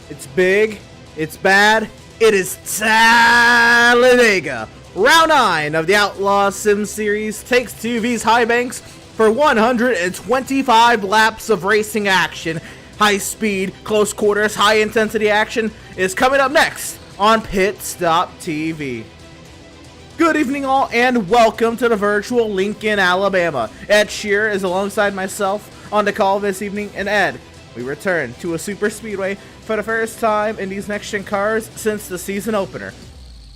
It's big, it's bad, it is Talladega. Round 9 of the Outlaws Sim Series takes to these high banks for 125 laps of racing action. High speed, close quarters, high intensity action is coming up next on Pit Stop TV. Good evening all and welcome to the virtual Lincoln, Alabama. Ed Shearer is alongside myself on the call this evening, and Ed, we return to a super speedway for the first time in these NextGen cars since the season opener.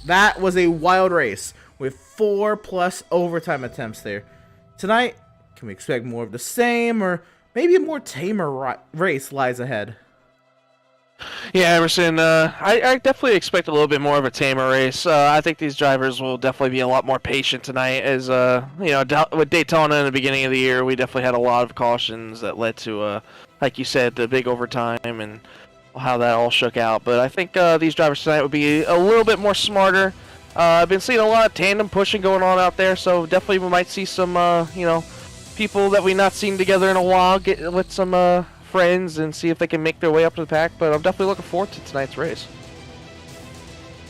That was a wild race with 4+ overtime attempts there. Tonight, can we expect more of the same, or maybe a more tamer race lies ahead? Yeah, Emerson, I definitely expect a little bit more of a tamer race. I think these drivers will definitely be a lot more patient tonight. As with Daytona in the beginning of the year, we definitely had a lot of cautions that led to, like you said, the big overtime and how that all shook out. But I think these drivers tonight would be a little bit more smarter. I've been seeing a lot of tandem pushing going on out there, so definitely we might see some, people that we've not seen together in a while get with some friends and see if they can make their way up to the pack. But I'm definitely looking forward to tonight's race.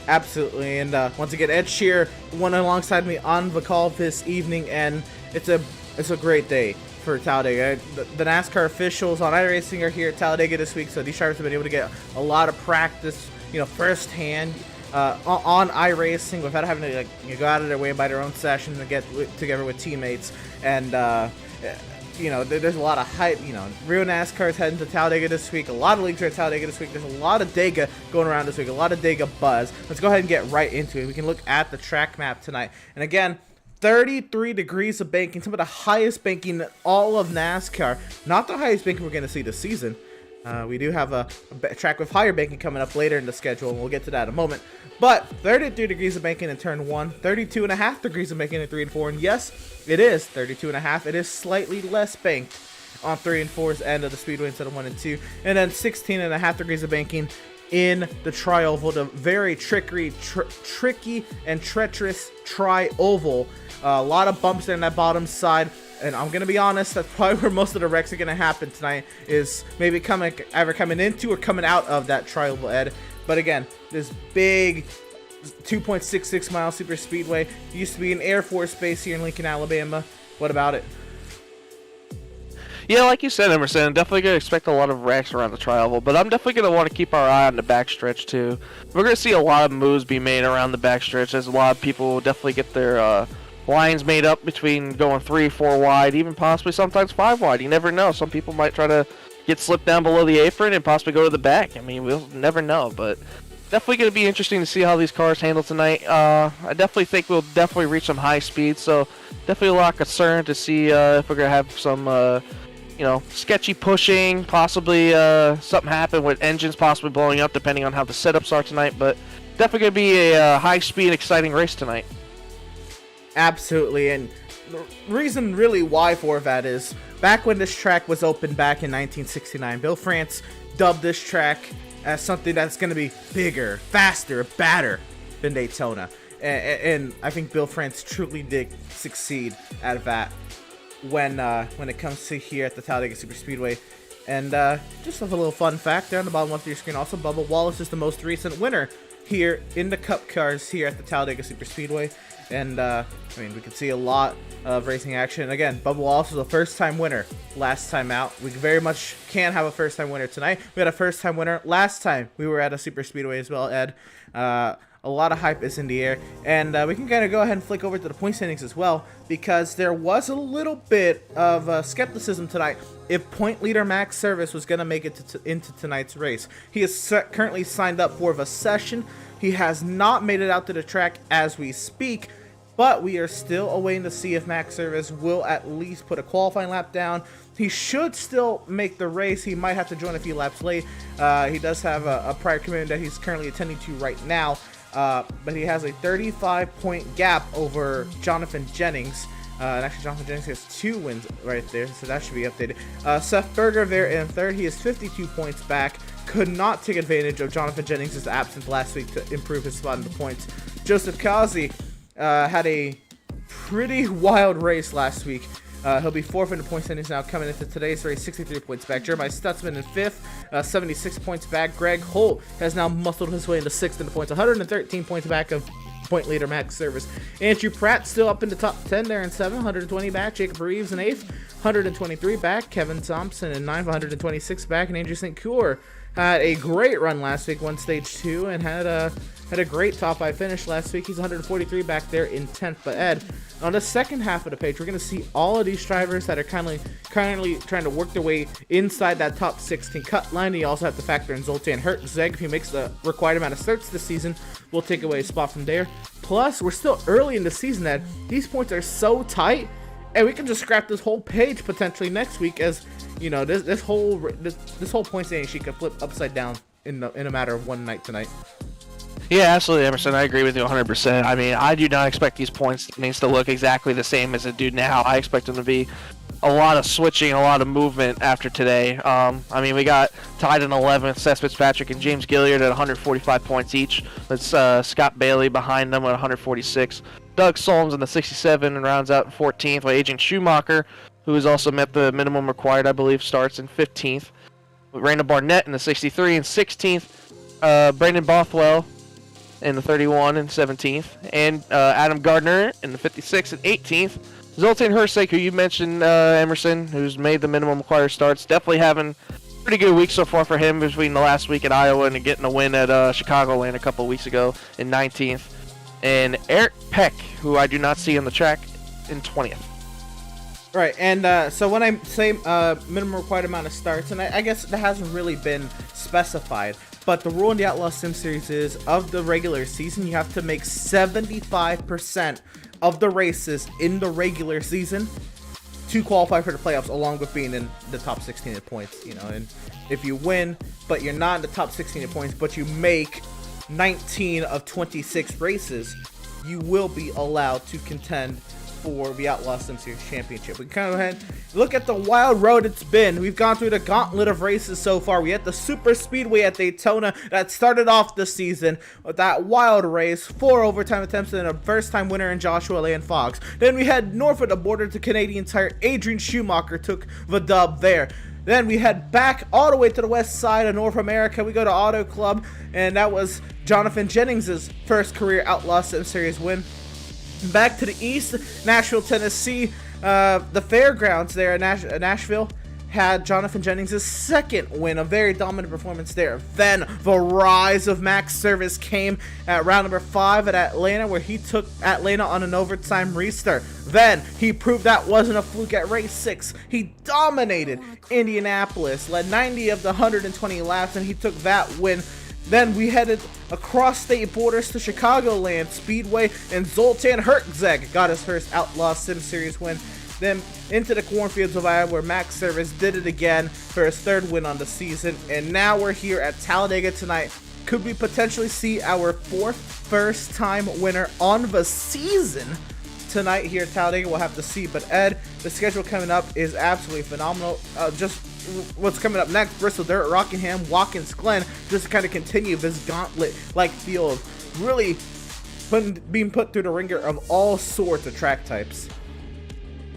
Absolutely, and once again, Ed Shearer, one alongside me on the call this evening, and it's a great day for Talladega. The NASCAR officials on iRacing are here at Talladega this week, so these drivers have been able to get a lot of practice, firsthand on iRacing without having to go out of their way and buy their own sessions and get together with teammates. And there's a lot of hype. Real NASCAR is heading to Talladega this week. A lot of leagues are at Talladega this week. There's a lot of Dega going around this week. A lot of Dega buzz. Let's go ahead and get right into it. We can look at the track map tonight. And again, 33 degrees of banking, some of the highest banking in all of NASCAR. Not the highest banking we're going to see this season. We do have a track with higher banking coming up later in the schedule, and we'll get to that in a moment. But 33 degrees of banking in turn 1, 32.5 degrees of banking in 3 and 4, and yes, it is 32.5. It is slightly less banked on 3 and 4's end of the speedway instead of 1 and 2, and then 16.5 degrees of banking in the tri-oval, the very tricky and treacherous tri-oval. A lot of bumps there on that bottom side. And I'm going to be honest, that's probably where most of the wrecks are going to happen tonight, is maybe either coming into or coming out of that tri-oval, Ed. But again, this big 2.66 mile super speedway used to be an Air Force base here in Lincoln, Alabama. What about it? Yeah, like you said, Emerson, definitely going to expect a lot of wrecks around the tri-oval, but I'm definitely going to want to keep our eye on the backstretch too. We're going to see a lot of moves be made around the backstretch, as a lot of people will definitely get their lines made up between going 3, 4 wide, even possibly sometimes 5 wide. You never know. Some people might try to get slipped down below the apron and possibly go to the back. I mean, we'll never know, but definitely going to be interesting to see how these cars handle tonight. I definitely think we'll definitely reach some high speed, so definitely a lot of concern to see if we're going to have some, sketchy pushing, possibly something happen with engines possibly blowing up depending on how the setups are tonight, but definitely going to be a high speed, exciting race tonight. Absolutely, and the reason really why for that is back when this track was opened back in 1969, Bill France dubbed this track as something that's going to be bigger, faster, badder than Daytona. And I think Bill France truly did succeed at that when it comes to here at the Talladega Superspeedway. And just a little fun fact there on the bottom left of your screen, also Bubba Wallace is the most recent winner here in the Cup cars here at the Talladega Superspeedway. And, we could see a lot of racing action. Again, Bubba Wallace was a first-time winner last time out. We very much can have a first-time winner tonight. We had a first-time winner last time we were at a super speedway as well, Ed. A lot of hype is in the air. And we can kind of go ahead and flick over to the point standings as well, because there was a little bit of skepticism tonight if point leader Max Service was going to make it into tonight's race. He is currently signed up for a session. He has not made it out to the track as we speak, but we are still awaiting to see if Max Service will at least put a qualifying lap down. He should still make the race. He might have to join a few laps late. He does have a prior commitment that he's currently attending to right now, but he has a 35-point gap over Jonathan Jennings. And actually, Jonathan Jennings has 2 wins right there, so that should be updated. Seth Berger there in third. He is 52 points back. Could not take advantage of Jonathan Jennings' absence last week to improve his spot in the points. Joseph Kazi had a pretty wild race last week. He'll be fourth in the point standings now coming into today's race, 63 points back. Jeremiah Stutzman in fifth, 76 points back. Greg Holt has now muscled his way into sixth in the points, 113 points back of point leader Max Service. Andrew Pratt still up in the top 10 there in 7th, 120 back. Jacob Reeves in 8th, 123 back. Kevin Thompson in 9th, 126 back. And Andrew St. Cure had a great run last week, won stage 2, and had a great top 5 finish last week. He's 143 back there in 10th. But Ed, on the second half of the page, we're going to see all of these drivers that are currently trying to work their way inside that top 16 cut line. You also have to factor in Zoltan Hertzeg. If he makes the required amount of starts this season, we'll take away a spot from there. Plus, we're still early in the season, Ed. These points are so tight, and we can just scrap this whole page potentially next week, as you know, this whole point standing sheet could flip upside down in a matter of one night tonight. Yeah, absolutely, Emerson. I agree with you 100%. I mean, I do not expect these points to look exactly the same as it do now. I expect them to be a lot of switching, a lot of movement after today. I mean, we got tied in 11th, Seth Fitzpatrick and James Gilliard at 145 points each. That's Scott Bailey behind them at 146. Doug Solms in the 67 and rounds out in 14th, while Adrian Schumacher, who has also met the minimum required, I believe, starts in 15th. Randall Barnett in the 63 and 16th. Brandon Bothwell in the 31 and 17th. And Adam Gardner in the 56 and 18th. Zoltan Hertzeg, who you mentioned, Emerson, who's made the minimum required starts, definitely having a pretty good week so far for him between the last week at Iowa and getting a win at Chicagoland a couple weeks ago in 19th. And Eric Peck, who I do not see on the track, in 20th. Right, and so when I say minimum required amount of starts, and I guess that hasn't really been specified, but the rule in the Outlaws Sim Series is, of the regular season, you have to make 75% of the races in the regular season to qualify for the playoffs, along with being in the top 16 in points, you know. And if you win, but you're not in the top 16 in points, but you make 19 of 26 races, you will be allowed to contend for the Outlaws Sim Series Championship. We can kind of go ahead and look at the wild road it's been. We've gone through the gauntlet of races so far. We had the Super Speedway at Daytona that started off the season with that wild race, 4 overtime attempts and a first-time winner in Joshua Land Fox. Then we had north of the border to Canadian Tire. Adrian Schumacher took the dub there. Then we head back all the way to the west side of North America. We go to Auto Club, and that was Jonathan Jennings' first career Outlaw Sim Series win. Back to the east, Nashville, Tennessee. The fairgrounds there in Nashville had Jonathan Jennings' second win, a very dominant performance there. Then the rise of Max Service came at round number 5 at Atlanta, where he took Atlanta on an overtime restart. Then he proved that wasn't a fluke at race 6. He dominated Indianapolis, led 90 of the 120 laps, and he took that win. Then we headed across state borders to Chicagoland Speedway, and Zoltan Hertzeg got his first Outlaw Sim Series win. Then into the cornfields of Iowa, where Max Service did it again for his 3rd win on the season. And now we're here at Talladega tonight. Could we potentially see our 4th first-time winner on the season tonight here at Talladega? We'll have to see. But Ed, the schedule coming up is absolutely phenomenal. Just what's coming up next: Bristol Dirt, Rockingham, Watkins Glen, just to kind of continue this gauntlet-like feel of really being put through the ringer of all sorts of track types.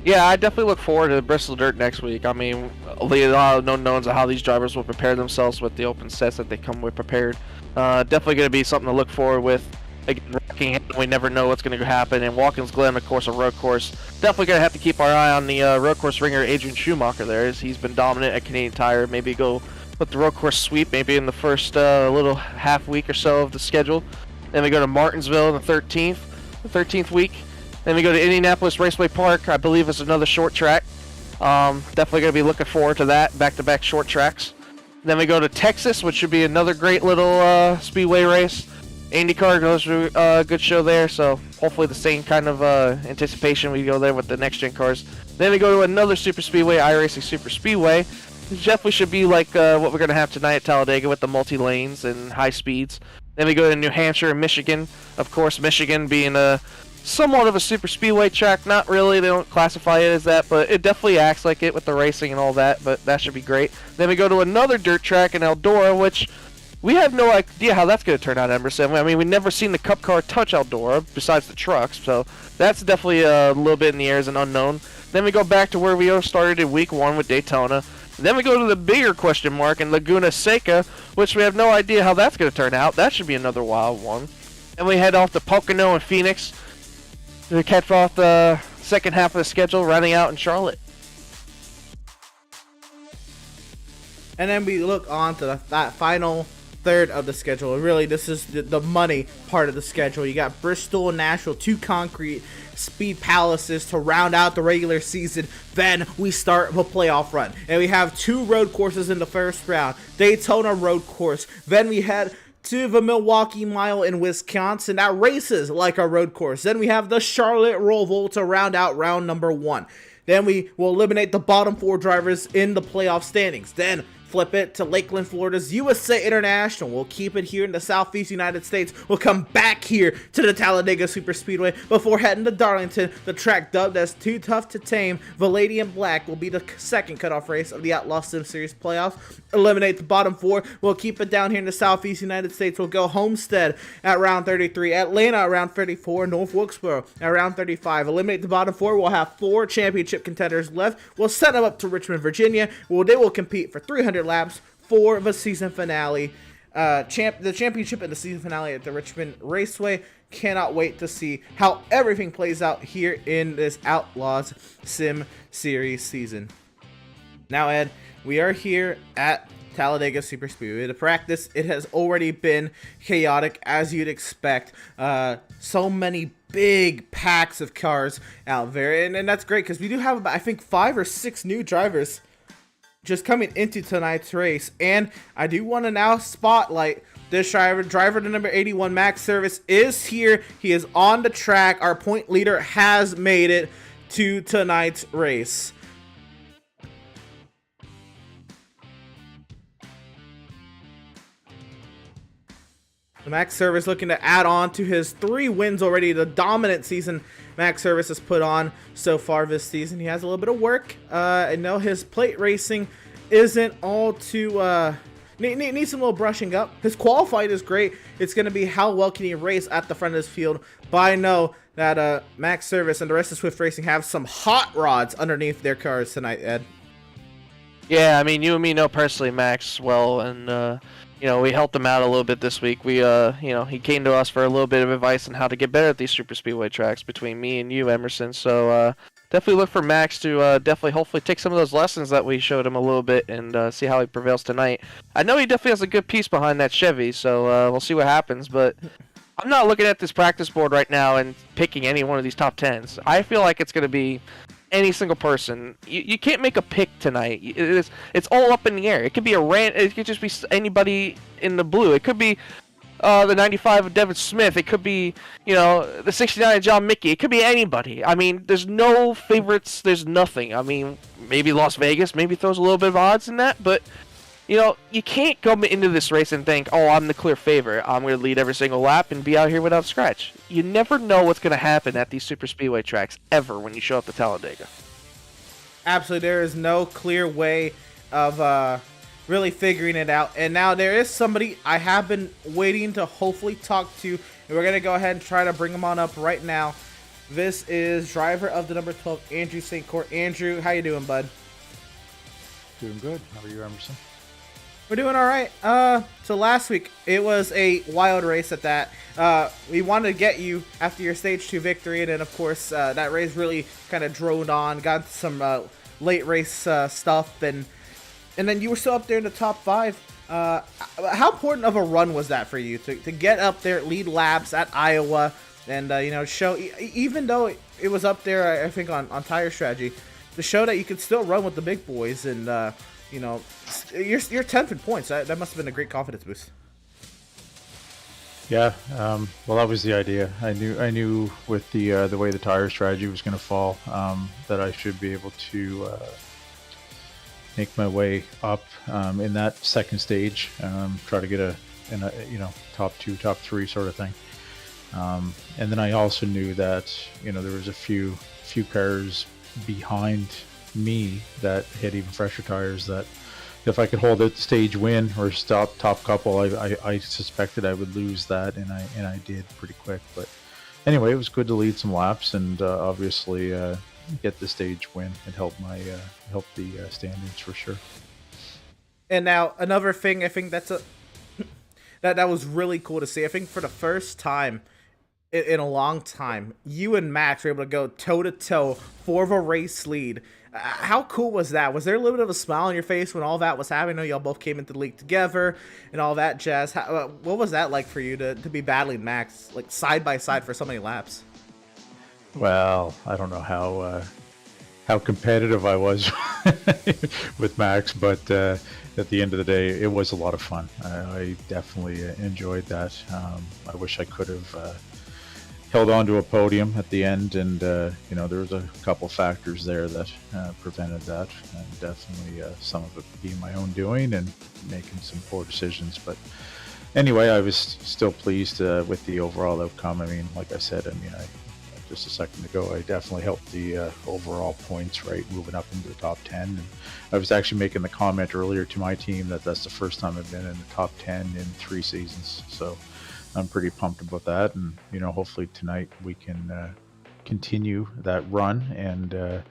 Yeah, I definitely look forward to Bristol Dirt next week. I mean, a lot of unknowns of how these drivers will prepare themselves with the open sets that they come with prepared. Definitely going to be something to look forward with. Again, Rockingham, we never know what's going to happen. And Watkins Glen, of course, a road course. Definitely going to have to keep our eye on the road course ringer, Adrian Schumacher there. He's been dominant at Canadian Tire. Maybe go with the road course sweep maybe in the first little half week or so of the schedule. Then we go to Martinsville in the 13th week. Then we go to Indianapolis Raceway Park. I believe it's another short track. Definitely going to be looking forward to that, back-to-back short tracks. Then we go to Texas, which should be another great little speedway race. IndyCar goes through a good show there, so hopefully the same kind of anticipation we go there with the NextGen cars. Then we go to another super speedway, iRacing Super Speedway. Which definitely should be like what we're going to have tonight at Talladega with the multi-lanes and high speeds. Then we go to New Hampshire and Michigan. Of course, Michigan being somewhat of a super speedway track. Not really, they don't classify it as that, but it definitely acts like it with the racing and all that, but that should be great. Then we go to another dirt track in Eldora, which we have no idea how that's going to turn out, Emerson. I mean, we've never seen the Cup car touch Eldora besides the trucks, so that's definitely a little bit in the air as an unknown. Then we go back to where we started in week 1 with Daytona. Then we go to the bigger question mark in Laguna Seca, which we have no idea how that's going to turn out. That should be another wild one. And we head off to Pocono and Phoenix to catch off the second half of the schedule, running out in Charlotte. And then we look on to that final third of the schedule. Really, this is the money part of the schedule. You got Bristol and Nashville, 2 concrete speed palaces to round out the regular season. Then we start the playoff run, and we have 2 road courses in the first round. Daytona road course. Then we head to the Milwaukee Mile in Wisconsin. That races like a road course. Then we have the Charlotte Roval to round out round number 1. Then we will eliminate the bottom 4 drivers in the playoff standings. Then flip it to Lakeland, Florida's USA International. We'll keep it here in the Southeast United States. We'll come back here to the Talladega Superspeedway before heading to Darlington. The track dubbed as Too Tough to Tame, Vanadium Black, will be the second cutoff race of the Outlaws Sim Series playoffs. Eliminate the bottom 4. We'll keep it down here in the Southeast United States. We'll go Homestead at round 33, Atlanta at round 34, North Wilkesboro at round 35. Eliminate the bottom 4. We'll have 4 championship contenders left. We'll set them up to Richmond, Virginia. They will compete for 300 laps for the season finale. The championship and the season finale at the Richmond Raceway. Cannot wait to see how everything plays out here in this Outlaws Sim Series season. Now, Ed, we are here at Talladega Superspeedway to practice. It has already been chaotic, as you'd expect. So many big packs of cars out there, and that's great because we do have about, I think, 5 or 6 new drivers just coming into tonight's race. And I do want to now spotlight this driver to number 81, Max Service, is here. He is on the track. Our point leader has made it to tonight's race. Max Service looking to add on to his 3 wins already, the dominant season Max Service has put on so far this season. He has a little bit of work. I know his plate racing isn't all too needs some little brushing up. His qualified is great. It's going to be how well can he race at the front of his field. But I know that Max Service and the rest of Swift Racing have some hot rods underneath their cars tonight, Ed. Yeah, I mean, you and me know personally Max well, and you know, we helped him out a little bit this week. We, you know, he came to us for a little bit of advice on how to get better at these super speedway tracks between me and you, Emerson. So definitely look for Max to definitely, hopefully, take some of those lessons that we showed him a little bit and see how he prevails tonight. I know he definitely has a good piece behind that Chevy, so we'll see what happens. But I'm not looking at this practice board right now and picking any one of these top 10s. I feel like it's going to be any single person. You can't make a pick tonight. It's all up in the air. It could be it could just be anybody in the blue. It could be the 95 of Devin Smith. It could be, you know, the 69 of John Mickey. It could be anybody. I mean, there's no favorites. There's nothing. I mean, maybe Las Vegas maybe throws a little bit of odds in that, but you know, you can't come into this race and think, oh, I'm the clear favorite. I'm going to lead every single lap and be out here without a scratch. You never know what's going to happen at these super speedway tracks ever when you show up to Talladega. Absolutely, there is no clear way of really figuring it out. And now there is somebody I have been waiting to hopefully talk to, and we're going to go ahead and try to bring him on up right now. This is driver of the number 12, Andrew St. Court. Andrew, how you doing, bud? Doing good. How are you, Emerson? We're doing all right. So last week, it was a wild race at that. We wanted to get you after your Stage 2 victory, and then, of course, that race really kind of droned on, got some late race stuff, and then you were still up there in the top 5. How important of a run was that for you to get up there, lead laps at Iowa, and, you know, show, even though it was up there, I think, on tire strategy, to show that you could still run with the big boys, and, you know, you're 10th in points. That must have been a great confidence boost. Yeah, well, that was the idea. I knew with the way the tire strategy was going to fall, that I should be able to make my way up in that second stage, try to get a you know, top 2, top 3 sort of thing. And then I also knew that, you know, there was a few cars behind me that had even fresher tires, that if I could hold a stage win or stop top couple, I suspected I would lose that, and I did pretty quick. But anyway, it was good to lead some laps, and obviously get the stage win and help the standings for sure. And now another thing, I think that was really cool to see. I think for the first time in a long time, you and Max were able to go toe to toe for the race lead. How cool was that? Was there a little bit of a smile on your face when all that was happening? I know y'all both came into the league together and all that jazz. What was that like for you to be battling Max like side by side for so many laps? Well, I don't know how competitive I was with Max, but at the end of the day, it was a lot of fun. I definitely enjoyed that. I wish I could have held on to a podium at the end, and there was a couple factors there that prevented that, and definitely some of it being my own doing and making some poor decisions. But anyway, I was still pleased with the overall outcome. I mean, like I said, just a second ago, I definitely helped the overall points, right, moving up into the top 10. And I was actually making the comment earlier to my team that that's the first time I've been in the top 10 in 3 seasons. So I'm pretty pumped about that. And, hopefully tonight we can continue that run. And,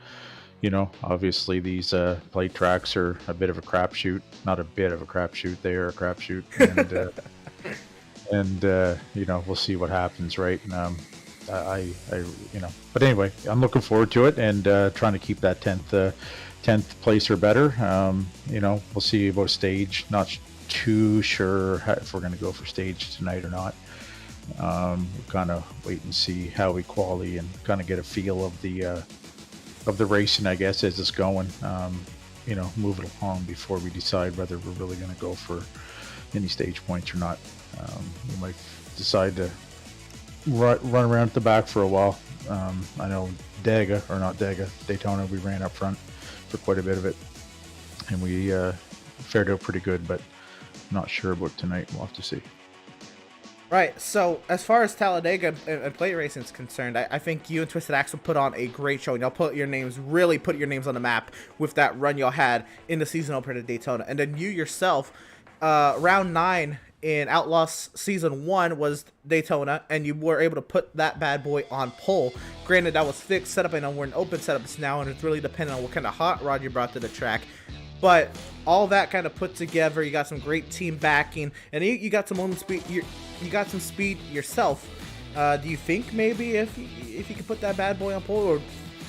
obviously these plate tracks are a bit of a crapshoot. Not a bit of a crapshoot. They are a crapshoot. And, we'll see what happens, right? But anyway, I'm looking forward to it and trying to keep that 10th place or better. We'll see about stage. Not too sure if we're going to go for stage tonight or not. We'll kind of wait and see how we qualify and kind of get a feel of the racing, I guess, as it's going. Move it along before we decide whether we're really going to go for any stage points or not. We might decide to run around at the back for a while. I know Daytona, we ran up front for quite a bit of it, and we fared out pretty good, but not sure about tonight. We'll have to see. Right, so as far as Talladega and plate racing is concerned, I think you and Twisted Axle put on a great show. Y'all put your names on the map with that run y'all had in the season opener to Daytona. And then you yourself, round 9 in Outlaws Season 1 was Daytona, and you were able to put that bad boy on pole. Granted, that was fixed setup. I know we're in open setups now, and it's really dependent on what kind of hot rod you brought to the track. But all that kind of put together, you got some great team backing, and you got some own speed. You got some speed yourself. Do you think maybe if you could put that bad boy on pole, or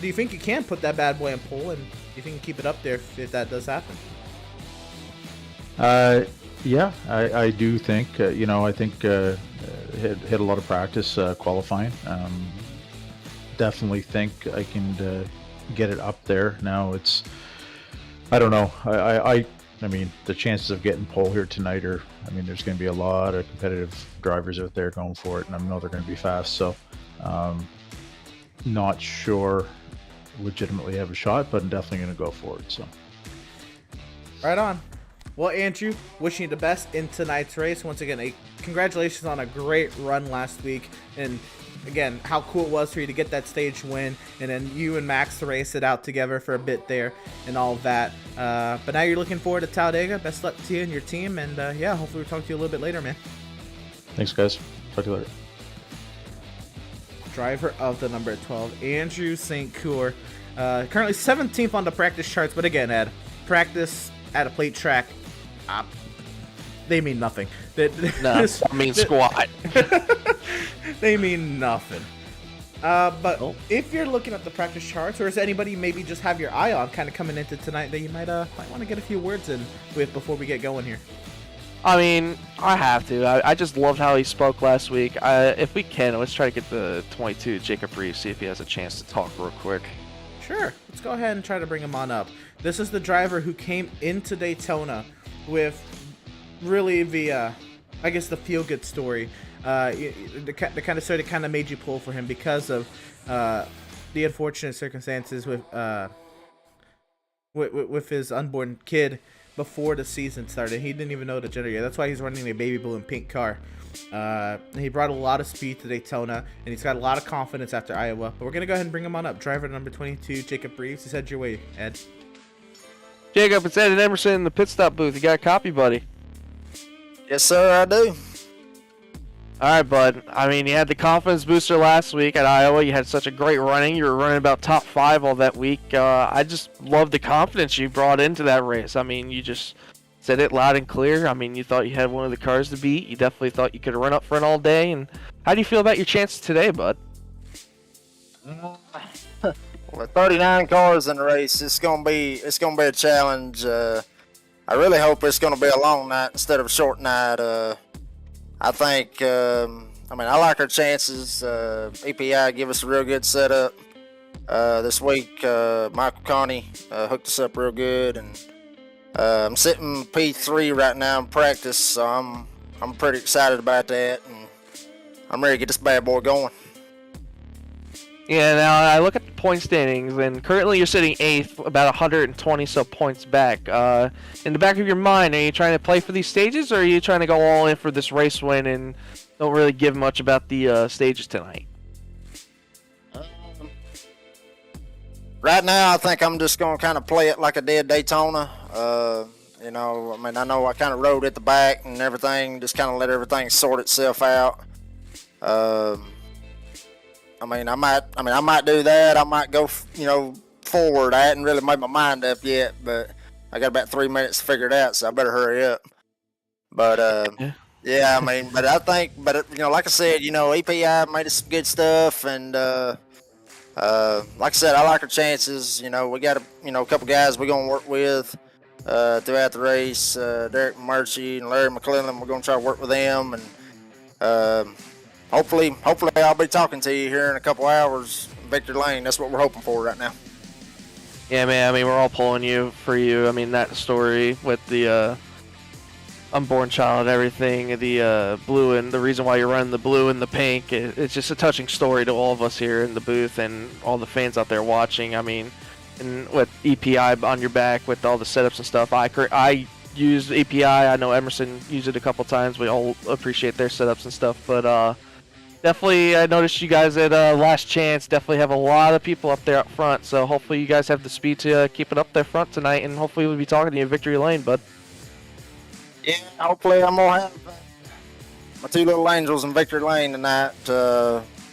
do you think you can put that bad boy on pole, and do you think you can keep it up there if that does happen? Yeah, I do think, I think hit a lot of practice qualifying. Definitely think I can get it up there. Now I don't know. I mean, the chances of getting pole here tonight there's going to be a lot of competitive drivers out there going for it, and I know they're going to be fast. So, not sure legitimately have a shot, but I'm definitely going to go for it. So, right on. Well, Andrew, wishing you the best in tonight's race. Once again, congratulations on a great run last week. And again, how cool it was for you to get that stage win, and then you and Max to race it out together for a bit there and all of that. But now you're looking forward to Talladega. Best luck to you and your team. And hopefully we'll talk to you a little bit later, man. Thanks, guys. Talk to you later. Driver of the number 12, Andrew St. Coeur. Currently 17th on the practice charts. But again, Ed, practice at a plate track, they mean nothing. Squat. They mean nothing. But if you're looking at the practice charts, or is anybody maybe just have your eye on kind of coming into tonight that you might want to get a few words in with before we get going here? I mean, I have to. I just loved how he spoke last week. If we can, let's try to get the 22 Jacob Reeves, see if he has a chance to talk real quick. Sure. Let's go ahead and try to bring him on up. This is the driver who came into Daytona with really the feel-good story. The kind of story that kind of made you pull for him because of the unfortunate circumstances with his unborn kid before the season started. He didn't even know the gender yet. That's why he's running a baby blue and pink car. He brought a lot of speed to Daytona, and he's got a lot of confidence after Iowa. But we're going to go ahead and bring him on up. Driver number 22, Jacob Reeves. He's headed your way, Ed. Jacob, it's Ed and Emerson in the pit stop booth. You got a copy, buddy? Yes, sir, I do. All right, bud. I mean, you had the confidence booster last week at Iowa. You had such a great running. You were running about top 5 all that week. I just love the confidence you brought into that race. I mean, you just said it loud and clear. I mean, you thought you had one of the cars to beat. You definitely thought you could run up front all day. And how do you feel about your chances today, bud? With 39 cars in the race, it's gonna be a challenge. I really hope it's gonna be a long night instead of a short night. I think, I like our chances. EPI give us a real good setup this week. Michael Connie hooked us up real good, and I'm sitting P3 right now in practice, so I'm pretty excited about that, and I'm ready to get this bad boy going. Yeah, now I look at the point standings, and currently you're sitting 8th, about 120 so points back. In the back of your mind, are you trying to play for these stages, or are you trying to go all in for this race win and don't really give much about the stages tonight? Right now, I think I'm just going to kind of play it like I did Daytona. I know I kind of rode at the back and everything, just kind of let everything sort itself out. I might do that. I might go, forward. I hadn't really made my mind up yet, but I got about 3 minutes to figure it out, so I better hurry up. But but I think, like I said, EPI made us some good stuff, and like I said, I like our chances. We got a couple guys we're gonna work with throughout the race. Derek Murchie and Larry McClellan. We're gonna try to work with them, and hopefully I'll be talking to you here in a couple hours, Victor Lane. That's what we're hoping for right now. Yeah, man. I mean, we're all pulling for you. I mean, that story with the unborn child and everything, the blue, and the reason why you're running the blue and the pink, it's just a touching story to all of us here in the booth and all the fans out there watching. I mean, and with EPI on your back with all the setups and stuff, I use EPI. I know Emerson used it a couple times. We all appreciate their setups and stuff, but definitely, I noticed you guys at Last Chance definitely have a lot of people up there up front, so hopefully you guys have the speed to keep it up there front tonight, and hopefully we'll be talking to you in Victory Lane, bud. Yeah, hopefully I'm going to have my two little angels in Victory Lane tonight.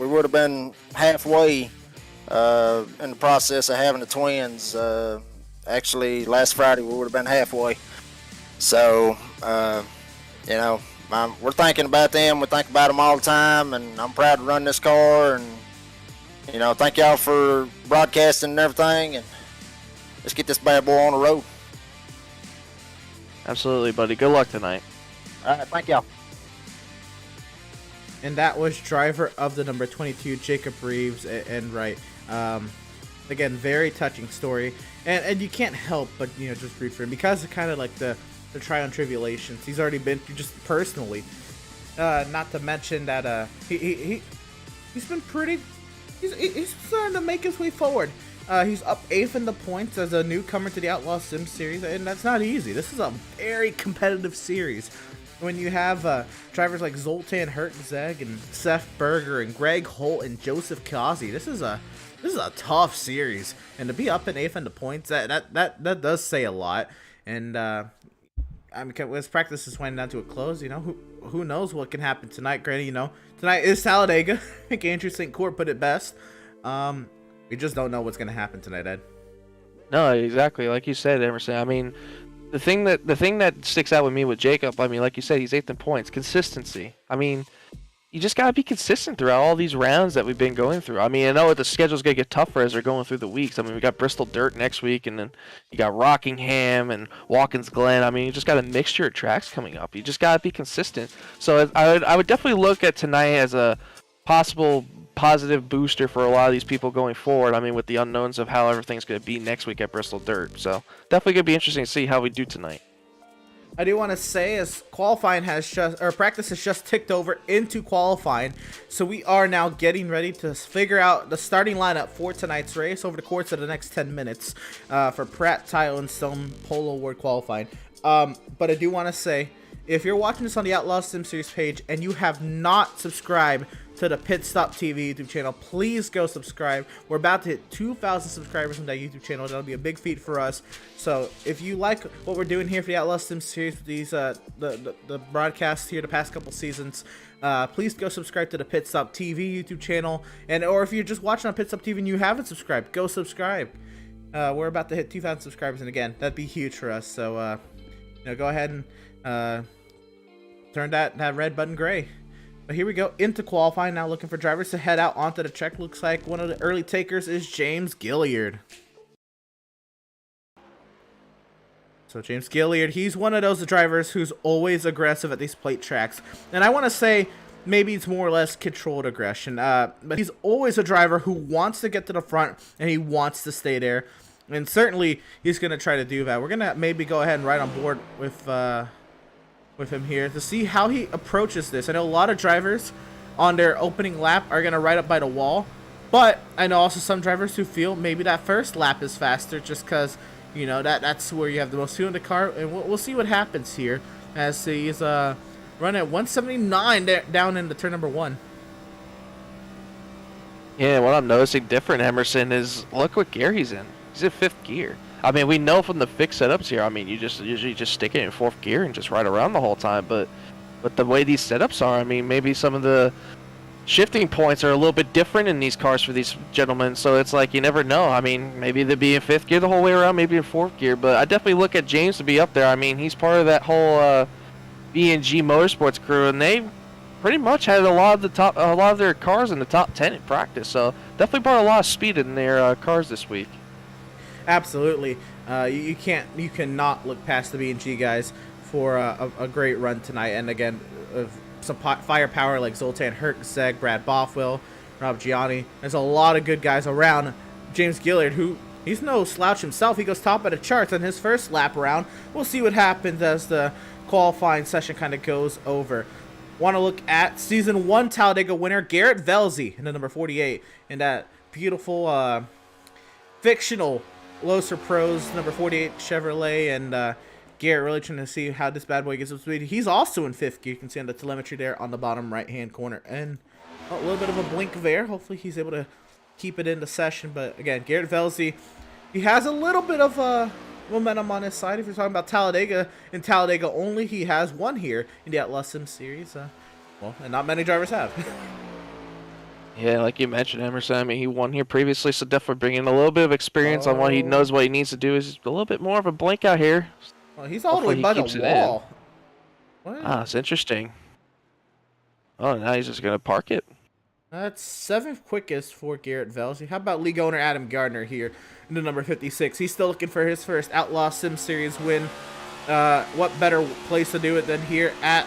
We would have been halfway in the process of having the twins. Actually, last Friday we would have been halfway. So, we're thinking about them. We think about them all the time, and I'm proud to run this car. And thank y'all for broadcasting and everything. And let's get this bad boy on the road. Absolutely, buddy. Good luck tonight. All right, thank y'all. And that was driver of the number 22, Jacob Reeves, and right. Again, very touching story, and you can't help but just root for him because of kind of like the trial and tribulations he's already been through just personally. Not to mention that he's been he's starting to make his way forward. He's up 8th in the points as a newcomer to the Outlaws Sim Series, and that's not easy. This is a very competitive series. When you have drivers like Zoltan Hertzeg and Seth Berger and Greg Holt and Joseph Kazi, this is a tough series. And to be up in 8th in the points, that does say a lot. And as practice is winding down to a close, who knows what can happen tonight. Granted, tonight is Talladega. I think Andrew St. Court put it best. We just don't know what's going to happen tonight, Ed. No, exactly. Like you said, Emerson. I mean, the thing that sticks out with me with Jacob, I mean, like you said, he's 8th in points. Consistency. I mean, you just got to be consistent throughout all these rounds that we've been going through. I mean, I know the schedule's going to get tougher as they're going through the weeks. I mean, we got Bristol Dirt next week, and then you got Rockingham and Watkins Glen. I mean, you just got a mixture of tracks coming up. You just got to be consistent. So I would definitely look at tonight as a possible positive booster for a lot of these people going forward. I mean, with the unknowns of how everything's going to be next week at Bristol Dirt. So definitely going to be interesting to see how we do tonight. I do want to say, as practice has just ticked over into qualifying, so we are now getting ready to figure out the starting lineup for tonight's race over the course of the next 10 minutes for Pratt, Tile, and Stone Polo Award qualifying. But I do want to say, if you're watching this on the Outlaws Sim Series page and you have not subscribed to the Pit Stop TV YouTube channel, please go subscribe. We're about to hit 2,000 subscribers on that YouTube channel. That'll be a big feat for us. So if you like what we're doing here for the Outlaws Sim Series with these the broadcasts here the past couple seasons, please go subscribe to the Pit Stop TV YouTube channel. Or if you're just watching on Pit Stop TV and you haven't subscribed, go subscribe. We're about to hit 2,000 subscribers, and again, that'd be huge for us. So go ahead and turn that red button gray. But here we go into qualifying now, looking for drivers to head out onto the track. Looks like one of the early takers is James Gilliard. So James Gilliard, he's one of those drivers who's always aggressive at these plate tracks. And I want to say maybe it's more or less controlled aggression. But he's always a driver who wants to get to the front and he wants to stay there. And certainly he's going to try to do that. We're going to maybe go ahead and ride on board with him here to see how he approaches this. I know a lot of drivers on their opening lap are going to ride up by the wall, but I know also some drivers who feel maybe that first lap is faster just because, you know, that's where you have the most fuel in the car. And we'll see what happens here as he's running at 179 down into turn number 1. Yeah, what I'm noticing different, Emerson, is look what gear he's in. He's in 5th gear. I mean, we know from the fixed setups here, I mean, you just usually just stick it in 4th gear and just ride around the whole time. But the way these setups are, I mean, maybe some of the shifting points are a little bit different in these cars for these gentlemen. So it's like you never know. I mean, maybe they'll be in 5th gear the whole way around, maybe in 4th gear. But I definitely look at James to be up there. I mean, he's part of that whole B&G Motorsports crew, and they pretty much had a lot of their cars in the top 10 in practice. So definitely brought a lot of speed in their cars this week. Absolutely. You cannot look past the B&G guys for a great run tonight. And again, some firepower like Zoltan Hertzeg, Brad Bothwell, Rob Gianni. There's a lot of good guys around James Gilliard, who he's no slouch himself. He goes top of the charts on his first lap around. We'll see what happens as the qualifying session kind of goes over. Want to look at Season 1 Talladega winner Garrett Velzy in the number 48 in that beautiful fictional Loser Pros number 48 Chevrolet, and Garrett really trying to see how this bad boy gets up speed. He's also in 5th gear. You can see on the telemetry there on the bottom right hand corner, and a little bit of a blink there. Hopefully he's able to keep it in the session. But again, Garrett Velzy, he has a little bit of momentum on his side. If you're talking about Talladega, in Talladega only, he has won here in the Outlaws Sim Series. Well, and not many drivers have. Yeah, like you mentioned, Emerson, I mean, he won here previously, so definitely bringing a little bit of experience on what he knows what he needs to do. Is a little bit more of a blink out here. Well, he's all the way by the wall. What? Ah, it's interesting. Oh, now he's just going to park it. That's 7th quickest for Garrett Velzy. How about league owner Adam Gardner here in the number 56? He's still looking for his first Outlaw Sim Series win. What better place to do it than here at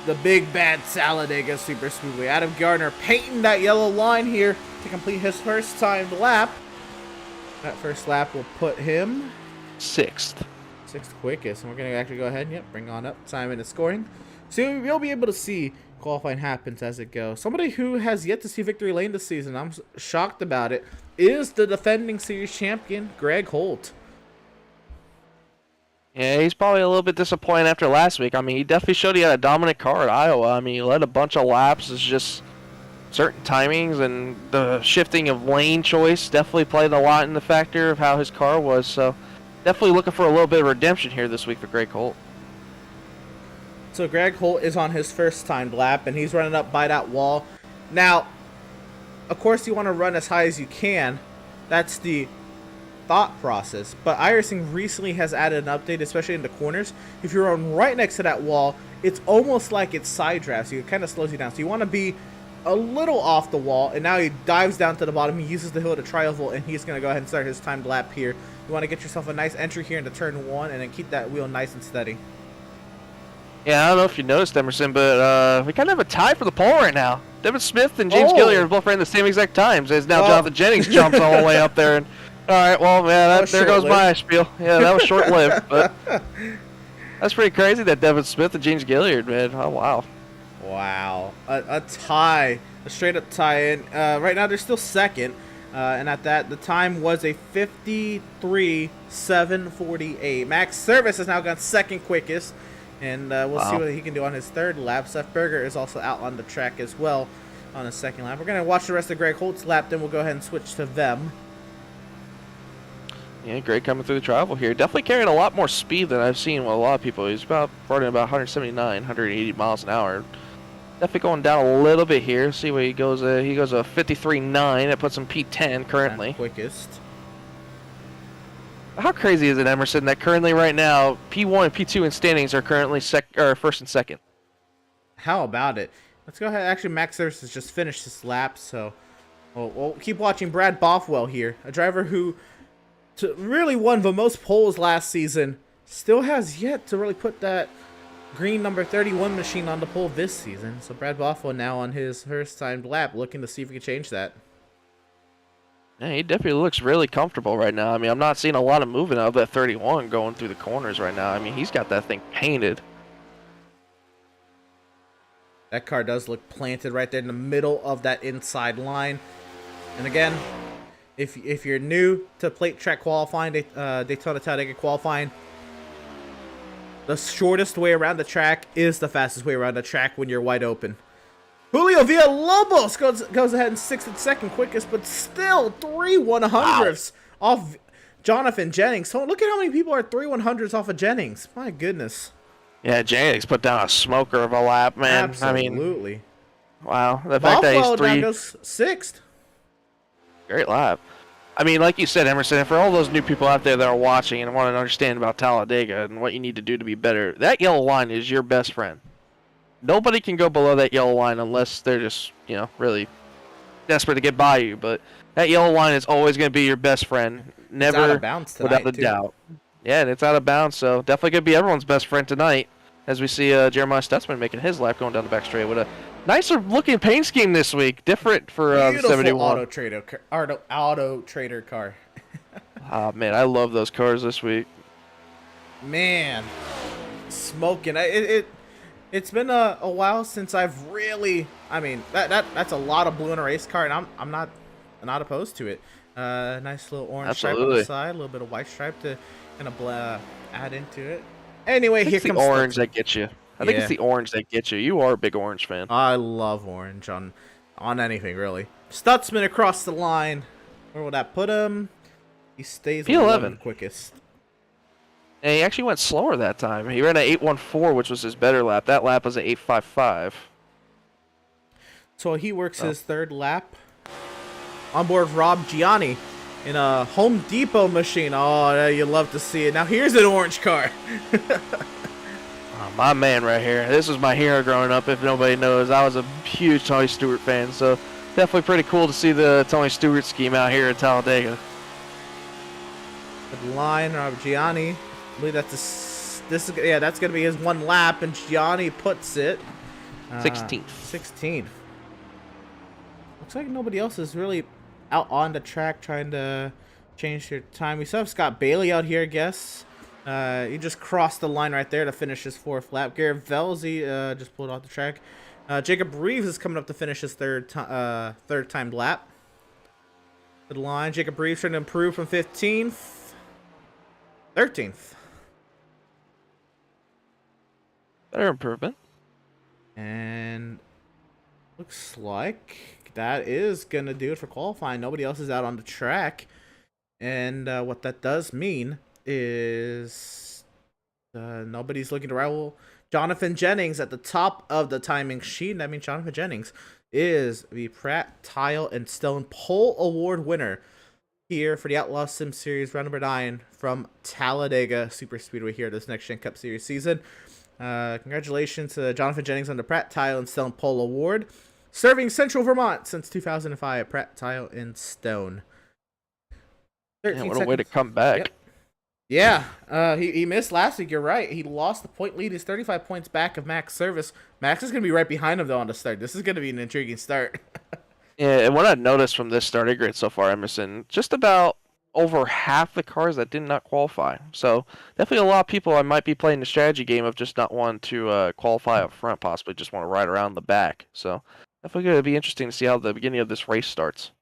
the big bad Talladega Super Speedway. Adam Gardner painting that yellow line here to complete his first timed lap. That first lap will put him 6th quickest. And we're going to actually go ahead and bring on up time and scoring. So you'll be able to see qualifying happens as it goes. Somebody who has yet to see victory lane this season, I'm shocked about it, is the defending series champion, Greg Holt. Yeah, he's probably a little bit disappointed after last week. I mean, he definitely showed he had a dominant car at Iowa. I mean, he led a bunch of laps. It's just certain timings and the shifting of lane choice definitely played a lot in the factor of how his car was. So definitely looking for a little bit of redemption here this week for Greg Holt. So Greg Holt is on his first timed lap, and he's running up by that wall. Now, of course, you want to run as high as you can. That's the thought process. But iRacing recently has added an update, especially in the corners. If you're on right next to that wall, it's almost like it's side drafts. It kind of slows you down. So you want to be a little off the wall, and now he dives down to the bottom. He uses the hill to tri-oval, and he's going to go ahead and start his timed lap here. You want to get yourself a nice entry here into turn 1, and then keep that wheel nice and steady. Yeah, I don't know if you noticed, Emerson, but we kind of have a tie for the pole right now. Devin Smith and James Gilliard both ran the same exact times, as now Jonathan Jennings jumps all the way up there. And all right, well, man, there goes my spiel. Yeah, that was short-lived, but that's pretty crazy that Devin Smith and James Gilliard, man. Oh, wow. Wow. A tie. A straight-up tie-in. Right now, they're still second. And at that, the time was a 53.748. Max Service has now gone second quickest And we'll see what he can do on his third lap. Seth Berger is also out on the track as well on his second lap. We're going to watch the rest of Greg Holt's lap, then we'll go ahead and switch to them. Yeah, Greg coming through the travel here. Definitely carrying a lot more speed than I've seen with a lot of people. He's running about 179, 180 miles an hour. Definitely going down a little bit here. See where he goes. He goes a 53.9. That puts him P10 currently. Quickest. How crazy is it, Emerson, that currently right now P1 and P2 in standings are currently first and second? How about it? Let's go ahead. Actually, Max Service has just finished this lap, so we'll keep watching Brad Bothwell here, a driver who really won the most poles last season. Still has yet to really put that green number 31 machine on the pole this season. So Brad Bothwell now on his first timed lap, looking to see if he can change that. Yeah, he definitely looks really comfortable right now. I mean, I'm not seeing a lot of movement out of that 31 going through the corners right now. I mean, he's got that thing painted. That car does look planted right there in the middle of that inside line. And again, if you're new to plate track qualifying, Daytona Talladega qualifying, the shortest way around the track is the fastest way around the track when you're wide open. Julio Villalobos goes ahead in 6th and 2nd quickest, but still 3/100ths off Jonathan Jennings. So look at how many people are 3/100ths off of Jennings. My goodness. Yeah, Jennings put down a smoker of a lap, man. Absolutely. I mean, wow. The fact that he's now goes 6th. Great lap. I mean, like you said, Emerson, for all those new people out there that are watching and want to understand about Talladega and what you need to do to be better, that yellow line is your best friend. Nobody can go below that yellow line unless they're just, really desperate to get by you. But that yellow line is always going to be your best friend. Never, it's out of bounds tonight, without a doubt. Yeah, and it's out of bounds, so definitely going to be everyone's best friend tonight as we see Jeremiah Stutzman making his lap going down the back straight with a nicer looking paint scheme this week. Different for the 71. Auto Trader car. Oh, man, I love those cars this week. Man, smoking. It's been a while since I've really. I mean, that's a lot of blue in a race car, and I'm not opposed to it. Nice little orange stripe on the side, a little bit of white stripe to kind of add into it. Anyway, here comes the orange that gets you. I think it's the orange that gets you. You are a big orange fan. I love orange on anything really. Stutzman across the line. Where will that put him? He stays P11 quickest. And he actually went slower that time. He ran an 8:14, which was his better lap. That lap was an 8:55. So he works his third lap on board Rob Gianni in a Home Depot machine. Oh, you love to see it. Now here's an orange car. Oh, my man right here. This was my hero growing up, if nobody knows. I was a huge Tony Stewart fan, so definitely pretty cool to see the Tony Stewart scheme out here at Talladega. Good line, Rob Gianni. I believe that's that's gonna be his one lap, and Gianni puts it 16th. 16th. Looks like nobody else is really out on the track trying to change their time. We still have Scott Bailey out here, I guess. He just crossed the line right there to finish his 4th lap. Garrett Velzy just pulled off the track. Jacob Reeves is coming up to finish his third timed lap. Good line. Jacob Reeves trying to improve from 15th, 13th. Better improvement. And looks like that is going to do it for qualifying. Nobody else is out on the track. And what that does mean is nobody's looking to rival Jonathan Jennings at the top of the timing sheet. That means Jonathan Jennings is the Pratt, Tile, and Stone Pole Award winner here for the Outlaws Sim Series round number 9 from Talladega Super Speedway here this NextGen Cup Series season. Congratulations to Jonathan Jennings on the Pratt, Tile, and Stone Pole Award. Serving Central Vermont since 2005, Pratt, Tile, and Stone. Yeah, what a way to come back. Yep. Yeah, he missed last week. You're right. He lost the point lead. He's 35 points back of Max Service. Max is going to be right behind him, though, on the start. This is going to be an intriguing start. Yeah, and what I've noticed from this starting grid so far, Emerson, just about over half the cars that did not qualify. So definitely a lot of people I might be playing the strategy game of just not wanting to qualify up front, possibly just want to ride around the back. So definitely going to be interesting to see how the beginning of this race starts.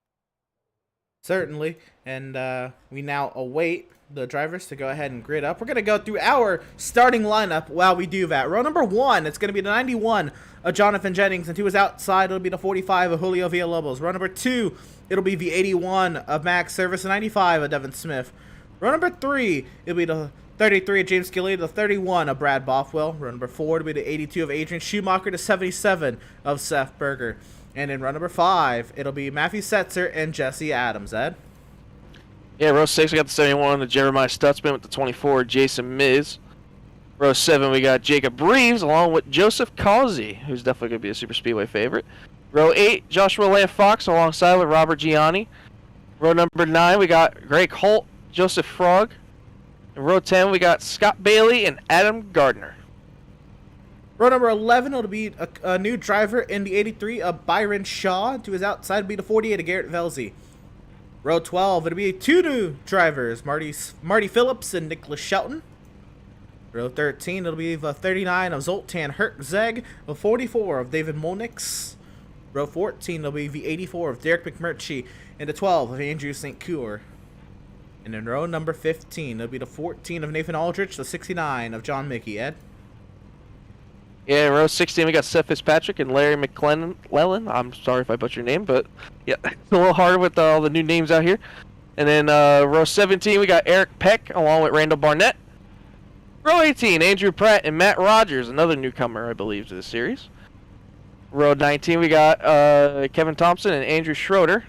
Certainly. And we now await the drivers to go ahead and grid up. We're going to go through our starting lineup while we do that. Row number 1, it's going to be the 91 of Jonathan Jennings, and to his outside, it'll be the 45 of Julio Villalobos. Row number 2, it'll be the 81 of Max Service, the 95 of Devin Smith. Row number 3, it'll be the 33 of James Gilley, the 31 of Brad Bothwell. Row number 4, it'll be the 82 of Adrian Schumacher, the 77 of Seth Berger. And in row number 5, it'll be Matthew Setzer and Jesse Adams, Ed. Yeah, row 6, we got the 71 of Jeremiah Stutzman with the 24 Jason Miz. Row 7, we got Jacob Reeves along with Joseph Causey, who's definitely going to be a Super Speedway favorite. Row 8, Joshua Land Fox alongside with Robert Gianni. Row number 9, we got Greg Holt, Joseph Frog. In row 10, we got Scott Bailey and Adam Gardner. Row number 11, it'll be a new driver in the 83 of Byron Shaw. To his outside, it'll be the 48 of Garrett Velzy. Row 12, it'll be 2 new drivers, Marty Phillips and Nicholas Shelton. Row 13, it'll be the 39 of Zoltan Hertzeg, the 44 of David Molnix. Row 14, it'll be the 84 of Derek McMurtry, and the 12 of Andrew St. Coeur. And in row number 15, it'll be the 14 of Nathan Aldrich, the 69 of John Mickey. Ed? Yeah, in row 16, we got Seth Fitzpatrick and Larry McClellan. I'm sorry if I butchered your name, but yeah, it's a little hard with all the new names out here. And then row 17, we got Eric Peck along with Randall Barnett. Row 18, Andrew Pratt and Matt Rogers, another newcomer, I believe, to the series. Row 19, we got Kevin Thompson and Andrew Schroeder.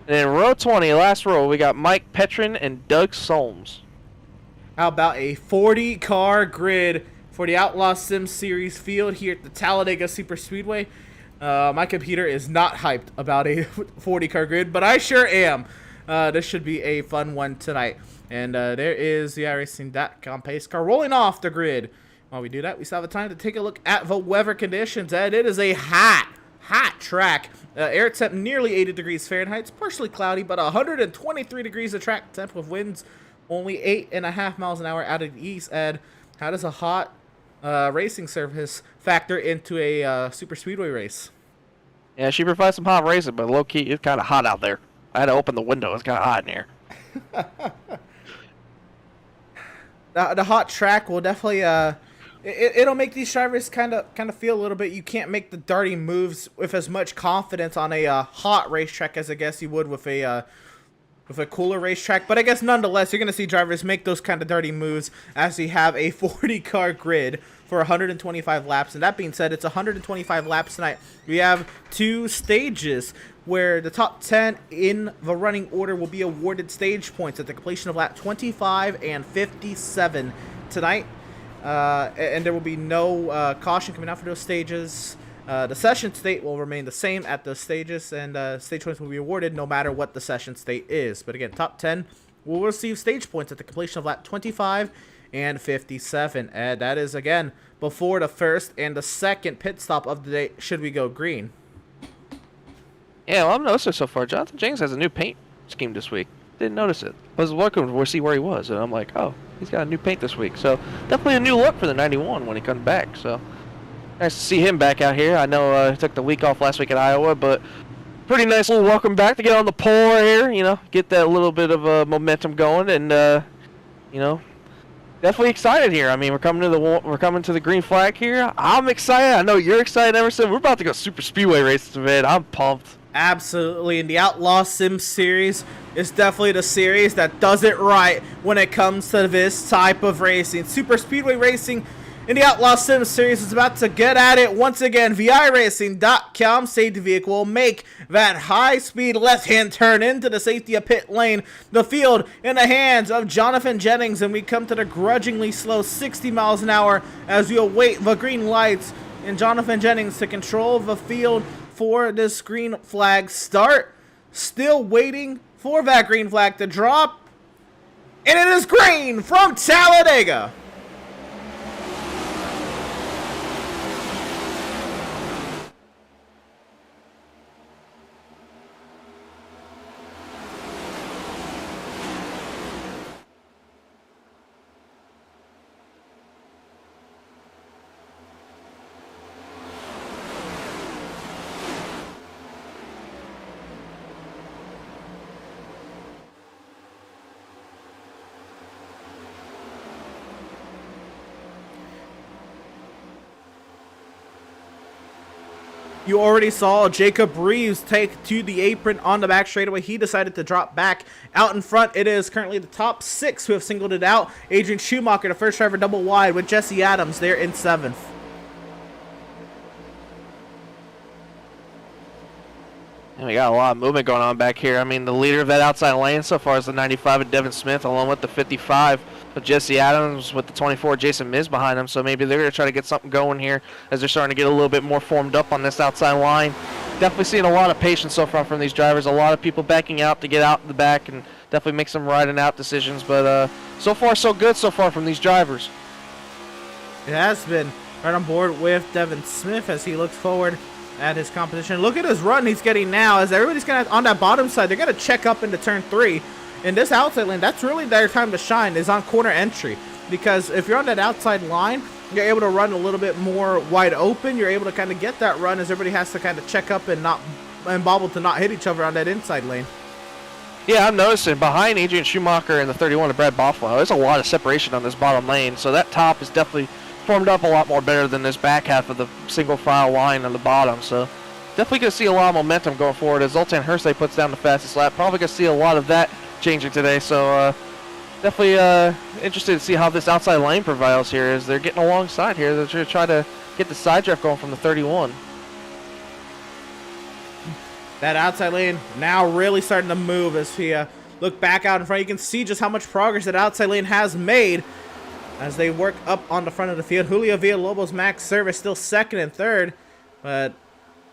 And in row 20, last row, we got Mike Petrin and Doug Solms. How about a 40-car grid for the Outlaws Sim Series field here at the Talladega Super Speedway? My computer is not hyped about a 40-car grid, but I sure am. This should be a fun one tonight. And there is the iRacing.com pace car rolling off the grid. While we do that, we still have time to take a look at the weather conditions. And it is a hot track. Air temp nearly 80 degrees Fahrenheit. It's partially cloudy, but 123 degrees of track temp with winds only 8.5 miles an hour out of the east. Ed, how does a hot racing surface factor into a super speedway race? Yeah, she provides some hot racing, but low-key, it's kind of hot out there. I had to open the window. It's kind of hot in here. The hot track will definitely it'll make these drivers kind of feel a little bit. You can't make the darting moves with as much confidence on a hot racetrack as I guess you would with a cooler racetrack. But I guess nonetheless, you're going to see drivers make those kind of darting moves as we have a 40-car grid for 125 laps. And that being said, it's 125 laps tonight. We have 2 stages where the top 10 in the running order will be awarded stage points at the completion of lap 25 and 57 tonight. And there will be no caution coming out for those stages. The session state will remain the same at those stages, and stage points will be awarded no matter what the session state is. But again, top 10 will receive stage points at the completion of lap 25 and 57. And that is, again, before the first and the second pit stop of the day, should we go green. Yeah, well, I've noticed it so far. Jonathan Jennings has a new paint scheme this week. Didn't notice it. I was looking to see where he was, and I'm like, oh, he's got a new paint this week. So definitely a new look for the 91 when he comes back. So nice to see him back out here. I know he took the week off last week at Iowa, but pretty nice little welcome back to get on the pole here. You know, get that little bit of momentum going, and you know, definitely excited here. I mean, we're coming to the green flag here. I'm excited. I know you're excited, Emerson. We're about to go super speedway races, man. I'm pumped. Absolutely, and the Outlaws Sim Series is definitely the series that does it right when it comes to this type of racing. Super Speedway Racing in the Outlaws Sim Series is about to get at it once again. VIRacing.com saved vehicle will make that high-speed left-hand turn into the safety of pit lane. The field in the hands of Jonathan Jennings, and we come to the grudgingly slow 60 miles an hour as we await the green lights and Jonathan Jennings to control the field for this green flag start. Still waiting for that green flag to drop. And it is green from Talladega. You already saw Jacob Reeves take to the apron on the back straightaway. He decided to drop back. Out in front, it is currently the top 6 who have singled it out. Adrian Schumacher, the first driver, double wide with Jesse Adams there in 7th. And we got a lot of movement going on back here. I mean, the leader of that outside lane so far is the 95 of Devin Smith, along with the 55 of Jesse Adams, with the 24 Jason Miz behind him. So maybe they're going to try to get something going here as they're starting to get a little bit more formed up on this outside line. Definitely seeing a lot of patience so far from these drivers. A lot of people backing out to get out in the back and definitely make some riding out decisions. But so far, so good so far from these drivers. It has been right on board with Devin Smith as he looks forward at his competition. Look at his run he's getting now as everybody's going to, on that bottom side, they're going to check up into turn 3. In this outside lane, that's really their time to shine, is on corner entry. Because if you're on that outside line, you're able to run a little bit more wide open. You're able to kind of get that run as everybody has to kind of check up and bobble to not hit each other on that inside lane. Yeah, I'm noticing behind Adrian Schumacher and the 31 of Brad Boffalo, there's a lot of separation on this bottom lane. So that top is definitely formed up a lot more better than this back half of the single file line on the bottom. So definitely going to see a lot of momentum going forward as Zoltan Hersey puts down the fastest lap. Probably going to see a lot of that changing today. So definitely interested to see how this outside lane prevails here as they're getting alongside here. They're going to try to get the side draft going from the 31. That outside lane now really starting to move as we look back out in front. You can see just how much progress that outside lane has made as they work up on the front of the field. Julio Villalobos, Max Service still 2nd and 3rd, but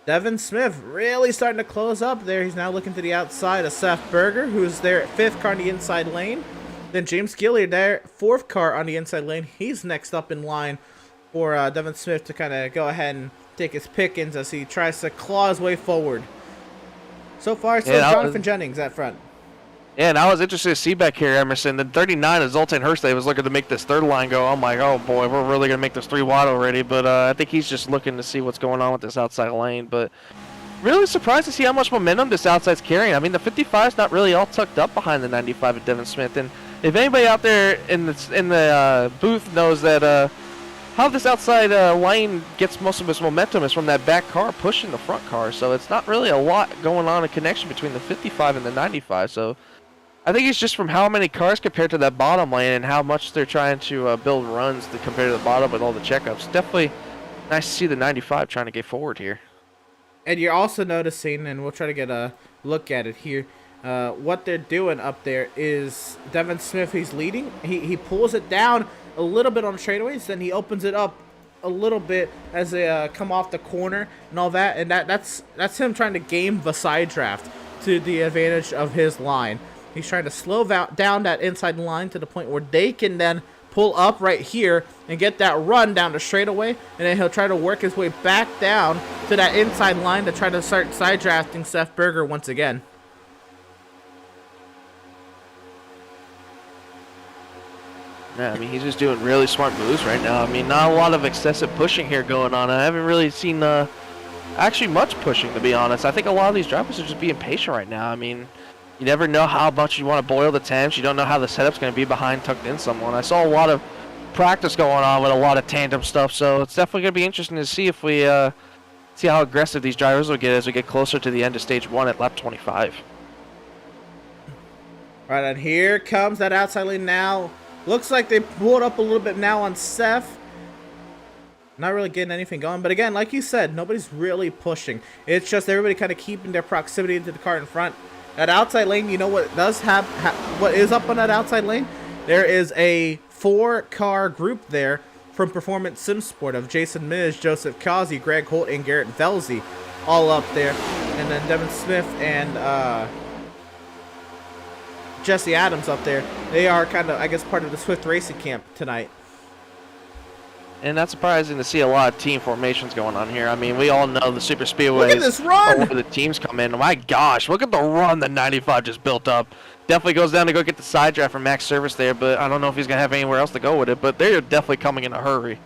Devin Smith really starting to close up there. He's now looking to the outside of Seth Berger, who's there at 5th car on the inside lane. Then James Gilliard there, 4th car on the inside lane. He's next up in line for Devin Smith to kind of go ahead and take his pickings as he tries to claw his way forward. So far, still Jonathan Jennings at front. Yeah, and I was interested to see back here, Emerson. The 39 of Zoltan Hersey was looking to make this 3rd line go. I'm like, oh boy, we're really going to make this 3 wide already. But I think he's just looking to see what's going on with this outside lane. But really surprised to see how much momentum this outside's carrying. I mean, the 55 is not really all tucked up behind the 95 of Devin Smith. And if anybody out there in the booth knows that how this outside lane gets most of its momentum is from that back car pushing the front car. So it's not really a lot going on, a connection between the 55 and the 95. So I think it's just from how many cars compared to that bottom lane and how much they're trying to build runs to compare to the bottom with all the checkups. Definitely nice to see the 95 trying to get forward here. And you're also noticing, and we'll try to get a look at it here, what they're doing up there is Devin Smith, he's leading. He pulls it down a little bit on the straightaways, then he opens it up a little bit as they come off the corner and all that. And that's him trying to game the side draft to the advantage of his line. He's trying to slow down that inside line to the point where they can then pull up right here and get that run down the straightaway, and then he'll try to work his way back down to that inside line to try to start side drafting Seth Berger once again. Yeah, I mean, he's just doing really smart moves right now. I mean, not a lot of excessive pushing here going on. I haven't really seen actually much pushing, to be honest. I think a lot of these drivers are just being patient right now. I mean, you never know how much you want to boil the temps. You don't know how the setup's going to be behind tucked in someone. I saw a lot of practice going on with a lot of tandem stuff, so it's definitely going to be interesting to see if we see how aggressive these drivers will get as we get closer to the end of stage 1 at lap 25. Right, and here comes that outside lane now. Looks like they pulled up a little bit now on Seth. Not really getting anything going, but again, like you said, nobody's really pushing. It's just everybody kind of keeping their proximity to the car in front. That outside lane, you know what does have what is up on that outside lane? There is a 4-car group there from Performance Sim Sport of Jason Miz, Joseph Causey, Greg Holt, and Garrett Velzy, all up there. And then Devin Smith and Jesse Adams up there. They are kind of, I guess, part of the Swift Racing camp tonight. And not surprising to see a lot of team formations going on here. I mean, we all know the super speedways. Look at this run! Where the teams come in. My gosh, look at the run that 95 just built up. Definitely goes down to go get the side draft from Max Service there, but I don't know if he's going to have anywhere else to go with it. But they're definitely coming in a hurry.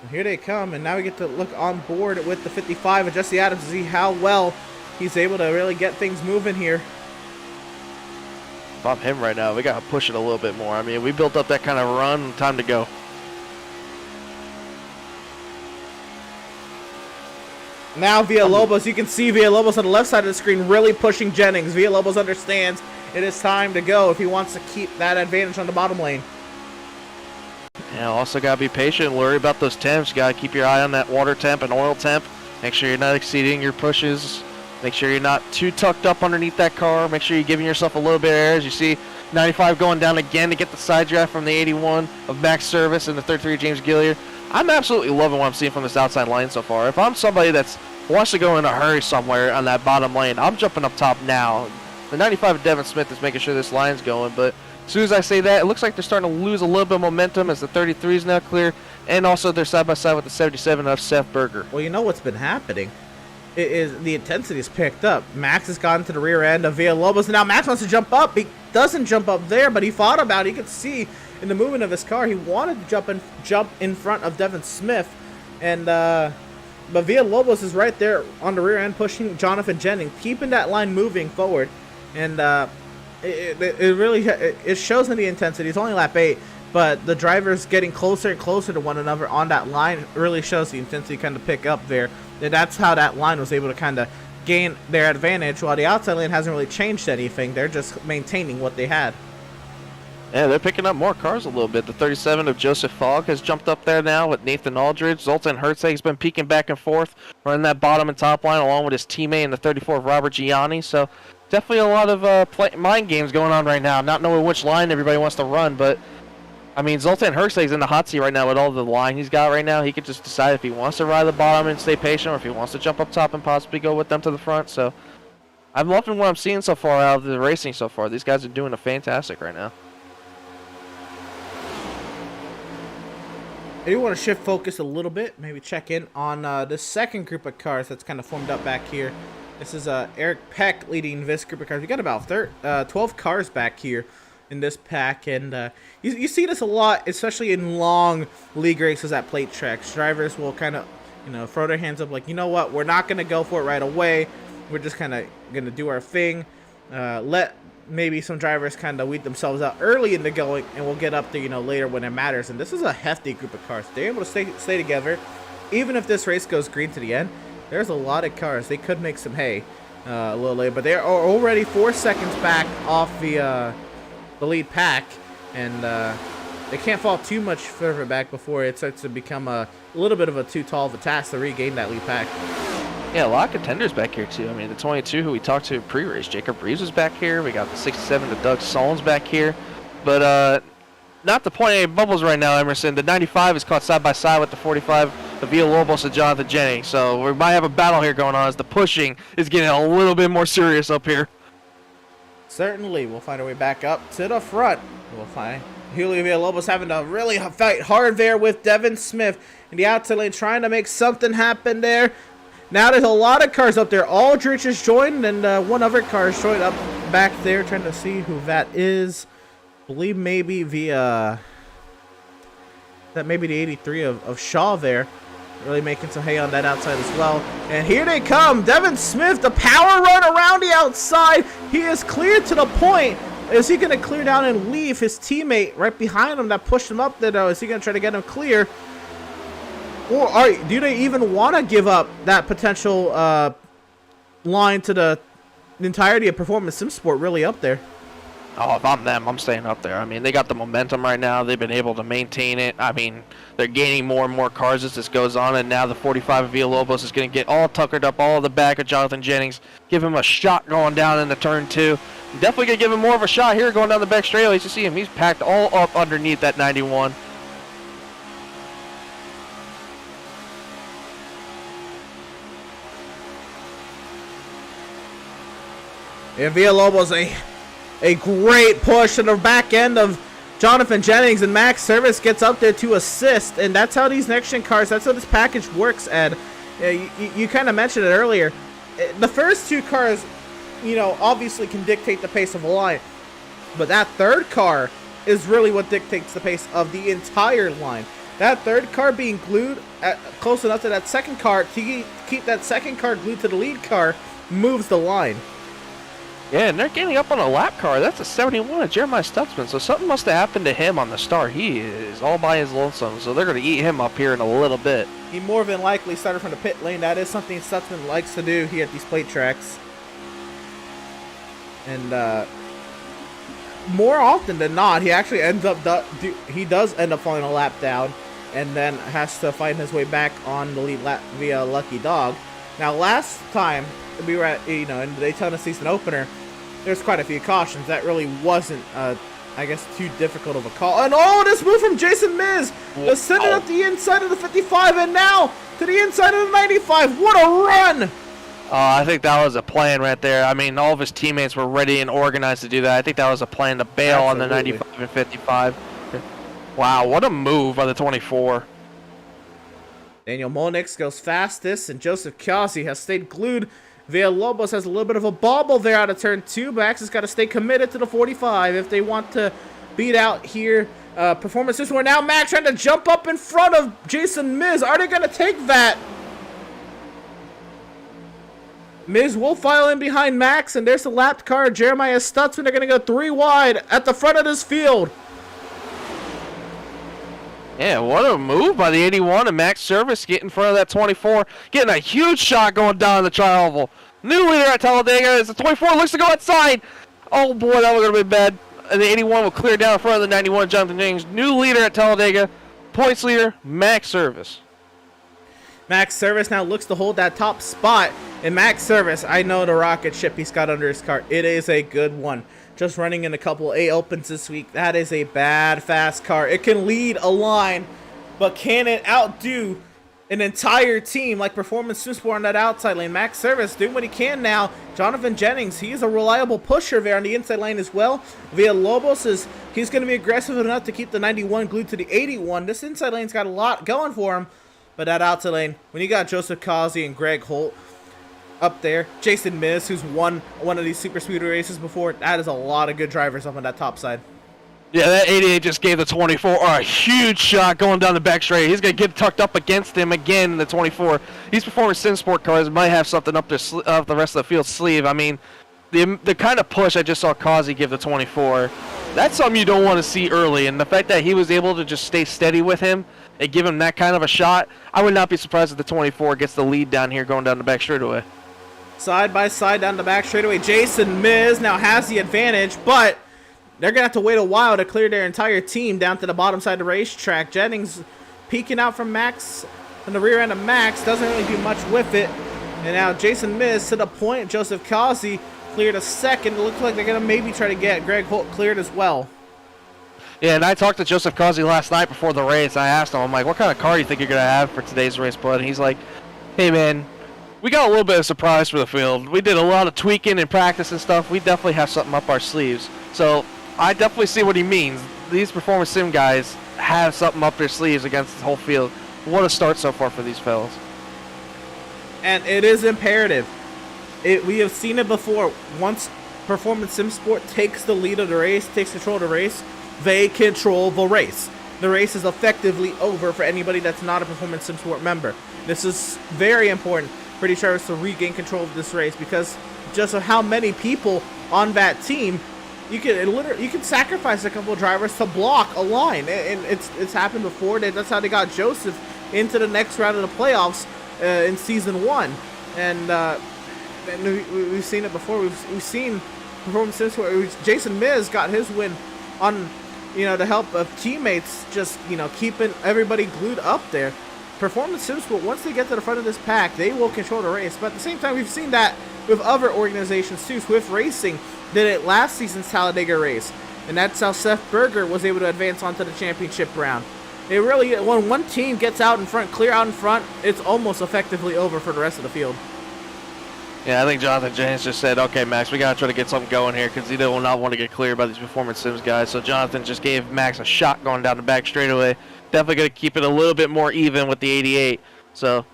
And here they come, and now we get to look on board with the 55 of Jesse Adams to see how well he's able to really get things moving here. If I'm him right now, we got to push it a little bit more. I mean, we built up that kind of run. Time to go. Now Villalobos, you can see Villalobos on the left side of the screen really pushing Jennings. Villalobos understands it is time to go if he wants to keep that advantage on the bottom lane. Yeah, also got to be patient and worry about those temps. You got to keep your eye on that water temp and oil temp. Make sure you're not exceeding your pushes. Make sure you're not too tucked up underneath that car. Make sure you're giving yourself a little bit of air. As you see 95 going down again to get the side draft from the 81 of Max Service and the 33 James Gilliard. I'm absolutely loving what I'm seeing from this outside line so far. If I'm somebody that wants to go in a hurry somewhere on that bottom lane, I'm jumping up top now. The 95 of Devin Smith is making sure this line's going, but as soon as I say that, it looks like they're starting to lose a little bit of momentum as the 33 is now clear, and also they're side by side with the 77 of Seth Berger. Well, you know what's been happening? It is the intensity is picked up. Max has gotten to the rear end of Villalobos, and now Max wants to jump up. He doesn't jump up there, but he thought about it. You could see in the movement of his car, he wanted to jump in front of Devin Smith, and but Villalobos is right there on the rear end, pushing Jonathan Jennings, keeping that line moving forward, and it really shows in the intensity. It's only lap 8, but the drivers getting closer and closer to one another on that line really shows the intensity kind of pick up there. And that's how that line was able to kind of gain their advantage, while the outside lane hasn't really changed anything. They're just maintaining what they had. Yeah, they're picking up more cars a little bit. The 37 of Joseph Fogg has jumped up there now with Nathan Aldridge. Zoltan Herzeg's been peeking back and forth, running that bottom and top line along with his teammate in the 34 of Robert Gianni. So definitely a lot of mind games going on right now, not knowing which line everybody wants to run. But, I mean, Zoltan Herzeg's in the hot seat right now with all the line he's got right now. He could just decide if he wants to ride the bottom and stay patient, or if he wants to jump up top and possibly go with them to the front. So I'm loving what I'm seeing so far out of the racing so far. These guys are doing a fantastic right now. I do want to shift focus a little bit, maybe check in on the second group of cars that's kind of formed up back here. This is Eric Peck leading this group of cars. We got about 12 cars back here in this pack, and you see this a lot, especially in long league races at plate tracks. Drivers will kind of, throw their hands up like, you know what, we're not going to go for it right away. We're just kind of going to do our thing. Let maybe some drivers kind of weed themselves out early in the going, and we'll get up there, later when it matters. And this is a hefty group of cars. They're able to stay together. Even if this race goes green to the end, there's a lot of cars. They could make some hay a little later, but they are already 4 seconds back off the lead pack, and they can't fall too much further back before it starts to become a little bit of a too tall of a task to regain that lead pack. Yeah, a lot of contenders back here, too. I mean, the 22 who we talked to pre-race, Jacob Reeves was back here. We got the 67 to Doug Solons back here. But not to point any bubbles right now, Emerson. The 95 is caught side by side with the 45 of Villalobos and Jonathan Jennings. So we might have a battle here going on as the pushing is getting a little bit more serious up here. Certainly. We'll find our way back up to the front. We'll find Julio Villalobos having to really fight hard there with Devin Smith in the outside lane, trying to make something happen there. Now there's a lot of cars up there. Aldrich has joined, and one other car is showing up back there, trying to see who that is. I believe maybe the 83 of Shaw there. Really making some hay on that outside as well. And here they come. Devin Smith, the power run around the outside. He is cleared to the point. Is he going to clear down and leave his teammate right behind him that pushed him up there, though? Is he going to try to get him clear? Or do they even want to give up that potential line to the entirety of Performance Sim Sport really up there? Oh, if I'm them, I'm staying up there. I mean, they got the momentum right now. They've been able to maintain it. I mean, they're gaining more and more cars as this goes on, and now the 45 of Villalobos is going to get all tuckered up, all the back of Jonathan Jennings, give him a shot going down in the turn 2. Definitely going to give him more of a shot here going down the back straight. You see him. He's packed all up underneath that 91. And Villalobos, a great push in the back end of Jonathan Jennings, and Max Service gets up there to assist. And that's how these NextGen cars, that's how this package works, Ed. You kind of mentioned it earlier. The first 2 cars, obviously can dictate the pace of a line. But that third car is really what dictates the pace of the entire line. That third car being glued close enough to that second car to keep that second car glued to the lead car moves the line. Yeah, and they're getting up on a lap car. That's a 71 of Jeremiah Stutzman. So something must have happened to him on the start. He is all by his lonesome. So they're going to eat him up here in a little bit. He more than likely started from the pit lane. That is something Stutzman likes to do here at these plate tracks. And more often than not, he actually ends up he does end up falling a lap down, and then has to find his way back on the lead lap via Lucky Dog. Now, last time we were at in the Daytona season opener, there's quite a few cautions. That really wasn't, I guess, too difficult of a call. And this move from Jason Miz, ascended up the inside of the 55, and now to the inside of the 95. What a run! I think that was a plan right there. I mean, all of his teammates were ready and organized to do that. I think that was a plan to bail on the 95 and 55. Wow, what a move by the 24. Daniel Molnix goes fastest, and Joseph Kiasi has stayed glued. Villalobos has a little bit of a bobble there out of turn 2. Max has got to stay committed to the 45 if they want to beat out here. Performances where now Max trying to jump up in front of Jason Miz. Are they going to take that? Miz will file in behind Max, and there's the lapped car. Jeremiah Stutzman. They're going to go 3 wide at the front of this field. Yeah, what a move by the 81 and Max Service getting in front of that 24. Getting a huge shot going down the tri-oval. New leader at Talladega as the 24 looks to go outside. Oh boy, that was going to be bad. And the 81 will clear down in front of the 91, Jonathan Jennings. New leader at Talladega. Points leader, Max Service. Max Service now looks to hold that top spot. And Max Service, I know the rocket ship he's got under his car. It is a good one. Just running in a couple A opens this week. That is a bad, fast car. It can lead a line, but can it outdo an entire team like Performance Sim Sport on that outside lane? Max Service doing what he can now. Jonathan Jennings, he's a reliable pusher there on the inside lane as well. Villalobos he's going to be aggressive enough to keep the 91 glued to the 81. This inside lane's got a lot going for him, but that outside lane, when you got Joseph Kazi and Greg Holt up there, Jason Miz, who's won one of these super speedway races before, that is a lot of good drivers up on that top side. Yeah, that 88 just gave the 24 a huge shot going down the back straight. He's going to get tucked up against him again in the 24. These Performance Sim Sport cars might have something up the rest of the field sleeve. I mean, the kind of push I just saw Kazi give the 24, that's something you don't want to see early. And the fact that he was able to just stay steady with him and give him that kind of a shot, I would not be surprised if the 24 gets the lead down here going down the back straightaway. Side by side down the back straightaway, Jason Miz now has the advantage, but they're going to have to wait a while to clear their entire team down to the bottom side of the racetrack. Jennings peeking out from Max, from the rear end of Max, doesn't really do much with it. And now Jason Miz to the point. Joseph Kazi cleared a second. It looks like they're going to maybe try to get Greg Holt cleared as well. Yeah, and I talked to Joseph Kazi last night before the race. I asked him, I'm like, what kind of car do you think you're going to have for today's race, bud? And he's like, hey, man, we got a little bit of surprise for the field. We did a lot of tweaking and practice and stuff. We definitely have something up our sleeves. So I definitely see what he means. These Performance Sim guys have something up their sleeves against the whole field. What a start so far for these fellas. And it is imperative. We have seen it before. Once Performance Sim Sport takes the lead of the race, takes control of the race, they control the race. The race is effectively over for anybody that's not a Performance Sim Sport member. This is very important for these drivers to regain control of this race, because just of how many people on that team, you can sacrifice a couple of drivers to block a line, and it's happened before. That's how they got Joseph into the next round of the playoffs in season 1, and we've seen it before. We've seen Performance Sim Sport. Jason Miz got his win on the help of teammates, just keeping everybody glued up there. Performance Sim Sport, once they get to the front of this pack, they will control the race. But at the same time, we've seen that with other organizations too. Swift Racing did it last season's Talladega race, and that's how Seth Berger was able to advance onto the championship round. It really, when one team gets out in front, clear out in front, it's almost effectively over for the rest of the field. Yeah, I think Jonathan Jennings just said, okay, Max, we got to try to get something going here, because he will not want to get cleared by these Performance Sims guys. So Jonathan just gave Max a shot going down the back straightaway. Definitely going to keep it a little bit more even with the 88. So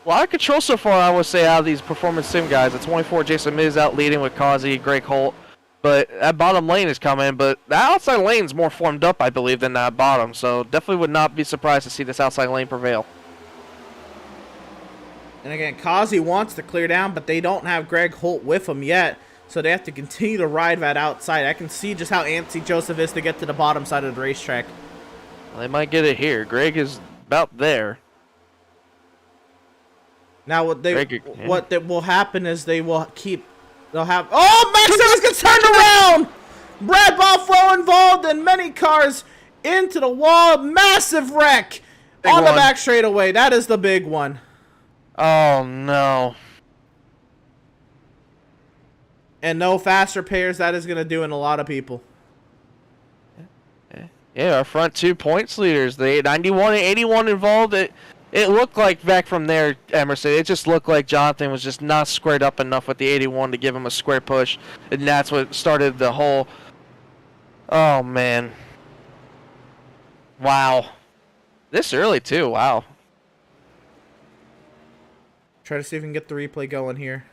a lot of control so far, I would say, out of these Performance Sim guys. The 24, Jason Miz out leading with Kazi, Greg Holt. But that bottom lane is coming. But the outside lane is more formed up, I believe, than that bottom. So definitely would not be surprised to see this outside lane prevail. And again, Kazi wants to clear down, but they don't have Greg Holt with him yet. so they have to continue to ride that outside. I can see just how antsy Joseph is to get to the bottom side of the racetrack. Well, they might get it here. Greg is about there. Now what Yeah. that will happen is they'll have Max Evans gets turned around. Brad Bothwell involved in many cars into the wall. Massive wreck on the back straightaway. That is the big one. Oh no. And no fast repairs. That is going to do in a lot of people. Yeah, our front 2 points leaders, the 91 and 81 involved. It looked like back from there, Emerson, it just looked like Jonathan was just not squared up enough with the 81 to give him a square push. And that's what started the whole... Oh, man. Wow. This early, too. Wow. Try to see if we can get the replay going here.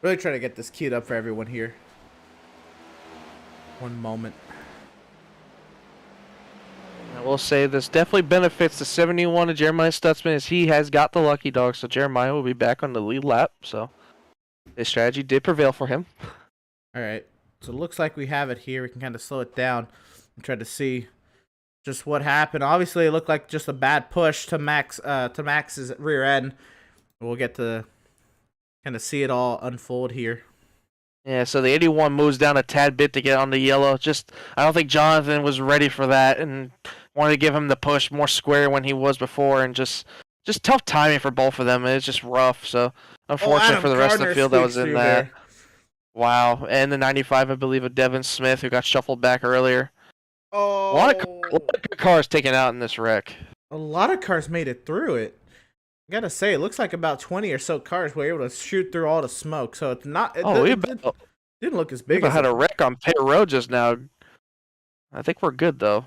Really try to get this queued up for everyone here. One moment. I will say this definitely benefits the 71 of Jeremiah Stutzman as he has got the lucky dog. So Jeremiah will be back on the lead lap. So his strategy did prevail for him. All right. So it looks like we have it here. We can kind of slow it down and try to see just what happened. Obviously, it looked like just a bad push to Max's rear end. We'll get to kind of see it all unfold here. Yeah, so the 81 moves down a tad bit to get on the yellow. I don't think Jonathan was ready for that and wanted to give him the push more square when he was before, and just tough timing for both of them. It's just rough. So unfortunate for the rest of the field that was in that. There. Wow, and the 95, I believe, of Devin Smith, who got shuffled back earlier. Oh, a lot of good cars taken out in this wreck. A lot of cars made it through it. I gotta say, it looks like about 20 or so cars were able to shoot through all the smoke, so it's not. It didn't look as big. We had a wreck on pit road just now. I think we're good though.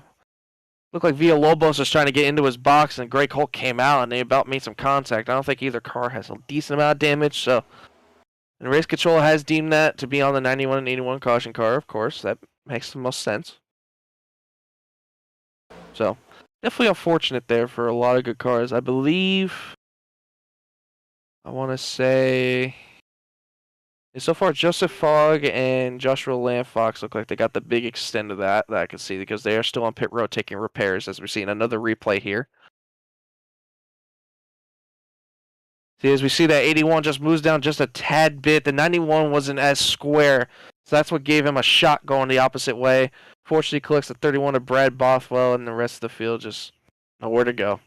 Looked like Villalobos was trying to get into his box, and Greg Holt came out, and they about made some contact. I don't think either car has a decent amount of damage, so. And race control has deemed that to be on the 91 and 81 caution car. Of course, that makes the most sense. So definitely unfortunate there for a lot of good cars. I believe. I want to say, so far, Joseph Fogg and Joshua Landfox look like they got the big extent of that I can see, because they are still on pit road taking repairs, as we're seeing another replay here. See, as we see that 81 just moves down just a tad bit. The 91 wasn't as square, so that's what gave him a shot going the opposite way. Fortunately, collects the 31 of Brad Bothwell, and the rest of the field just nowhere to go.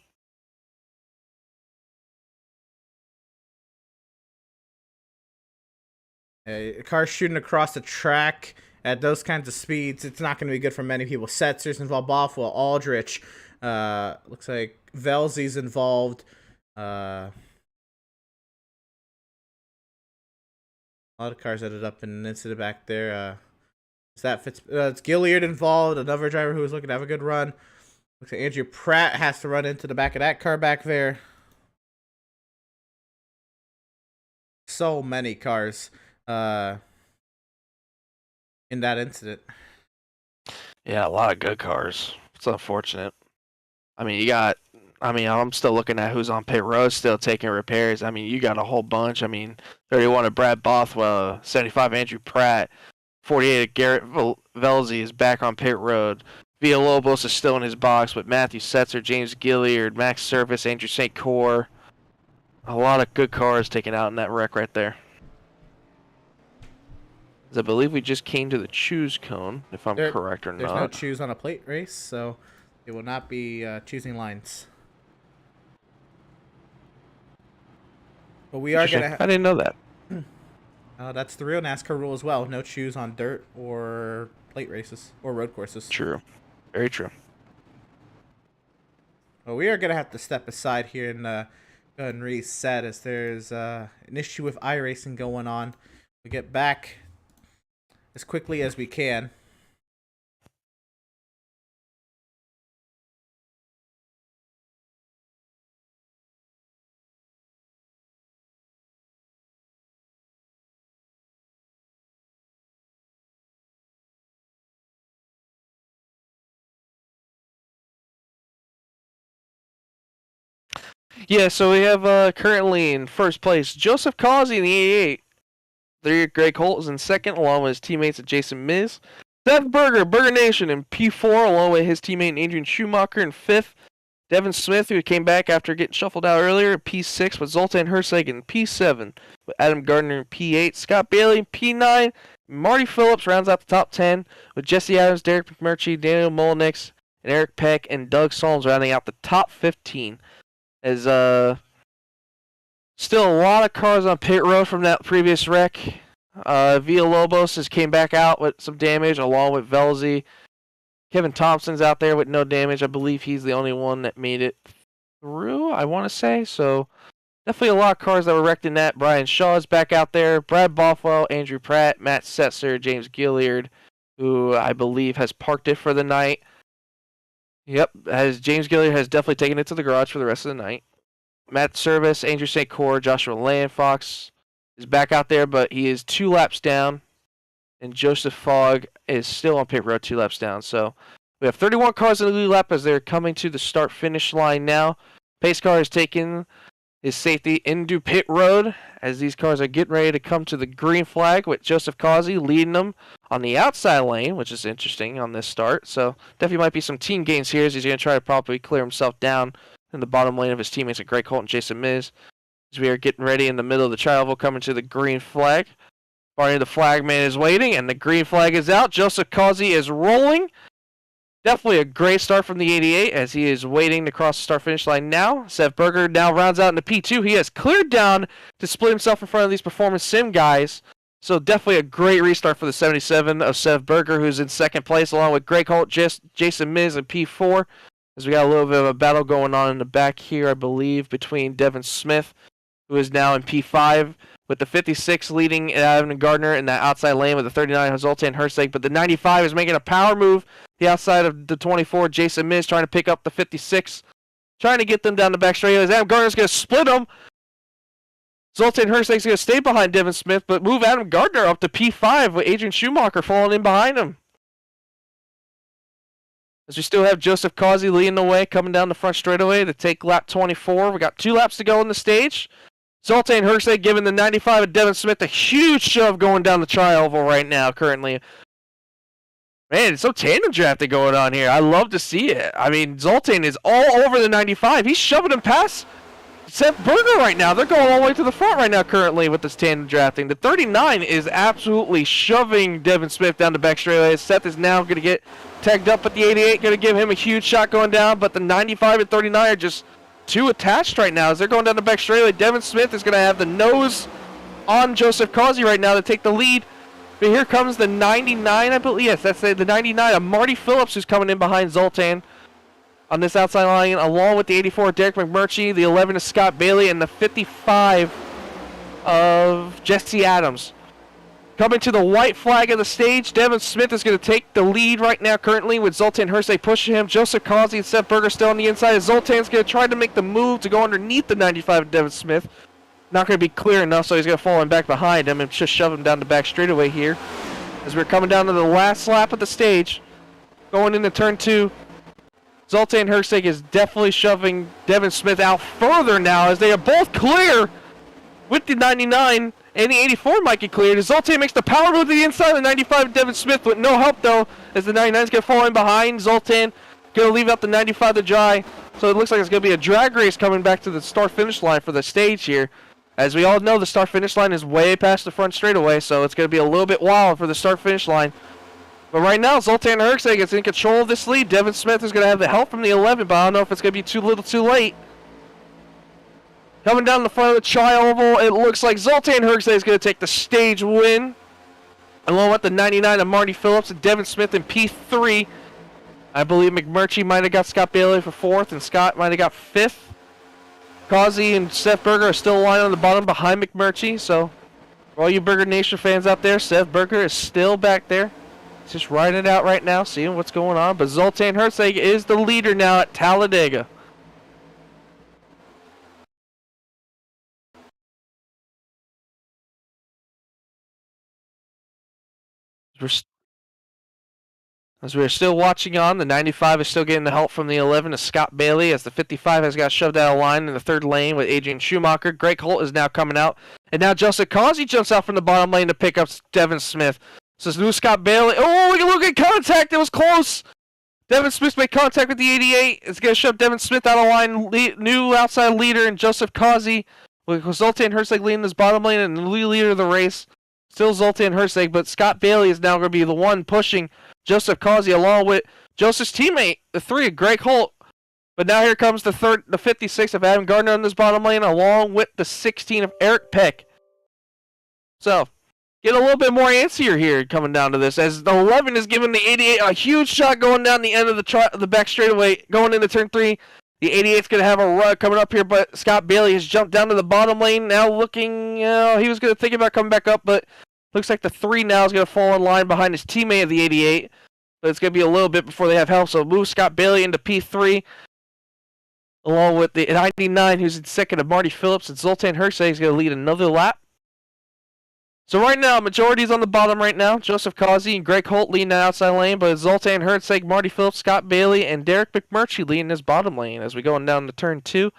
A car shooting across the track at those kinds of speeds, it's not going to be good for many people. Setzer's involved, Bothwell, Aldrich. Looks like Velzy's involved. A lot of cars ended up in an incident back there. It's Gilliard involved, another driver who was looking to have a good run. Looks like Andrew Pratt has to run into the back of that car back there. So many cars in that incident. Yeah, a lot of good cars. It's unfortunate. I mean, I'm still looking at who's on pit road still taking repairs. I mean, you got a whole bunch. I mean, 31 of Brad Bothwell, 75 Andrew Pratt, 48 of Garrett Velzy is back on pit road. Villalobos is still in his box with Matthew Setzer, James Gilliard, Max Service, Andrew St. Cor. A lot of good cars taken out in that wreck right there. I believe we just came to the choose cone, if I'm correct or not. There's no choose on a plate race, so it will not be choosing lines. But we are gonna. I didn't know that. That's the real NASCAR rule as well. No shoes on dirt or plate races or road courses. True. Very true. Well, we are going to have to step aside here and go ahead and reset as there's an issue with iRacing going on. We get back as quickly as we can. Yeah, so we have currently in first place Joseph Causey in the 88. There, Greg Holt is in second, along with his teammates Jason Miz. Seth Berger, Burger Nation in P4, along with his teammate Adrian Schumacher in fifth. Devin Smith, who came back after getting shuffled out earlier, in P6, with Zoltan Herseg in P7, with Adam Gardner in P8, Scott Bailey in P9, Marty Phillips rounds out the top 10, with Jesse Adams, Derek McMurtry, Daniel Molnix, and Eric Peck and Doug Solms rounding out the top 15. As still a lot of cars on pit road from that previous wreck. Villalobos has came back out with some damage, along with Velzy. Kevin Thompson's out there with no damage. I believe he's the only one that made it through, I want to say. So definitely a lot of cars that were wrecked in that. Brian Shaw's back out there. Brad Bothwell, Andrew Pratt, Matt Setzer, James Gilliard, who I believe has parked it for the night. Yep, James Gilliard has definitely taken it to the garage for the rest of the night. Matt Service, Andrew St. Cyr, Joshua Landfox is back out there, but he is 2 laps down. And Joseph Fogg is still on pit road 2 laps down. So we have 31 cars in the lead lap as they're coming to the start-finish line now. Pace car is taking his safety into pit road as these cars are getting ready to come to the green flag, with Joseph Causey leading them on the outside lane, which is interesting on this start. So definitely might be some team gains here as he's going to try to probably clear himself down in the bottom lane of his teammates at Greg Holt and Jason Miz. As we are getting ready in the middle of the tri-oval, coming to the green flag. Barney the flagman is waiting, and the green flag is out. Joseph Causey is rolling. Definitely a great start from the 88 as he is waiting to cross the start-finish line now. Seth Berger now rounds out into P2. He has cleared down to split himself in front of these Performance Sim guys. So definitely a great restart for the 77 of Seth Berger, who's in second place, along with Greg Holt, Jason Miz, and P4. As we got a little bit of a battle going on in the back here, I believe, between Devin Smith, who is now in P5, with the 56 leading Adam Gardner in that outside lane with the 39 Zoltan Herseg. But the 95 is making a power move the outside of the 24. Jason Miz trying to pick up the 56, trying to get them down the back straight. As Adam Gardner's going to split them. Zoltan Herseg's going to stay behind Devin Smith, but move Adam Gardner up to P5 with Adrian Schumacher falling in behind him. As we still have Joseph Causey leading the way, coming down the front straightaway to take lap 24. We got 2 laps to go in the stage. Zoltan Herseg giving the 95 of Devin Smith a huge shove going down the tri-oval right now currently. Man, it's so tandem drafting going on here. I love to see it. I mean, Zoltan is all over the 95. He's shoving him past Seth Berger right now. They're going all the way to the front right now currently with this tandem drafting. The 39 is absolutely shoving Devin Smith down the back straightaway. Seth is now going to get tagged up at the 88, going to give him a huge shot going down, but the 95 and 39 are just too attached right now as they're going down the back straightaway. Devin Smith is going to have the nose on Joseph Causey right now to take the lead. But here comes the 99, I believe. Yes, that's the 99 of Marty Phillips, who's coming in behind Zoltan on this outside line, along with the 84 of Derek McMurtry, the 11 of Scott Bailey, and the 55 of Jesse Adams. Coming to the white flag of the stage, Devin Smith is going to take the lead right now currently with Zoltan Herseg pushing him. Joseph Causey and Seth Berger still on the inside. Zoltan's going to try to make the move to go underneath the 95 of Devin Smith. Not going to be clear enough, so he's going to fall in back behind him and just shove him down the back straightaway here. As we're coming down to the last lap of the stage, going into turn 2, Zoltan Herseg is definitely shoving Devin Smith out further now as they are both clear with the 99. And the 84 might get cleared. Zoltan makes the power move to the inside of the 95 of Devin Smith with no help, though, as the 99 is going to fall in behind. Zoltan going to leave out the 95 to dry. So it looks like it's going to be a drag race coming back to the start-finish line for the stage here. As we all know, the start-finish line is way past the front straightaway, so it's going to be a little bit wild for the start-finish line. But right now, Zoltan Herseg is in control of this lead. Devin Smith is going to have the help from the 11, but I don't know if it's going to be too little too late. Coming down the front of the tri-oval, it looks like Zoltan Hergsay is going to take the stage win. Along with the 99 of Marty Phillips and Devin Smith in P3. I believe McMurtry might have got Scott Bailey for 4th, and Scott might have got 5th. Causey and Seth Berger are still lying on the bottom behind McMurtry, so for all you Burger Nation fans out there, Seth Berger is still back there. He's just riding it out right now, seeing what's going on. But Zoltan Hergsay is the leader now at Talladega. As we're still watching on, the 95 is still getting the help from the 11 of Scott Bailey, as the 55 has got shoved out of line in the 3rd lane with Adrian Schumacher. Greg Holt is now coming out, and now Joseph Causey jumps out from the bottom lane to pick up Devin Smith. So it's new Scott Bailey. Oh, look at contact. It was close. Devin Smith made contact with the 88. It's going to shove Devin Smith out of line. New outside leader in Joseph Causey, with Zoltan Hergsay leading this bottom lane and the leader of the race. Still Zoltan Hergsay, but Scott Bailey is now going to be the one pushing Joseph Causey along with Joseph's teammate, the 3, Greg Holt. But now here comes the 56 of Adam Gardner in this bottom lane, along with the 16 of Eric Peck. So, get a little bit more antsier here coming down to this, as the 11 is giving the 88 a huge shot going down the end of the back straightaway, going into turn 3. The 88's going to have a run coming up here, but Scott Bailey has jumped down to the bottom lane, now looking, he was going to think about coming back up, but looks like the 3 now is going to fall in line behind his teammate of the 88. But it's going to be a little bit before they have help. So move Scott Bailey into P3. Along with the 99, who's in 2nd of Marty Phillips. And Zoltan Hergsay is going to lead another lap. So right now, majority's on the bottom right now. Joseph Causey and Greg Holt leading the outside lane. But Zoltan Hergsay, Marty Phillips, Scott Bailey, and Derek McMurtry leading his bottom lane. As we go down to turn 2.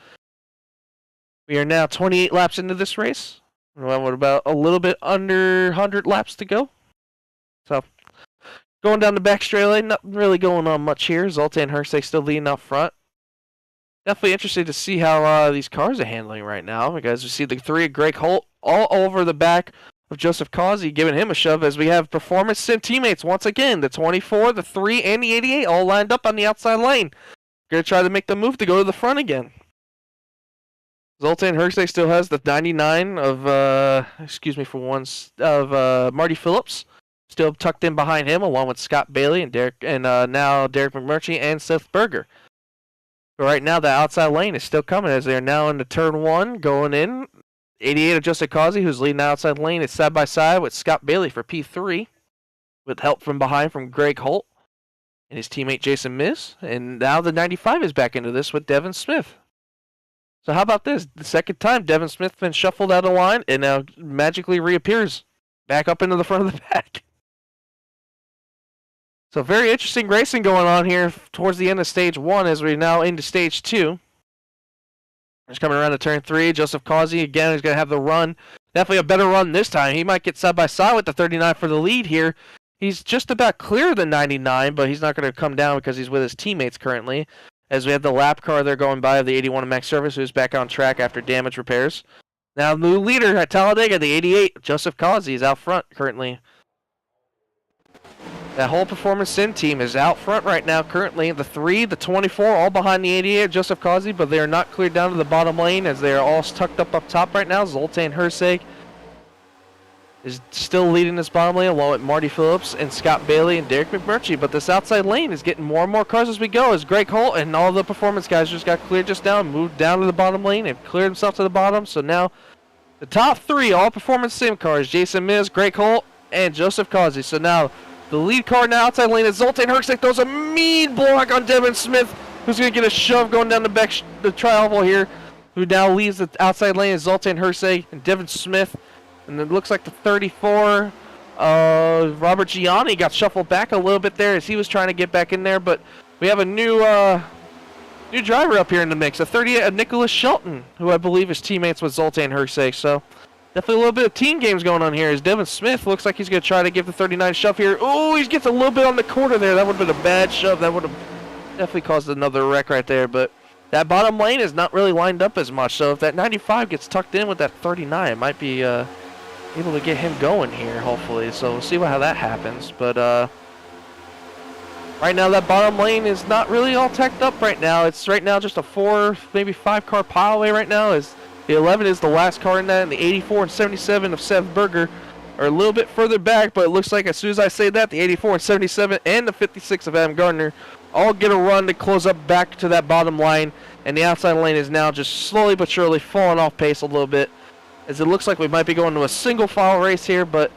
We are now 28 laps into this race. Well, what about a little bit under 100 laps to go? So, going down the back straightaway, nothing really going on much here. Zoltan Hergsay still leading out front. Definitely interested to see how these cars are handling right now, because we see the 3 of Greg Holt all over the back of Joseph Causey, giving him a shove, as we have Performance Sim teammates once again. The 24, the 3, and the 88 all lined up on the outside lane. Going to try to make the move to go to the front again. Zoltan Hergsay still has the 99 of, Marty Phillips, still tucked in behind him, along with Scott Bailey and now Derek McMurtry and Seth Berger. But right now, the outside lane is still coming, as they are now into turn 1, going in. 88 of Joseph Causey, who's leading the outside lane, is side by side with Scott Bailey for P3, with help from behind from Greg Holt and his teammate Jason Miz. And now the 95 is back into this with Devin Smith. So how about this? The second time Devin Smith's been shuffled out of line and now magically reappears back up into the front of the pack. So very interesting racing going on here towards the end of stage 1, as we're now into stage 2. Just coming around to turn 3. Joseph Causey again is going to have the run. Definitely a better run this time. He might get side by side with the 39 for the lead here. He's just about clear of the 99, but he's not going to come down because he's with his teammates currently. As we have the lap car there going by of the 81 of Max Service, who's back on track after damage repairs. Now, new leader at Talladega, the 88, Joseph Causey, is out front currently. That whole Performance Sim team is out front right now currently. The 3, the 24, all behind the 88, Joseph Causey, but they are not cleared down to the bottom lane, as they are all tucked up top right now. Zoltan Hergsay is still leading this bottom lane, along with Marty Phillips and Scott Bailey and Derek McMurtry. But this outside lane is getting more and more cars as we go, as Greg Holt and all the performance guys just got cleared just now, moved down to the bottom lane and cleared themselves to the bottom. So now the top 3 all Performance Sim cars, Jason Miz, Greg Holt, and Joseph Causey. So now the lead car in the outside lane is Zoltan Hergsay, throws a mean block on Devin Smith, who's going to get a shove going down the tri-oval here. Who now leads the outside lane is Zoltan Hergsay and Devin Smith. And it looks like the 34, Robert Gianni got shuffled back a little bit there as he was trying to get back in there. But we have a new driver up here in the mix, a 38, Nicholas Shelton, who I believe is teammates with Zoltan Hergsay. So definitely a little bit of team games going on here, as Devin Smith looks like he's going to try to give the 39 shove here. Oh, he gets a little bit on the corner there. That would have been a bad shove. That would have definitely caused another wreck right there. But that bottom lane is not really lined up as much. So if that 95 gets tucked in with that 39, it might be able to get him going here, hopefully. So we'll see how that happens. But right now that bottom lane is not really all teched up right now. It's right now just a 4, maybe 5 car pile away right now, as The 11 is the last car in that, and the 84 and 77 of Seth Berger are a little bit further back, but it looks like as soon as I say that, the 84 and 77 and the 56 of Adam Gardner all get a run to close up back to that bottom line, and the outside lane is now just slowly but surely falling off pace a little bit, as it looks like we might be going to a single file race here, but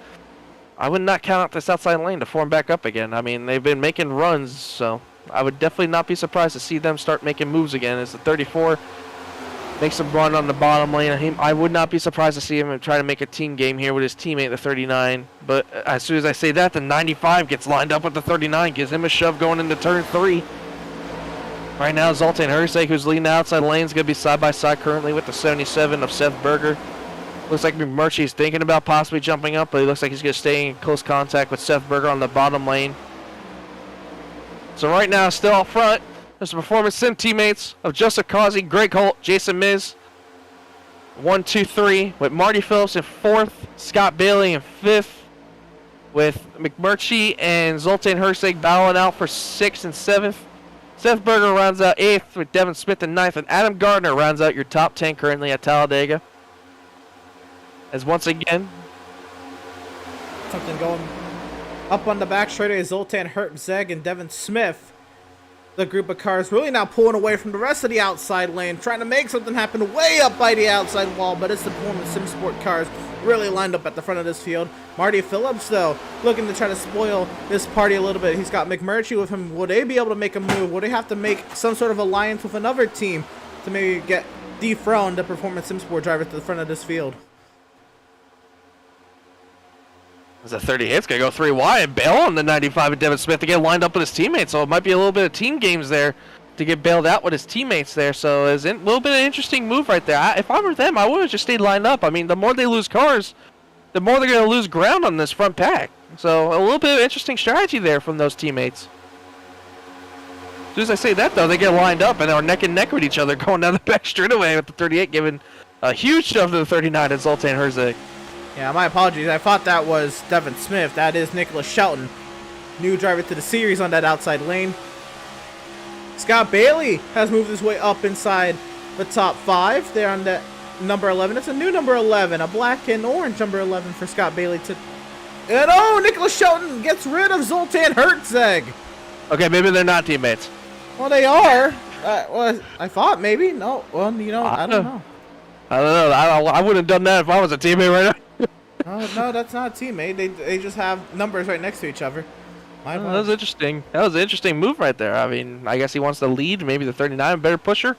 I would not count out this outside lane to form back up again. I mean, they've been making runs, so I would definitely not be surprised to see them start making moves again as the 34 makes a run on the bottom lane. I would not be surprised to see him try to make a team game here with his teammate, the 39. But as soon as I say that, the 95 gets lined up with the 39, gives him a shove going into turn 3. Right now, Zoltan Hersek, who's leading the outside lane, is going to be side by side currently with the 77 of Seth Berger. Looks like McMurtry's thinking about possibly jumping up, but he looks like he's going to stay in close contact with Seth Berger on the bottom lane. So right now, still up front, there's the Performance Sim teammates of Joseph Causey, Greg Holt, Jason Miz. 1, 2, 3, with Marty Phillips in 4th, Scott Bailey in 5th, with McMurtry and Zoltan Hersek battling out for 6th and 7th. Seth Berger rounds out 8th with Devin Smith in 9th, and Adam Gardner rounds out your top 10 currently at Talladega. As once again, Something going up on the back straightaway is Zoltan Hersek and Devin Smith. The group of cars really now pulling away from the rest of the outside lane, trying to make something happen way up by the outside wall, but it's the Performance Sim Sport cars really lined up at the front of this field. Marty Phillips, though, looking to try to spoil this party a little bit. He's got McMurtry with him. Will they be able to make a move? Will they have to make some sort of alliance with another team to maybe get dethroned the Performance Sim Sport driver to the front of this field? as a 38's going to go 3 wide and bail on the 95 of Devin Smith to get lined up with his teammates. So it might be a little bit of team games there to get bailed out with his teammates there. So it's a little bit of an interesting move right there. If I were them, I would have just stayed lined up. I mean, the more they lose cars, the more they're going to lose ground on this front pack. So a little bit of interesting strategy there from those teammates. As soon as I say that, though, they get lined up and are neck and neck with each other going down the back straightaway with the 38 giving a huge shove to the 39 at Zoltan Hersek. Yeah, my apologies. I thought that was Devin Smith. That is Nicholas Shelton, new driver to the series on that outside lane. Scott Bailey has moved his way up inside the top 5. They're on that number 11. It's a new number 11, a black and orange number 11 for Scott Bailey to... And oh, Nicholas Shelton gets rid of Zoltan Hersek. Okay, maybe they're not teammates. Well, they are. Well, I thought maybe. No, well, you know, I don't know. I don't know. I wouldn't have done that if I was a teammate right now. No, that's not a teammate. They just have numbers right next to each other. That was interesting. That was an interesting move right there. I mean, I guess he wants to lead. Maybe the 39 better pusher.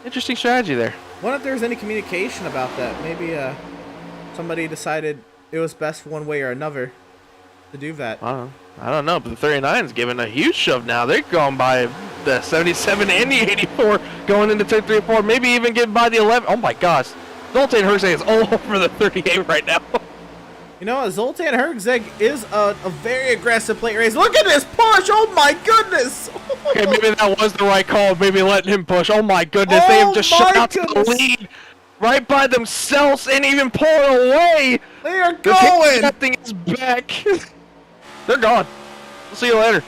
Interesting strategy there. I wonder if there was any communication about that. Maybe somebody decided it was best one way or another to do that. I don't know, but the 39 is giving a huge shove now. They're going by the 77 and the 84 going into turn 3 or 4. Maybe even getting by the 11. Oh my gosh. Zoltan Hersek is all over the 38 right now. You know, Zoltan Hersek is a very aggressive plate race. Look at this push! Oh my goodness! Okay, maybe that was the right call. Maybe letting him push. Oh my goodness, they have just shot out to the lead right by themselves and even pull it away. They are going! That thing is back. They're gone. We'll see you later.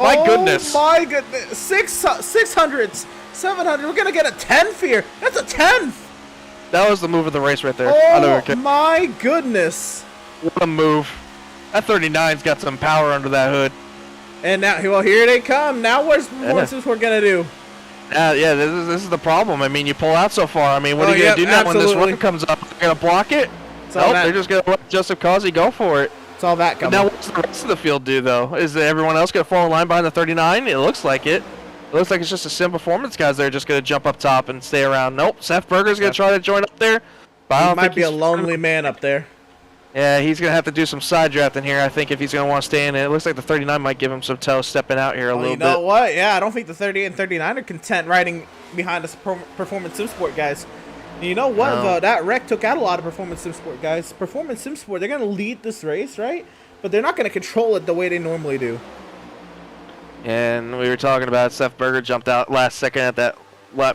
My goodness. Oh my goodness. 600s, 700. We're going to get a 10th here. That's a 10th. That was the move of the race right there. Oh my goodness. What a move. That 39's got some power under that hood. And now, well, here they come. Now what's this we're going to do? Yeah, this is the problem. I mean, you pull out so far. I mean, what are you going to do now when this run comes up? You're going to block it? Nope, they're just going to let Joseph Causey go for it. It's all that coming. Now, what's the rest of the field do, though? Is everyone else going to fall in line behind the 39? It looks like it. It looks like it's just a Sim Performance guys that are just going to jump up top and stay around. Nope, Seth Berger's going to try to join up there. But he might be a lonely man up there. Yeah, he's going to have to do some side drafting here, I think, if he's going to want to stay in it. It looks like the 39 might give him some toes stepping out here a little bit. You know what? Yeah, I don't think the 38 and 39 are content riding behind the Performance Sim Sport guys. And you know what, though? That wreck took out a lot of Performance Sim Sport guys. Performance Sim Sport, they're going to lead this race, right? But they're not going to control it the way they normally do. And we were talking about Seth Berger jumped out last second at that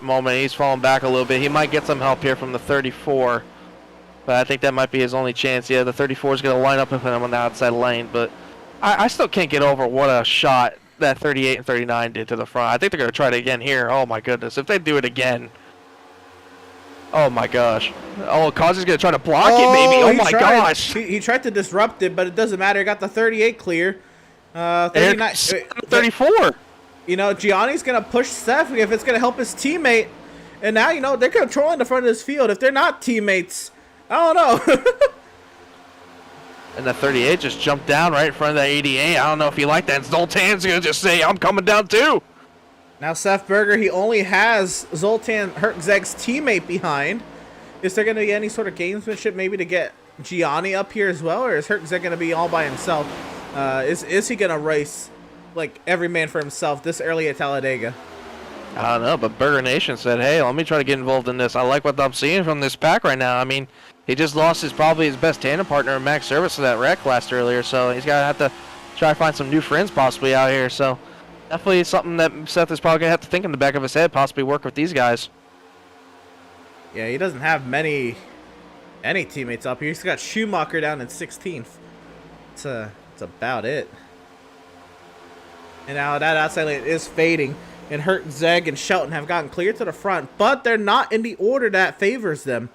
moment. He's falling back a little bit. He might get some help here from the 34. But I think that might be his only chance. Yeah, the 34 is going to line up with him on the outside lane. But I still can't get over what a shot that 38 and 39 did to the front. I think they're going to try it again here. Oh, my goodness. If they do it again, Oh my gosh. Oh, Causy's gonna try to block it, maybe. Oh my gosh. He tried to disrupt it, but it doesn't matter. He got the 38 clear. 39. 34. You know, Gianni's gonna push Seth if it's gonna help his teammate. And now, you know, they're controlling the front of this field. If they're not teammates, I don't know. And the 38 just jumped down right in front of that 88. I don't know if he liked that. And Zoltan's going to just say, I'm coming down too. Now, Seth Berger, he only has Zoltan Hertzeg's teammate behind. Is there going to be any sort of gamesmanship maybe to get Gianni up here as well? Or is Hertzeg going to be all by himself? Is he going to race like every man for himself this early at Talladega? I don't know, but Burger Nation said, hey, let me try to get involved in this. I like what I'm seeing from this pack right now. I mean, he just lost probably his best tandem partner, Max Service, to that wreck last earlier, so he's going to have to try to find some new friends possibly out here. So definitely something that Seth is probably going to have to think in the back of his head, possibly work with these guys. Yeah, he doesn't have any teammates up here. He's got Schumacher down in 16th. It's about it. And now that outside lane is fading. And Hertzeg and Shelton have gotten clear to the front, but they're not in the order that favors them.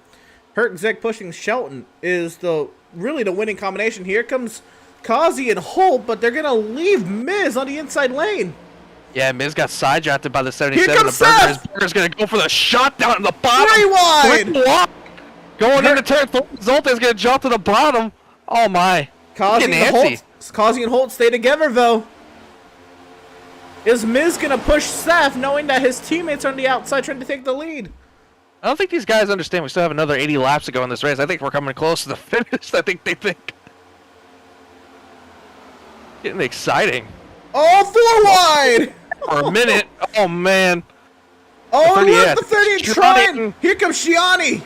Hertzeg pushing Shelton is really the winning combination. Here comes Causey and Holt, but they're going to leave Miz on the inside lane. Yeah, Miz got side-drafted by the 77. Here comes Seth! Burger's going to go for the shot down at the bottom. 3 wide! Going into turn 4. Zoltan's going to jump to the bottom. Oh, my. Causey and Holt stay together, though. Is Miz going to push Seth, knowing that his teammates are on the outside trying to take the lead? I don't think these guys understand we still have another 80 laps to go in this race. I think we're coming close to the finish. I think they think. Getting exciting. Oh, 4 wide! For a minute. Oh, man. Oh, look, the 30 trying. Here comes Gianni.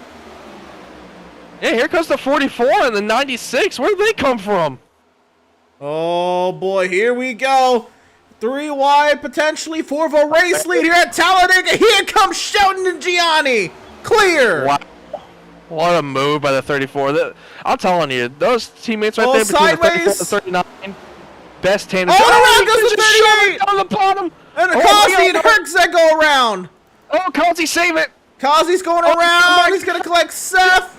Yeah, here comes the 44 and the 96. Where did they come from? Oh, boy, here we go. 3 wide, potentially 4 for a race lead here at Talladega. Here comes Shelton and Gianni. Clear. Wow. What a move by the 34. I'm telling you, those teammates right there between sideways. the 34 and the 39, best tandem. Oh, around goes the 38. On the bottom. And Causey and Hertzeg go around. Oh, Causey, save it. Causey's going around. He's going to collect Seth.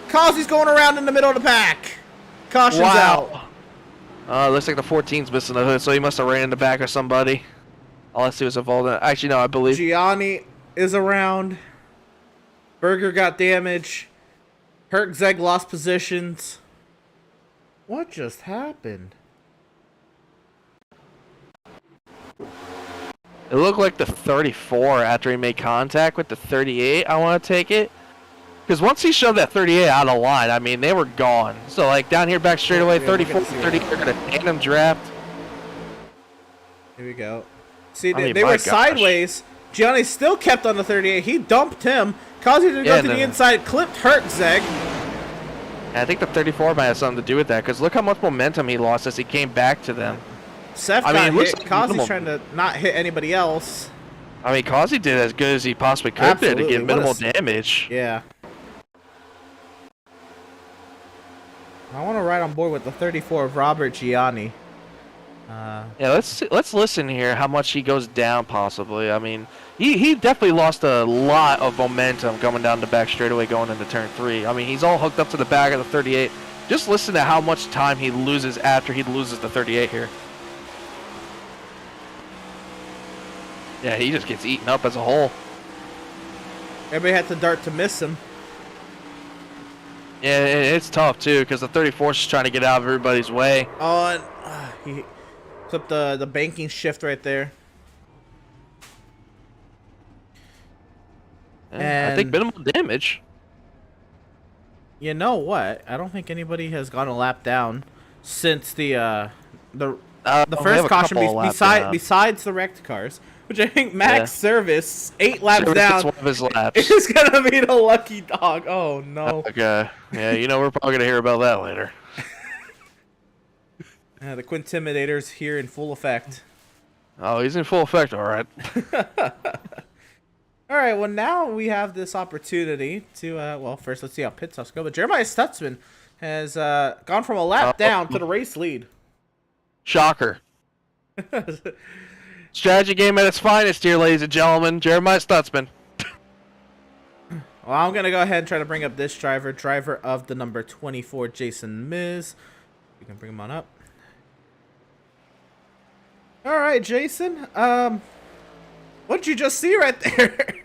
Causey's going around in the middle of the pack. Caution's out. Looks like the 14's missing the hood, so he must have ran in the back of somebody. Unless he was involved in it. Actually, no, I believe. Gianni is around. Berger got damage. Hertzeg lost positions. What just happened? It looked like the 34 after he made contact with the 38. I want to take it. Because once he shoved that 38 out of line, I mean, they were gone. So, like, down here back straightaway, 34 and 38 are going to tandem draft. Here we go. See, they were sideways. Gianni still kept on the 38. He dumped him. Causey to go to the inside, clipped Hertzeg. I think the 34 might have something to do with that, because look how much momentum he lost as he came back to them. Seth got hit. Causey's trying to not hit anybody else. I mean, Causey did as good as he possibly could there to get minimal damage. Yeah. I want to ride on board with the 34 of Robert Gianni. Yeah, let's listen here how much he goes down possibly. I mean, he definitely lost a lot of momentum coming down the back straightaway going into turn 3. I mean, he's all hooked up to the back of the 38. Just listen to how much time he loses after he loses the 38 here. Yeah, he just gets eaten up as a whole. Everybody had to dart to miss him. Yeah, it's tough too because the 34 is just trying to get out of everybody's way. Oh, and he clipped the banking shift right there. And I think minimal damage. You know what? I don't think anybody has gone a lap down since the first caution besides the wrecked cars, which I think Max Service 8 laps down. One of his laps. Is gonna be the lucky dog. Oh no. Okay. Yeah, you know we're probably gonna hear about that later. The Quintimidator's here in full effect. Oh, he's in full effect, all right. All right. Well, now we have this opportunity to well, first let's see how pit stops go. But Jeremiah Stutzman has gone from a lap down to the race lead. Shocker. Strategy game at its finest here, ladies and gentlemen. Jeremiah Stutzman. Well, I'm going to go ahead and try to bring up this driver of the number 24, Jason Miz. You can bring him on up. All right, Jason. What'd you just see right there?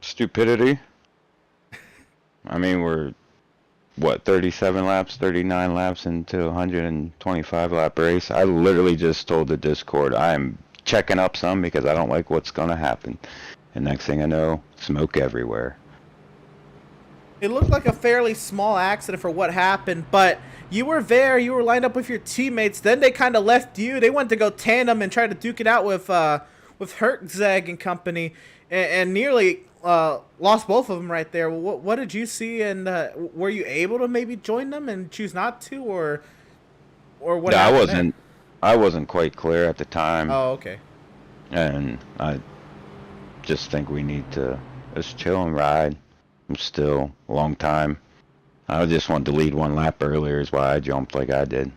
Stupidity. I mean, we're, what, 37 laps, 39 laps into a 125 lap race. I literally just told the Discord I'm checking up some because I don't like what's going to happen. And next thing I know, smoke everywhere. It looked like a fairly small accident for what happened, but you were there, you were lined up with your teammates, then they kind of left you. They went to go tandem and try to duke it out with Hertzeg and company, and nearly lost both of them right there. What did you see, and were you able to maybe join them and choose not to, or what No, happened I wasn't quite clear at the time. Oh, okay. And I just think we need to just chill and ride. I'm still a long time. I just wanted to lead one lap earlier is why I jumped like I did.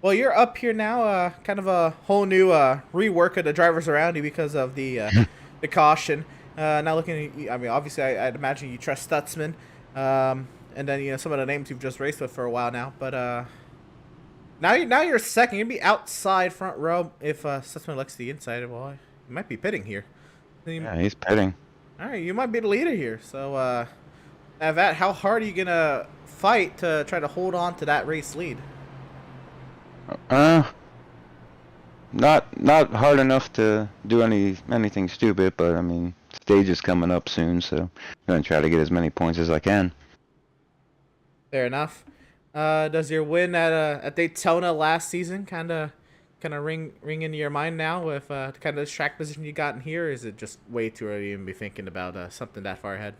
Well, you're up here now, kind of a whole new rework of the drivers around you because of the the caution. Now looking at you, I mean, obviously, I'd imagine you trust Stutzman, and then some of the names you've just raced with for a while now. But now you're second. You'd be outside front row if Stutzman looks to the inside. Well, you might be pitting here. Yeah, he's pitting. All right, you might be the leader here. So, Avat, how hard are you gonna fight to try to hold on to that race lead? Not hard enough to do anything stupid, but I mean, stage is coming up soon, so I'm gonna try to get as many points as I can. Fair enough. Does your win at Daytona last season kind of ring into your mind now with kind of the track position you got in here? Or is it just way too early to even be thinking about something that far ahead?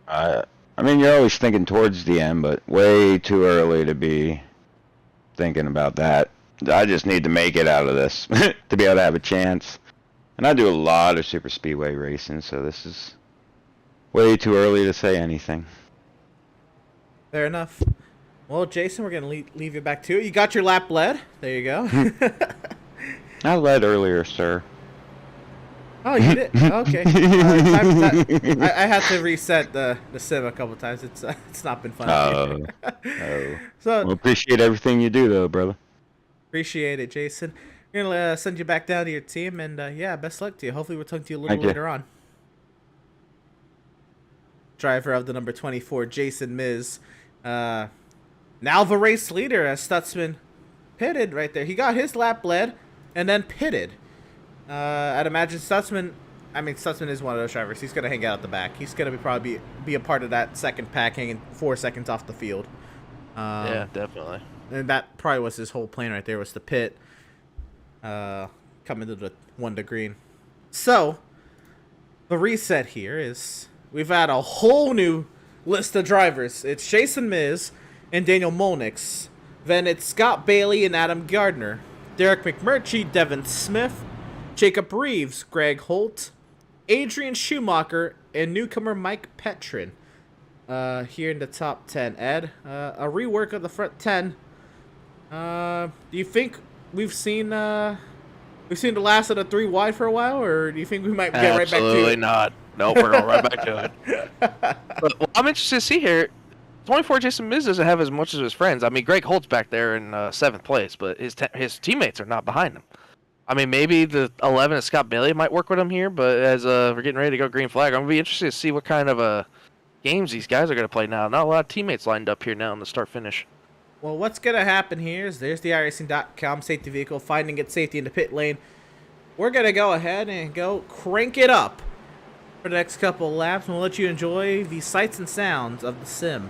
I mean, you're always thinking towards the end, but way too early to be thinking about that. I just need to make it out of this to be able to have a chance. And I do a lot of super speedway racing, so this is way too early to say anything. Fair enough. Well, Jason, we're going to leave you back to it. You got your lap led. There you go. I led earlier, sir. Oh, you did? Okay. I had to reset the sim a couple times. It's not been fun. Oh. So Well, appreciate everything you do, though, brother. Appreciate it, Jason. We're going to send you back down to your team, and yeah, best luck to you. Hopefully we'll talk to you a little later on. Driver of the number 24, Jason Miz. Now the race leader, as Stutzman pitted right there. He got his lap led and then pitted. I'd imagine Stutzman is one of those drivers. He's going to hang out at the back. He's going to probably be a part of that second pack, hanging 4 seconds off the field. Yeah, definitely. And that probably was his whole plan right there, was to pit, come into the 1 to green. So, the reset here is we've had a whole new list of drivers. It's Jason Miz and Daniel Molnix. Then it's Scott Bailey and Adam Gardner. Derek McMurtry, Devin Smith, Jacob Reeves, Greg Holt, Adrian Schumacher, and newcomer Mike Petrin. Here in the top 10. Ed, a rework of the front 10. Do you think we've seen the last of the 3 wide for a while, or do you think we might get right back to it? Absolutely not. Nope, we're going right back to it. But, well, I'm interested to see here. 24 Jason Miz doesn't have as much as his friends. I mean, Greg Holt's back there in 7th place, but his teammates are not behind him. I mean, maybe the 11 of Scott Bailey might work with him here, but as we're getting ready to go green flag, I'm going to be interested to see what kind of games these guys are going to play now. Not a lot of teammates lined up here now in the start-finish. Well, what's going to happen here is there's the iRacing.com safety vehicle finding its safety in the pit lane. We're going to go ahead and go crank it up for the next couple of laps, and we'll let you enjoy the sights and sounds of the sim.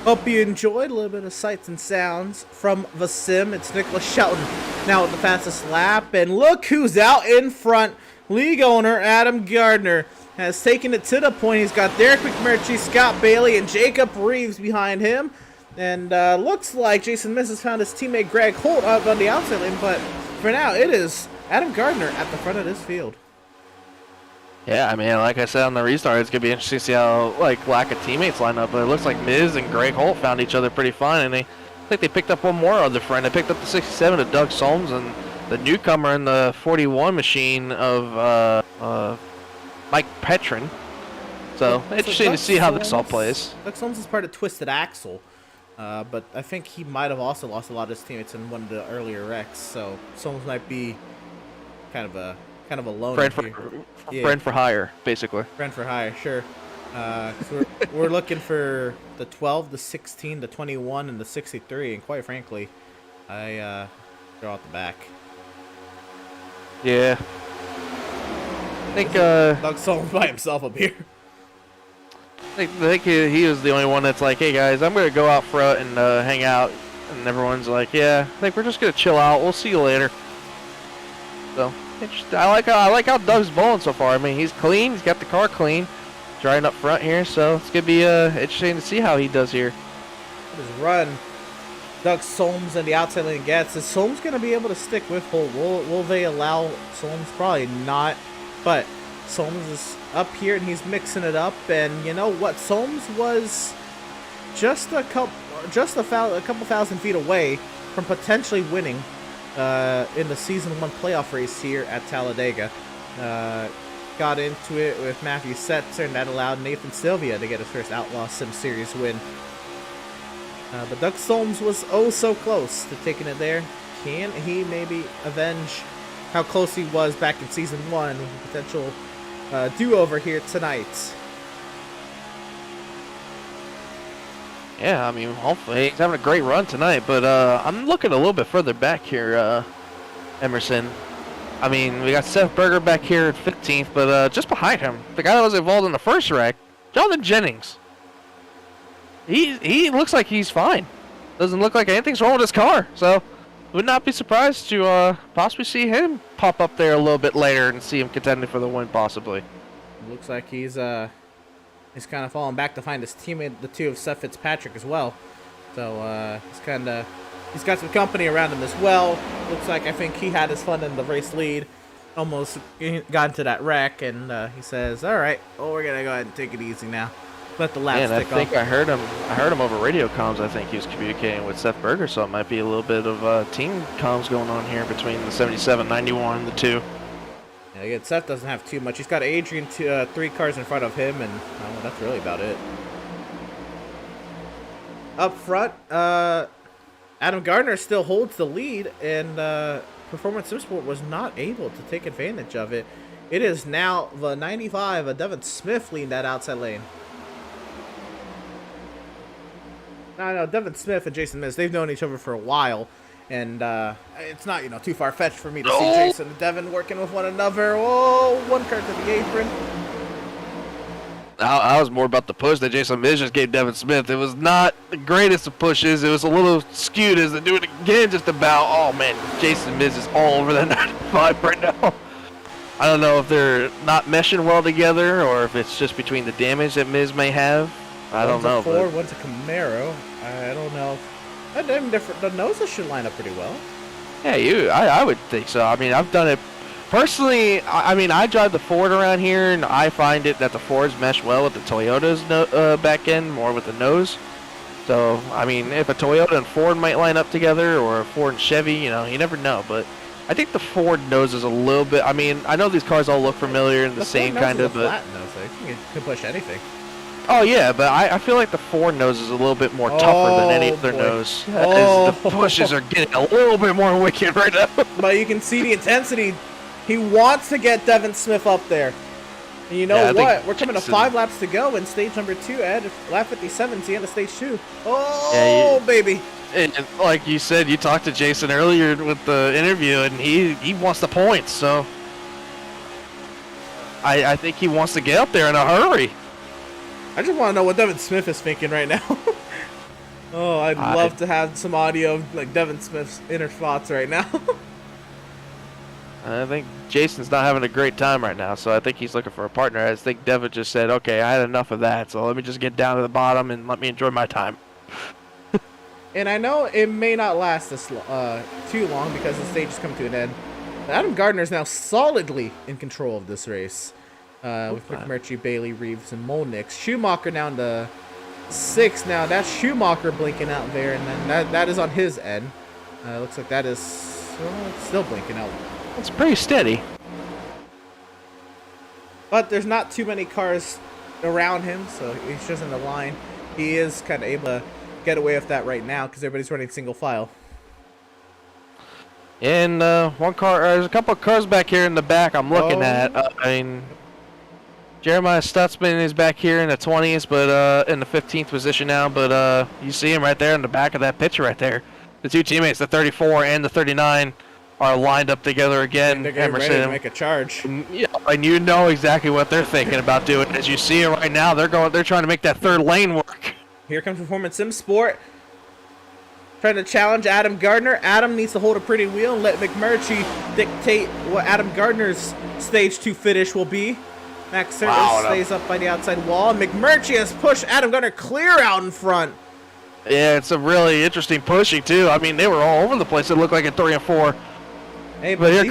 Hope you enjoyed a little bit of sights and sounds from the sim. It's Nicholas Shelton now with the fastest lap, and look who's out in front. League owner Adam Gardner has taken it to the point. He's got Derek McMurtry, Scott Bailey, and Jacob Reeves behind him. And looks like Jason Miz has found his teammate Greg Holt out on the outside lane, but for now it is Adam Gardner at the front of this field. Yeah, I mean, like I said on the restart, it's gonna be interesting to see how lack of teammates line up. But it looks like Miz and Greg Holt found each other pretty fine, and I think they picked up one more other friend. They picked up the 67 of Doug Solms and the newcomer in the 41 machine of Mike Petrin. So interesting to see how this all plays. Doug Solms is part of Twisted Axle, but I think he might have also lost a lot of his teammates in one of the earlier wrecks. So Solms might be kind of a loner friend for hire, basically. Friend for hire, sure. So we're looking for the 12, the 16, the 21, and the 63, and quite frankly, I throw out the back. Yeah. I think Doug Solms by himself up here. I think he was the only one that's like, hey guys, I'm gonna go out front and hang out, and everyone's like, yeah, I think we're just gonna chill out. We'll see you later. So I like how Doug's bowling so far. I mean, he's clean. He's got the car clean, driving up front here. So it's gonna be interesting to see how he does here. His run, Doug Solms and the outside lane gets. Is Solms gonna be able to stick with Holt? Will they allow Solms? Probably not. But Solms is up here and he's mixing it up. And you know what? Solms was just a couple thousand feet away from potentially winning in the Season 1 playoff race here at Talladega. Got into it with Matthew Setzer, and that allowed Nathan Sylvia to get his first Outlaws Sim Series win. But Doug Solms was oh so close to taking it there. Can he maybe avenge how close he was back in Season 1 with a potential do-over here tonight? Yeah, I mean, hopefully he's having a great run tonight, but I'm looking a little bit further back here, Emerson. I mean, we got Seth Berger back here at 15th, but just behind him, the guy that was involved in the first wreck, Jonathan Jennings. He looks like he's fine. Doesn't look like anything's wrong with his car, so would not be surprised to possibly see him pop up there a little bit later and see him contending for the win, possibly. Looks like he's kind of falling back to find his teammate, the two of Seth Fitzpatrick as well. So he's got some company around him as well. Looks like I think he had his fun in the race lead. Almost got into that wreck, and he says, "All right, well, we're gonna go ahead and take it easy now. Let the lap stick off." I heard him over radio comms. I think he was communicating with Seth Berger, so it might be a little bit of team comms going on here between the 77, 91, and the two. Yeah, again, Seth doesn't have too much. He's got Adrian 3 cars in front of him, and that's really about it. Up front, Adam Gardner still holds the lead, and Performance SimSport was not able to take advantage of it. It is now the 95 of Devin Smith leading that outside lane. No, Devin Smith and Jason Miz, they've known each other for a while, and it's not, too far-fetched for me to see Jason and Devin working with one another. Oh, one car to the apron. I was more about the push that Jason Miz just gave Devin Smith. It was not the greatest of pushes. It was a little skewed as they do it again just about. Oh, man, Jason Miz is all over that 95 right now. I don't know if they're not meshing well together or if it's just between the damage that Miz may have. I don't know. One's a Ford, one's a Camaro. I don't know. The noses should line up pretty well. Yeah, I would think so. I mean, I've done it personally. I mean, I drive the Ford around here, and I find it that the Fords mesh well with the Toyota's back end, more with the nose. So, I mean, if a Toyota and Ford might line up together, or a Ford and Chevy, you never know. But I think the Ford nose is a little bit. I mean, I know these cars all look familiar and the same kind of, but flat nose, you can push anything. Oh yeah, but I feel like the Ford nose is a little bit more tougher than any other nose. As the pushes are getting a little bit more wicked right now. But you can see the intensity. He wants to get Devin Smith up there. And you know what? We're coming to 5 laps to go in stage number 2, Ed. Lap 57 is the end of stage 2. Oh, yeah, baby. And like you said, you talked to Jason earlier with the interview, and he wants the points. So I think he wants to get up there in a hurry. I just want to know what Devin Smith is thinking right now. Oh, I'd love to have some audio of like Devin Smith's inner thoughts right now. I think Jason's not having a great time right now, so I think he's looking for a partner. I think Devin just said, okay, I had enough of that, so let me just get down to the bottom and let me enjoy my time. And I know it may not last this too long because the stage is coming to an end. Adam Gardner is now solidly in control of this race. With McMurtry, Bailey, Reeves, and Molnix. Schumacher down to 6 now. That's Schumacher blinking out there, and then that is on his end. Looks like that is still blinking out. It's pretty steady. But there's not too many cars around him, so he's just in the line. He is kind of able to get away with that right now because everybody's running single file. And one car, there's a couple of cars back here in the back I'm looking at. I mean, Jeremiah Stutzman is back here in the 20s, but in the 15th position now. But you see him right there in the back of that picture right there. The two teammates, the 34 and the 39, are lined up together again. They're getting ready to make a charge. Yeah, and you know exactly what they're thinking about doing. As you see it right now, they're trying to make that third lane work. Here comes Performance Sim Sport. Trying to challenge Adam Gardner. Adam needs to hold a pretty wheel and let McMurtry dictate what Adam Gardner's stage 2 finish will be. Max Sertis stays up by the outside wall. McMurtry has pushed Adam Gardner clear out in front. Yeah, it's a really interesting pushing, too. I mean, they were all over the place. It looked like at 3 and 4. Hey, but here,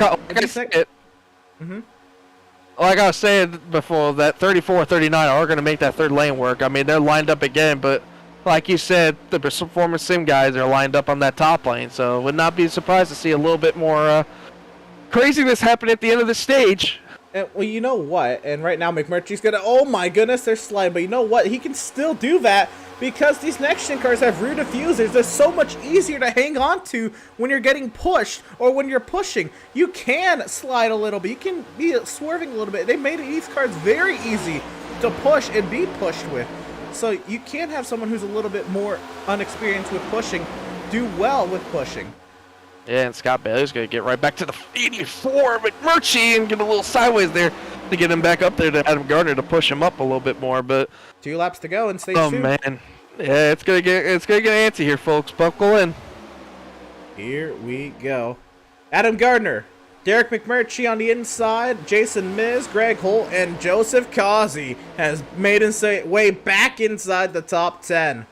like I was saying before, that 34, 39 are going to make that third lane work. I mean, they're lined up again, but like you said, the Performance Sim guys are lined up on that top lane, so would not be surprised to see a little bit more craziness happen at the end of the stage. And, well, you know what? And right now, McMurtry's going to, oh my goodness, they're sliding. But you know what? He can still do that because these next-gen cars have rear diffusers. They're so much easier to hang on to when you're getting pushed or when you're pushing. You can slide a little bit. You can be swerving a little bit. They made these cars very easy to push and be pushed with. So you can have someone who's a little bit more unexperienced with pushing do well with pushing. Yeah, and Scott Bailey's going to get right back to the 84 McMurtry and get a little sideways there to get him back up there to Adam Gardner to push him up a little bit more. But 2 laps to go in stage 2. Oh man, yeah, it's gonna get antsy here, folks. Buckle in. Here we go. Adam Gardner, Derek McMurtry on the inside, Jason Miz, Greg Holt, and Joseph Causey has made his way back inside the top 10.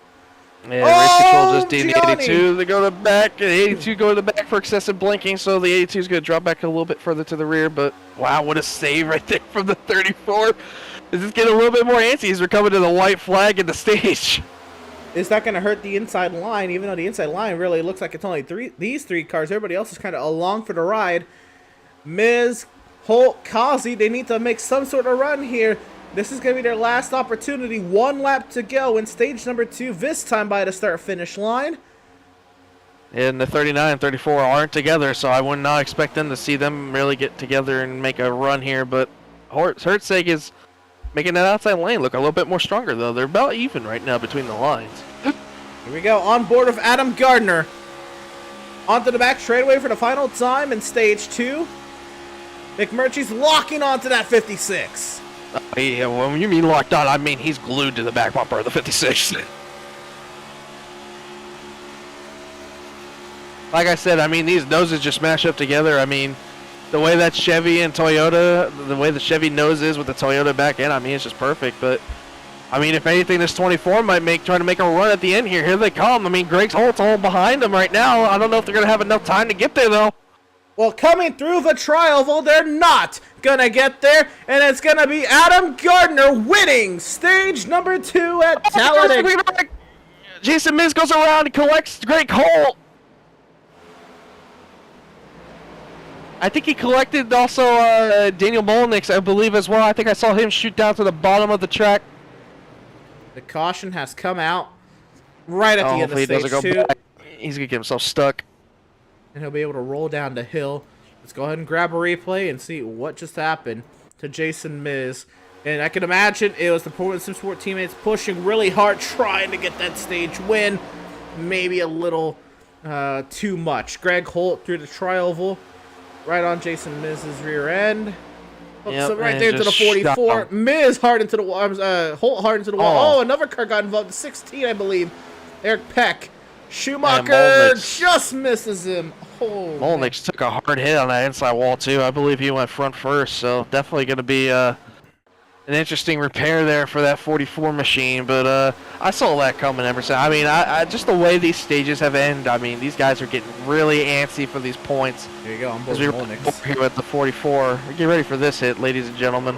Yeah, race control just did the 82. They go to the back. The 82 go to the back for excessive blinking, so the 82 is going to drop back a little bit further to the rear. But wow, what a save right there from the 34. This is getting a little bit more antsy as we're coming to the white flag in the stage. It's not going to hurt the inside line, even though the inside line really looks like it's only these three cars. Everybody else is kind of along for the ride. Miz, Holt, Causey, they need to make some sort of run here. This is going to be their last opportunity. 1 lap to go in stage number 2, this time by the start-finish line. And the 39 and 34 aren't together, so I would not expect them to see them really get together and make a run here. But Hertzeg is making that outside lane look a little bit more stronger, though. They're about even right now between the lines. Here we go, on board of Adam Gardner. Onto the back straightaway for the final time in stage 2. McMurtry's locking onto that 56. Yeah, when you mean locked on, I mean he's glued to the back bumper of the 56. Like I said, I mean, these noses just smash up together. I mean, the way that Chevy and Toyota, the way the Chevy nose is with the Toyota back end, I mean, it's just perfect. But, I mean, if anything, this 24 might try to make a run at the end here. Here they come. I mean, Greg Holt's all behind them right now. I don't know if they're going to have enough time to get there, though. Well, coming through the trial, they're not gonna get there, and it's gonna be Adam Gardner winning stage number 2 at Talladega. Jason Miz goes around and collects Greg Holt. I think he collected also Daniel Molnix, I believe, as well. I think I saw him shoot down to the bottom of the track. The caution has come out right at the end of stage 2. He's gonna get himself stuck. And he'll be able to roll down the hill. Let's go ahead and grab a replay and see what just happened to Jason Miz. And I can imagine it was the Performance Sim Sport teammates pushing really hard, trying to get that stage win. Maybe a little too much. Greg Holt through the tri-oval, right on Jason Miz's rear end. Yep, so right there to the 44. Miz hard into the wall. Holt hard into the wall. Oh, another car got involved. 16, I believe. Eric Peck. Schumacher Molnick's- just misses him. Oh, man. Molnick's took a hard hit on that inside wall too. I believe he went front first, so definitely going to be an interesting repair there for that 44 machine. But I saw that coming, Emerson. I mean, I just the way these stages have ended. I mean, these guys are getting really antsy for these points. Here you go. I'm board As we Molnick's. here with the 44. Get ready for this hit, ladies and gentlemen.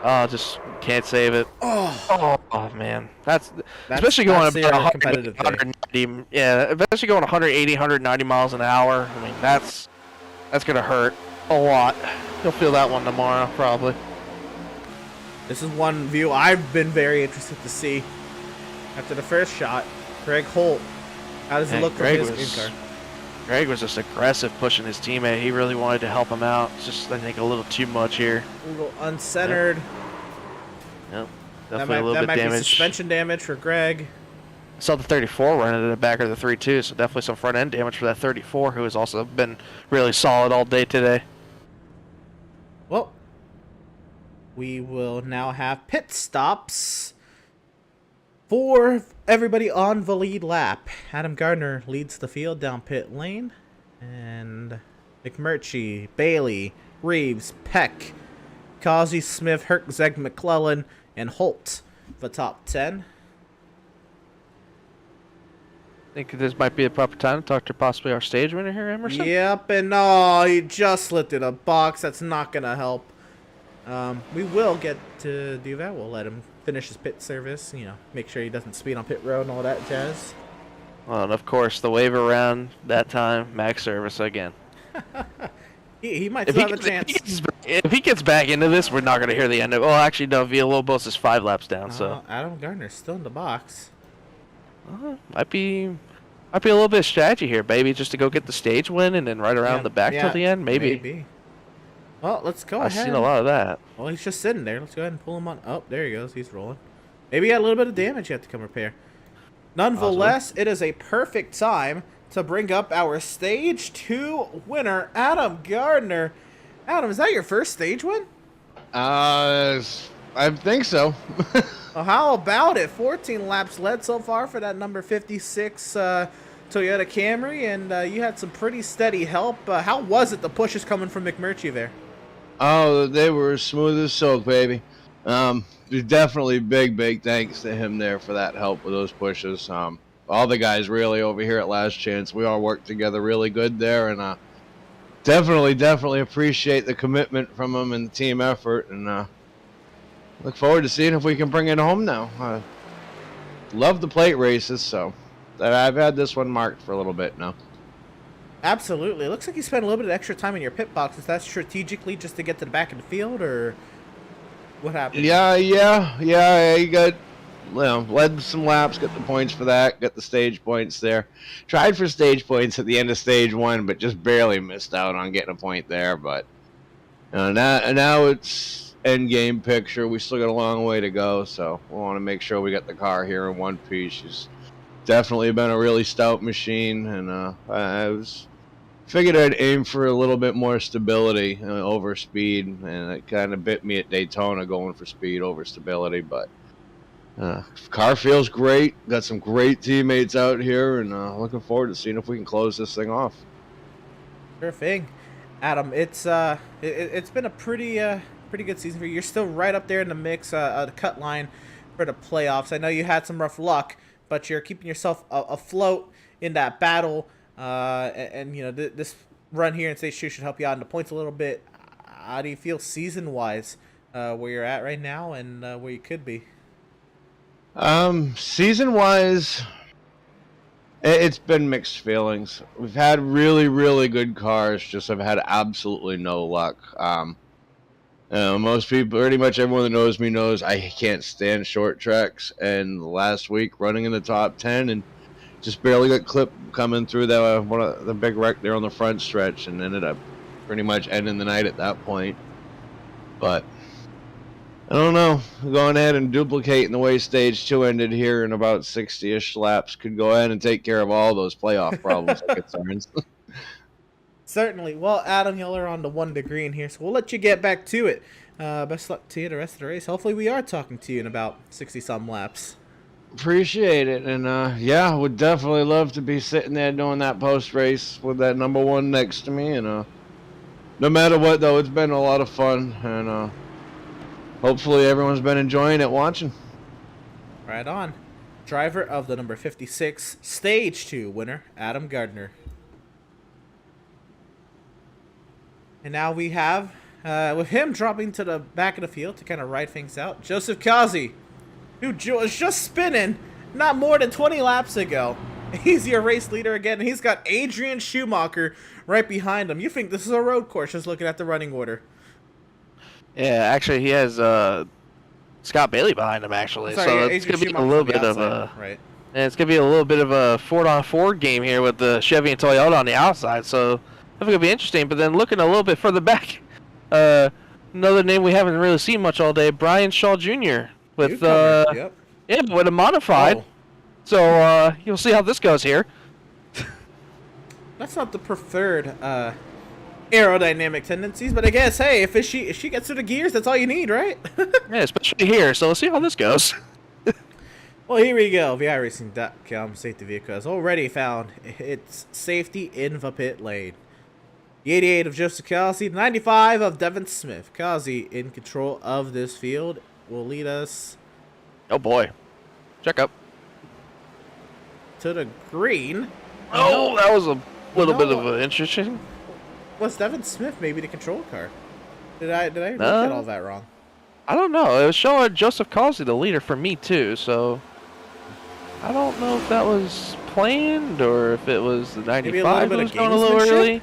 Oh, just can't save it. Oh man, that's especially going that's about the 100, competitive thing. 190. Yeah, especially going 180, 190 miles an hour. I mean, that's gonna hurt a lot. You'll feel that one tomorrow, probably. This is one view I've been very interested to see. After the first shot, Greg Holt. How does it Man, look from Greg his was- green car? Greg was just aggressive pushing his teammate. He really wanted to help him out. It's just, I think, a little too much here. A little uncentered. Yep. That Definitely a little might bit be damage. suspension damage for Greg. Saw the 34 running in the back of the 3-2, so definitely some front end damage for that 34, who has also been really solid all day today. Well, we will now have pit stops for everybody on the lead lap. Adam Gardner leads the field down pit lane. And McMurtry, Bailey, Reeves, Peck, Causey, Smith, Hertzeg, McClellan, and Holt, the top 10. I think this might be the proper time to talk to possibly our stage winner here, Emerson. Yep, and no, he just lifted a box. That's not going to help. We will get to do that. We'll let him finish his pit service, you know, make sure he doesn't speed on pit road and all that jazz. Well, and of course, the wave around that time, max service again. He might still have a chance. If he gets back into this, we're not going to hear the end of it. Well, actually, no, Villalobos is 5 laps down, so Adam Gardner's still in the box. might be a little bit of strategy here, baby, just to go get the stage win and then right around the back till the end, maybe. Well, let's go I've ahead. seen a lot of that. Well, he's just sitting there. Let's go ahead and pull him on. Oh, there he goes. He's rolling. Maybe he had a little bit of damage you have to come repair. Nonetheless, it is a perfect time to bring up our Stage 2 winner, Adam Gardner. Adam, is that your first stage win? I think so. Well, how about it? 14 laps led so far for that number 56 Toyota Camry, and you had some pretty steady help. How was it, the pushes coming from McMurtry there? Oh, they were smooth as silk, baby. Definitely big thanks to him there for that help with those pushes. All the guys really over here at Last Chance, we all worked together really good there, and definitely appreciate the commitment from them and the team effort, and look forward to seeing if we can bring it home now. Love the plate races, so I've had this one marked for a little bit now. Absolutely. It looks like you spent a little bit of extra time in your pit box. Is that strategically just to get to the back of the field, or what happened? Yeah. You got, led some laps, got the points for that, got the stage points there. Tried for stage points at the end of stage 1, but just barely missed out on getting a point there. But now it's end game picture. We still got a long way to go, so we want to make sure we get the car here in one piece. She's definitely been a really stout machine, and I figured I'd aim for a little bit more stability over speed, and it kind of bit me at Daytona going for speed over stability. But car feels great. Got some great teammates out here, and looking forward to seeing if we can close this thing off. Sure thing. Adam, it's been a pretty good season for you. You're still right up there in the mix, the cut line for the playoffs. I know you had some rough luck, but you're keeping yourself afloat in that battle. And you know, this run here in Stage 2 should help you out in the points a little bit. How do you feel season-wise, where you're at right now and where you could be? Season-wise, it's been mixed feelings. We've had really good cars, just have had absolutely no luck. Most people, pretty much everyone that knows me knows I can't stand short tracks, and last week running in the top 10 and just barely got clipped coming through one of the big wreck there on the front stretch, and ended up pretty much ending the night at that point. But I don't know, going ahead and duplicating the way Stage 2 ended here in about 60-ish laps could go ahead and take care of all those playoff problems and concerns. Certainly. Well, Adam, you're on to 1 degree in here, so we'll let you get back to it. Best luck to you the rest of the race. Hopefully we are talking to you in about 60-some laps. Appreciate it. And yeah, would definitely love to be sitting there doing that post race with that number one next to me. And no matter what, though, it's been a lot of fun. And hopefully everyone's been enjoying it watching. Right on. Driver of the number 56 Stage 2 winner, Adam Gardner. And now we have, with him dropping to the back of the field to kind of ride things out, Joseph Kazi, who was just spinning not more than 20 laps ago. He's your race leader again, and he's got Adrian Schumacher right behind him. You think this is a road course just looking at the running order. Yeah, actually, he has Scott Bailey behind him, actually. Sorry, so Adrian it's going to be a Schumacher little on the bit of outside, a... right. And it's going to be a little bit of a Ford-on-Ford game here with the Chevy and Toyota on the outside, so I think it'll be interesting. But then looking a little bit further back, another name we haven't really seen much all day, Brian Shaw Jr. with Yep. yeah, with a modified. Oh. So you'll see how this goes here. That's not the preferred aerodynamic tendencies, but I guess, hey, if she gets through the gears, that's all you need, right? Yeah, especially here. So we'll see how this goes. Well, here we go. VIRacing.com safety vehicle has already found its safety in the pit lane. The 88 of Joseph Kazi, the 95 of Devin Smith. Kazi in control of this field will lead us Oh boy, check up. to the green. Oh, that was a little No. bit of an interesting. Was Devin Smith maybe the control car? Did I look No. at all that wrong? I don't know. It was showing Joseph Causey the leader for me too, so I don't know if that was planned or if it was the 95 that was going a little early.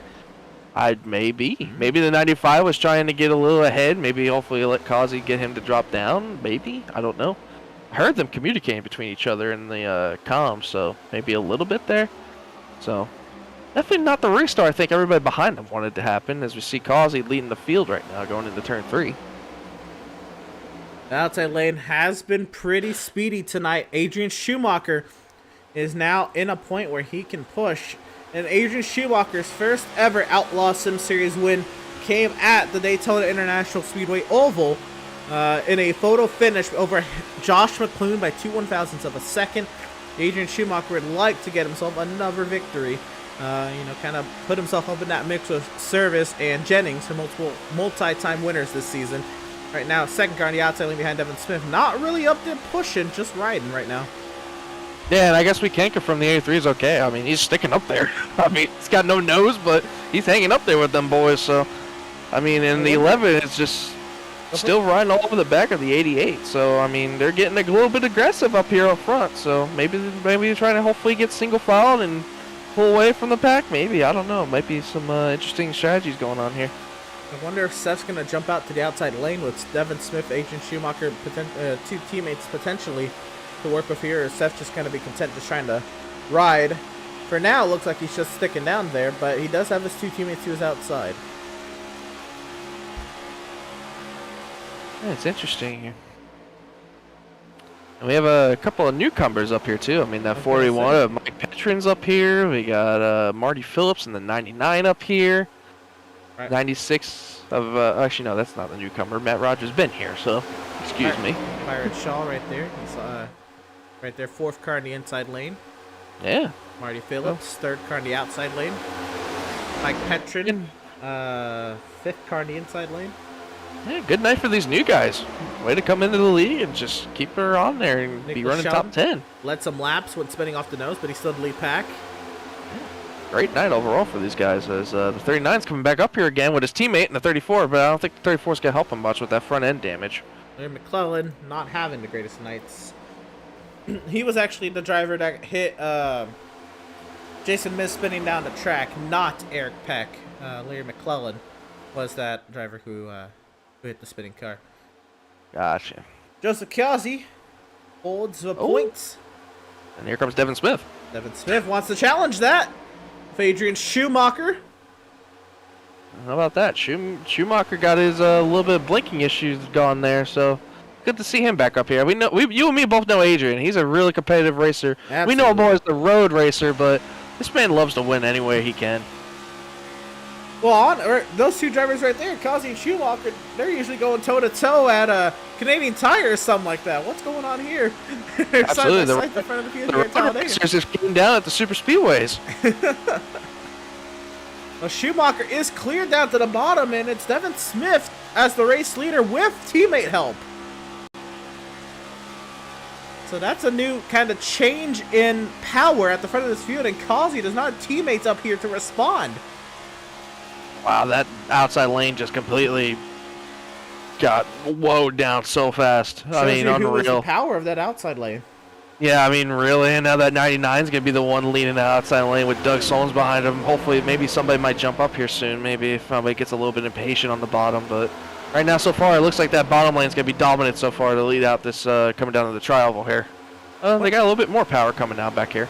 Maybe the 95 was trying to get a little ahead. Maybe hopefully let Causey get him to drop down. Maybe, I don't know. I heard them communicating between each other in the comms, so maybe a little bit there. So definitely not the restart I think everybody behind them wanted to happen, as we see Causey leading the field right now going into turn 3. The outside lane has been pretty speedy tonight. Adrian Schumacher is now in a point where he can push. And Adrian Schumacher's first ever Outlaws Sim Series win came at the Daytona International Speedway Oval in a photo finish over Josh McClune by 2/1000ths of a second. Adrian Schumacher would like to get himself another victory. Kind of put himself up in that mix with Service and Jennings for multiple multi-time winners this season. Right now, second car on the outside lane behind Devin Smith. Not really up there pushing, just riding right now. Yeah, and I guess we can confirm the 83 is okay. I mean, he's sticking up there. I mean, he's got no nose, but he's hanging up there with them boys. So, I mean, in the 11, it's just still riding all over the back of the 88. So, I mean, they're getting a little bit aggressive up here up front. So, maybe they're trying to hopefully get single filed and pull away from the pack. Maybe, I don't know. Might be some interesting strategies going on here. I wonder if Seth's going to jump out to the outside lane with Devin Smith, Adrian Schumacher, two teammates potentially to work with here, or Seth just going to be content just trying to ride. For now, it looks like he's just sticking down there, but he does have his two teammates to his outside. Yeah, it's interesting here. And we have a couple of newcomers up here, too. I mean, that 41 of Mike Petrin's up here. We got Marty Phillips and the 99 up here. Right. 96 of, actually, no, that's not the newcomer. Matt Rogers been here, so excuse me. Byron Shaw right there. He's right there, fourth car in the inside lane. Yeah. Marty Phillips, third car in the outside lane. Mike Petrin, fifth car in the inside lane. Yeah, good night for these new guys. Way to come into the league and just keep her on there and be running top 10. Led some laps when spinning off the nose, but he's still the lead pack. Great night overall for these guys, as the 39's coming back up here again with his teammate in the 34, but I don't think the 34's going to help him much with that front end damage. Larry McClellan not having the greatest nights. He was actually the driver that hit Jason Miz spinning down the track, not Eric Peck. Larry McClellan was that driver who hit the spinning car. Gotcha. Joseph Kazi holds the points. And here comes Devin Smith. Devin Smith wants to challenge that. Adrian Schumacher. How about that? Schumacher got his little bit of blinking issues gone there, so good to see him back up here. You and me both know Adrian. He's a really competitive racer. Absolutely. We know him more as the road racer, but this man loves to win any way he can. Well, those two drivers right there, Kazi and Schumacher, they're usually going toe-to-toe at Canadian Tire or something like that. What's going on here? Absolutely. Side by side in front of the field here at Talladega. Just came down at the super speedways. Well, Schumacher is cleared down to the bottom, and it's Devin Smith as the race leader with teammate help. So that's a new kind of change in power at the front of this field, and Causey does not have teammates up here to respond. Wow, that outside lane just completely got woed down so fast. I mean, Who was the unreal. power of that outside lane? Yeah, I mean, really. And now that 99 is going to be the one leading the outside lane with Doug Solms behind him. Hopefully, maybe somebody might jump up here soon. Maybe if somebody gets a little bit impatient on the bottom. But right now, so far, it looks like that bottom lane is going to be dominant so far to lead out this coming down to the tri-oval here. They got a little bit more power coming down back here.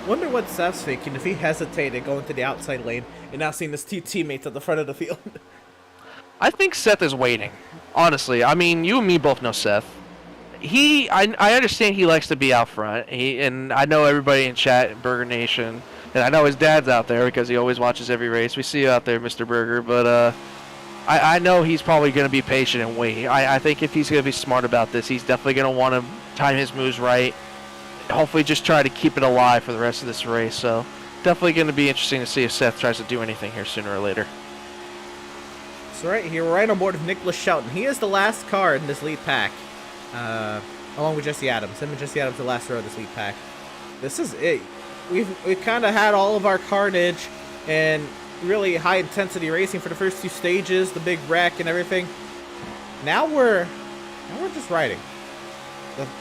Wonder what Seth's thinking if he hesitated going to the outside lane and now seeing his two teammates at the front of the field. I think Seth is waiting. Honestly, I mean, you and me both know Seth. I understand he likes to be out front. And I know everybody in chat in Burger Nation, and I know his dad's out there because he always watches every race. We see you out there, Mr. Burger. But I know he's probably going to be patient and wait. I think if he's going to be smart about this, he's definitely going to want to time his moves right. Hopefully just try to keep it alive for the rest of this race. So definitely going to be interesting to see if Seth tries to do anything here sooner or later. So right here, we're right on board with Nicholas Shelton. He is the last car in this lead pack, along with Jesse Adams. Him and Jesse Adams the last row of this lead pack. This is it. We've kind of had all of our carnage and really high intensity racing for the first two stages, the big wreck and everything. Now we're just riding.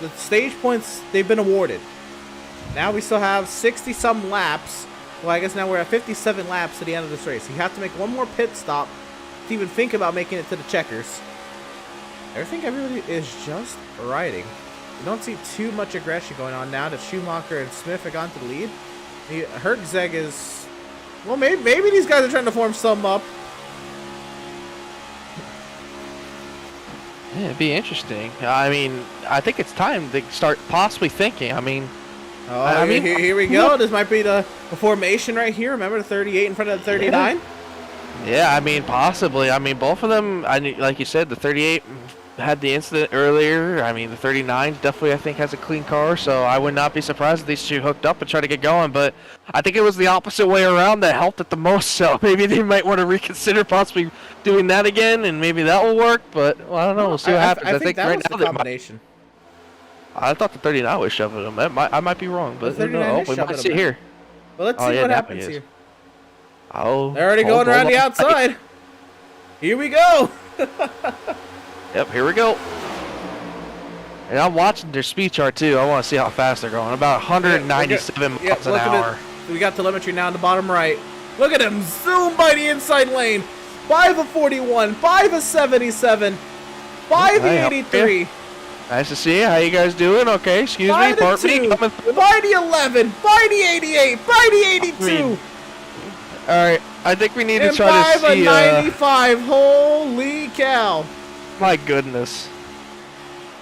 The stage points, they've been awarded. Now we still have 60-some laps. Well, I guess now we're at 57 laps at the end of this race. You have to make one more pit stop to even think about making it to the checkers. Everybody is just riding. You don't see too much aggression going on now that Schumacher and Smith have gone to the lead. Hertzeg is... Well, maybe these guys are trying to form some up. Yeah, it'd be interesting. I mean, I think it's time to start possibly thinking. I mean, Here we go. This might be the formation right here. Remember the 38 in front of the 39? Yeah, I mean, possibly. I mean, both of them, like you said, the 38 had the incident earlier. I mean, the 39 definitely, I think, has a clean car, so I would not be surprised if these two hooked up and try to get going. But I think it was the opposite way around that helped it the most, so maybe they might want to reconsider possibly doing that again, and maybe that will work. But, well, I don't know. We'll see what happens. I think that right was now the combination. I thought the 39 was shoving them. I might be wrong, but The 39 is we shoving might see them. here. Well, let's see yeah, what definitely happens is. here. Oh, They're already going around the outside. Here we go. Yep, here we go. And I'm watching their speed chart too. I want to see how fast they're going. About 197 miles an hour. We got telemetry now in the bottom right. Look at him zoom by the inside lane. 5 of 41, 5 of 77, 5 of 83. Nice to see you. How you guys doing? Okay, excuse me. 5 Pardon to me. 2, Coming through. by the 11, by the 88, by the 82, All right, I think we need to and try 5 to of see. 95. Holy cow. My goodness.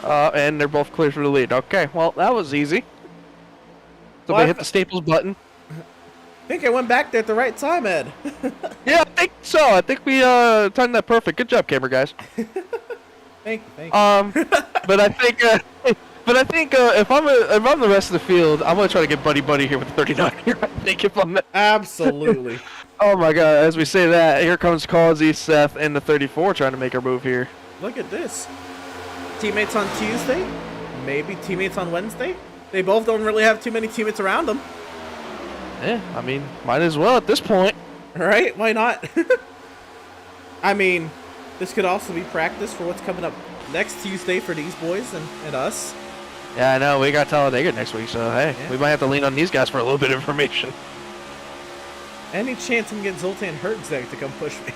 And they're both clear for the lead. Okay, well, that was easy. So Well, they hit the Staples button. I think I went back there at the right time, Ed. Yeah, I think so. I think we timed that perfect. Good job, camera guys. Thank you. But I think if I'm the rest of the field, I'm gonna try to get buddy here with the 39 here. I think if I'm Absolutely. Oh my God! As we say that, here comes Causey, Seth, and the 34 trying to make our move here. Look at this. Teammates on Tuesday, maybe teammates on Wednesday. They both don't really have too many teammates around them. Yeah, I mean, might as well at this point. Right? Why not? I mean, this could also be practice for what's coming up next Tuesday for these boys and us. Yeah, I know. We got Talladega next week, so hey, Yeah. we might have to lean on these guys for a little bit of information. Any chance I can get Zoltan Hertzeg to come push me?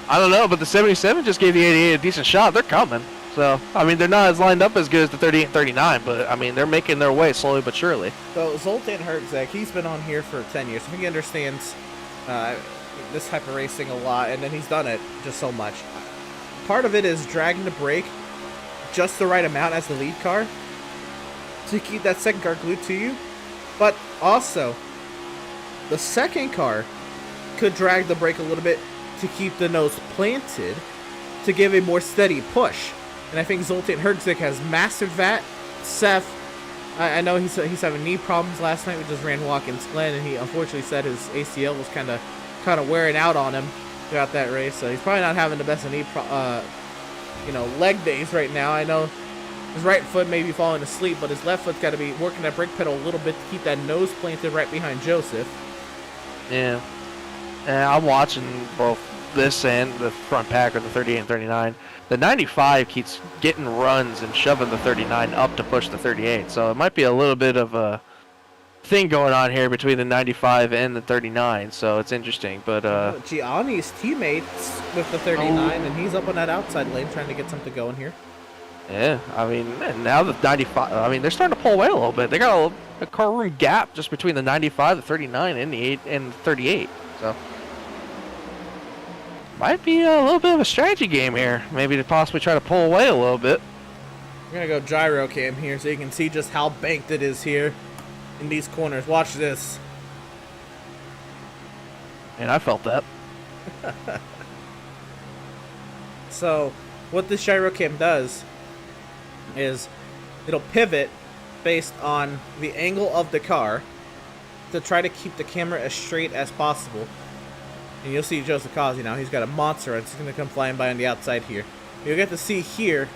I don't know, but the 77 just gave the 88 a decent shot. They're coming. So, I mean, they're not as lined up as good as the 38 and 39, but, I mean, they're making their way slowly but surely. So, Zoltan Hertzeg, he's been on here for 10 years. I think he understands this type of racing a lot, and then he's done it just so much. Part of it is dragging the brake just the right amount as the lead car to keep that second car glued to you. But also, the second car could drag the brake a little bit to keep the nose planted to give a more steady push. And I think Zoltan Herzig has mastered that. Seth, I know he's having knee problems last night. We just ran Watkins Glen, and he unfortunately said his ACL was kind of wearing out on him throughout that race. So he's probably not having the best of leg days right now. I know his right foot may be falling asleep, but his left foot's got to be working that brake pedal a little bit to keep that nose planted right behind Joseph. Yeah. And I'm watching both this and the front pack, or the 38 and 39. The 95 keeps getting runs and shoving the 39 up to push the 38. So it might be a little bit of a thing going on here between the 95 and the 39. So it's interesting. But Gianni's teammates with the 39, and he's up on that outside lane trying to get something going here. Yeah, I mean, and now the 95, I mean, they're starting to pull away a little bit. They got a car room gap just between the 95, the 39, and the 8 and the 38. So might be a little bit of a strategy game here. Maybe to possibly try to pull away a little bit. We're going to go gyro cam here so you can see just how banked it is here in these corners. Watch this. And I felt that. So what this gyro cam does is it'll pivot based on the angle of the car to try to keep the camera as straight as possible. And you'll see Joseph Cosby now. He's got a monster. It's going to come flying by on the outside here. You'll get to see here.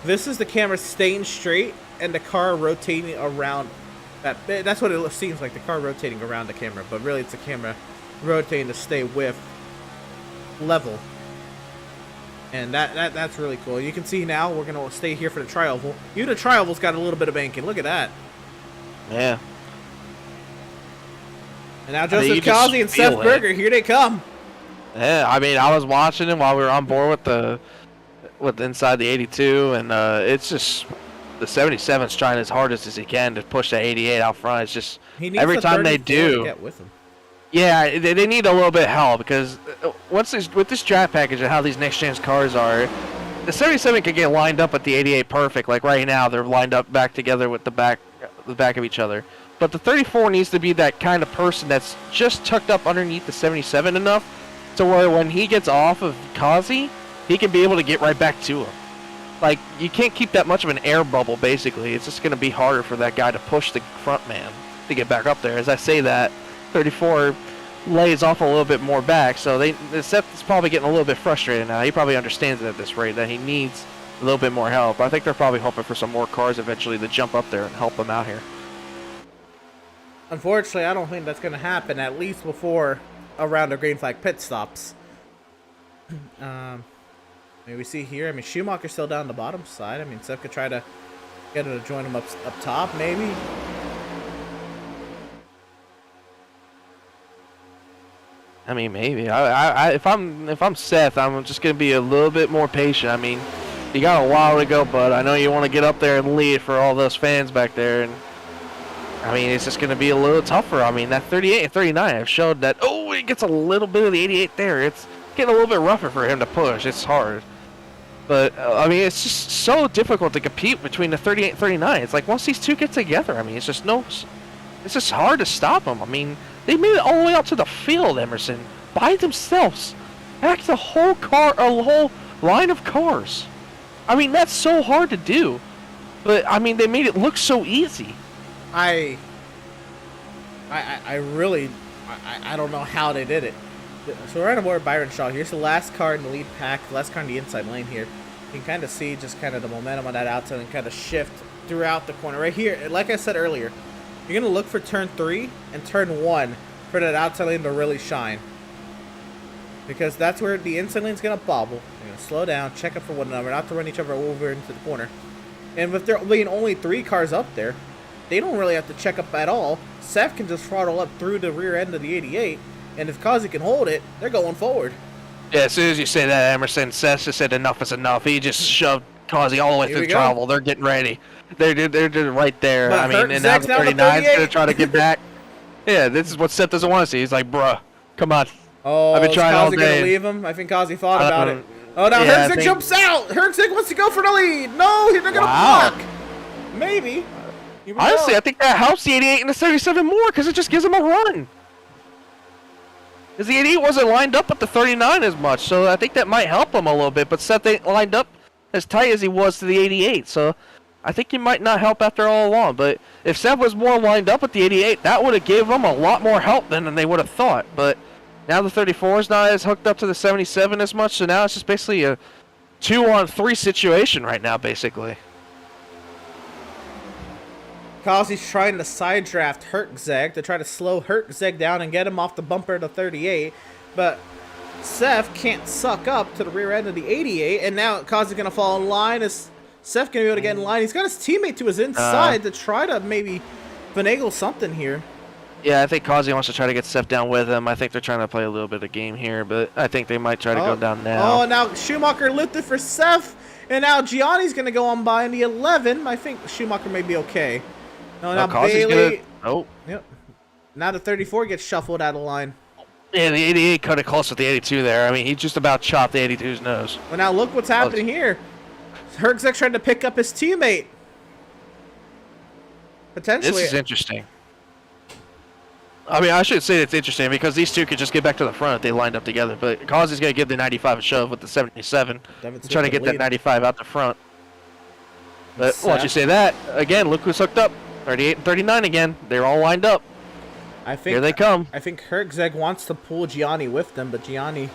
This is the camera staying straight and the car rotating around. That's what it seems like, the car rotating around the camera. But really, it's the camera rotating to stay with level. And that's really cool. You can see now we're going to stay here for the tri-oval. Even the tri-oval's got a little bit of banking. Look at that. Yeah. And now Joseph Cosby and Seth Berger, here they come. Yeah, I mean, I was watching him while we were on board with inside the 82, and it's just the 77's trying as hard as he can to push that 88 out front. It's just every time they do. To get with him. Yeah, they need a little bit of help because with this draft package and how these next-gen cars are, the 77 can get lined up at the 88 perfect. Like right now, they're lined up back together with the back of each other. But the 34 needs to be that kind of person that's just tucked up underneath the 77 enough to where when he gets off of Kazi, he can be able to get right back to him. Like, you can't keep that much of an air bubble, basically. It's just going to be harder for that guy to push the front man to get back up there. As I say that, 34 lays off a little bit more back, so Seth is probably getting a little bit frustrated now. He probably understands it at this rate, that he needs a little bit more help. I think they're probably hoping for some more cars eventually to jump up there and help him out here. Unfortunately, I don't think that's going to happen, at least before a round of green flag pit stops. Maybe we see here, I mean, Schumacher's still down the bottom side. I mean, Seth could try to get him to join him up top, maybe. I mean, maybe. If I'm Seth, I'm just gonna be a little bit more patient. I mean, you got a while to go, but I know you want to get up there and lead for all those fans back there, and I mean, it's just gonna be a little tougher. I mean, that 38 and 39 have showed that. Oh, he gets a little bit of the 88 there. It's getting a little bit rougher for him to push. It's hard, but I mean, it's just so difficult to compete between the 38 and 39. It's like once these two get together, I mean, it's just hard to stop them. I mean, they made it all the way out to the field, Emerson, by themselves. Back the whole line of cars. I mean, that's so hard to do. But, I mean, they made it look so easy. I really don't know how they did it. So we're on board Byron Shaw. Here's the last car in the lead pack, the last car in the inside lane here. You can kind of see just kind of the momentum on that outside and kind of shift throughout the corner. Right here, like I said earlier, you're going to look for turn 3 and turn 1 for that outside lane to really shine. Because that's where the inside lane's going to bobble. You're going to slow down, check up for one another, not to run each other over into the corner. And with there being only 3 cars up there, they don't really have to check up at all. Seth can just throttle up through the rear end of the 88, and if Kazi can hold it, they're going forward. Yeah, as soon as you say that, Emerson, Seth just said enough is enough. He just shoved Kazi all the way through the travel. They're getting ready. They're right there. But I mean, and now the 39's going to try to get back. Yeah, this is what Seth doesn't want to see. He's like, bruh, come on. Oh, I've been trying all day. day. Going to leave him? I think Kazi thought about it. Oh, now yeah, Herzig jumps out. Herzig wants to go for the lead. No, they're going to block. Maybe. Honestly, I think that helps the 88 and the 37 more because it just gives them a run. Because the 88 wasn't lined up with the 39 as much, so I think that might help them a little bit. But Seth ain't lined up as tight as he was to the 88. So I think he might not help after all along. But if Seth was more lined up with the 88, that would have gave them a lot more help than they would have thought. But now the 34 is not as hooked up to the 77 as much, so now it's just basically a 2-on-3 situation right now, basically. Kazi's trying to side draft Hertzeg to try to slow Hertzeg down and get him off the bumper to 38, but Seth can't suck up to the rear end of the 88, and now Kazi's going to fall in line. Is Seth going to be able to get in line? He's got his teammate to his inside to try to maybe finagle something here. Yeah, I think Kazi wants to try to get Seth down with him. I think they're trying to play a little bit of game here, but I think they might try to go down now. Oh, now Schumacher lifted for Seth, and now Gianni's going to go on by in the 11. I think Schumacher may be okay. No, now Bailey. Oh. Yep. Now the 34 gets shuffled out of line. Yeah, the 88 cut it close with the 82 there. I mean, he just about chopped the 82's nose. Well, now look what's happening here. Hertzeg trying to pick up his teammate. Potentially. This is interesting. I mean, I should say it's interesting because these two could just get back to the front if they lined up together. But Kazi's going to give the 95 a shove with the 77. Trying to get that 95 out the front. But once you say that, again, look who's hooked up. 38 and 39 again. They're all lined up. Here they come. I think Hertzeg wants to pull Gianni with them, but Gianni,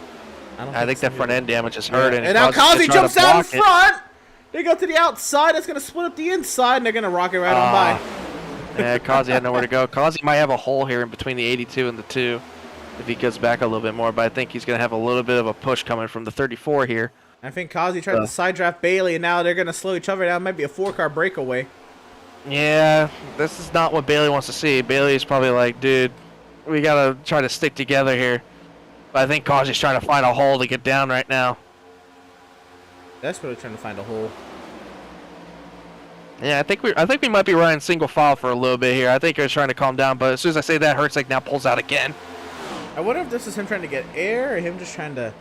I think that front end damage is hurting. And now Kazi jumps down in front. They go to the outside. That's going to split up the inside, and they're going to rock it right on by. Yeah, Kazi had nowhere to go. Kazi might have a hole here in between the 82 and the 2 if he gets back a little bit more, but I think he's going to have a little bit of a push coming from the 34 here. I think Kazi tried to side draft Bailey, and now they're going to slow each other down. Might be a 4-car breakaway. Yeah, this is not what Bailey wants to see. Bailey's probably like, dude, we got to try to stick together here. But I think Kazi's trying to find a hole to get down right now. That's really trying to find a hole. Yeah, I think we might be running single file for a little bit here. I think he's trying to calm down, but as soon as I say that, Hertzeg now pulls out again. I wonder if this is him trying to get air or him just trying to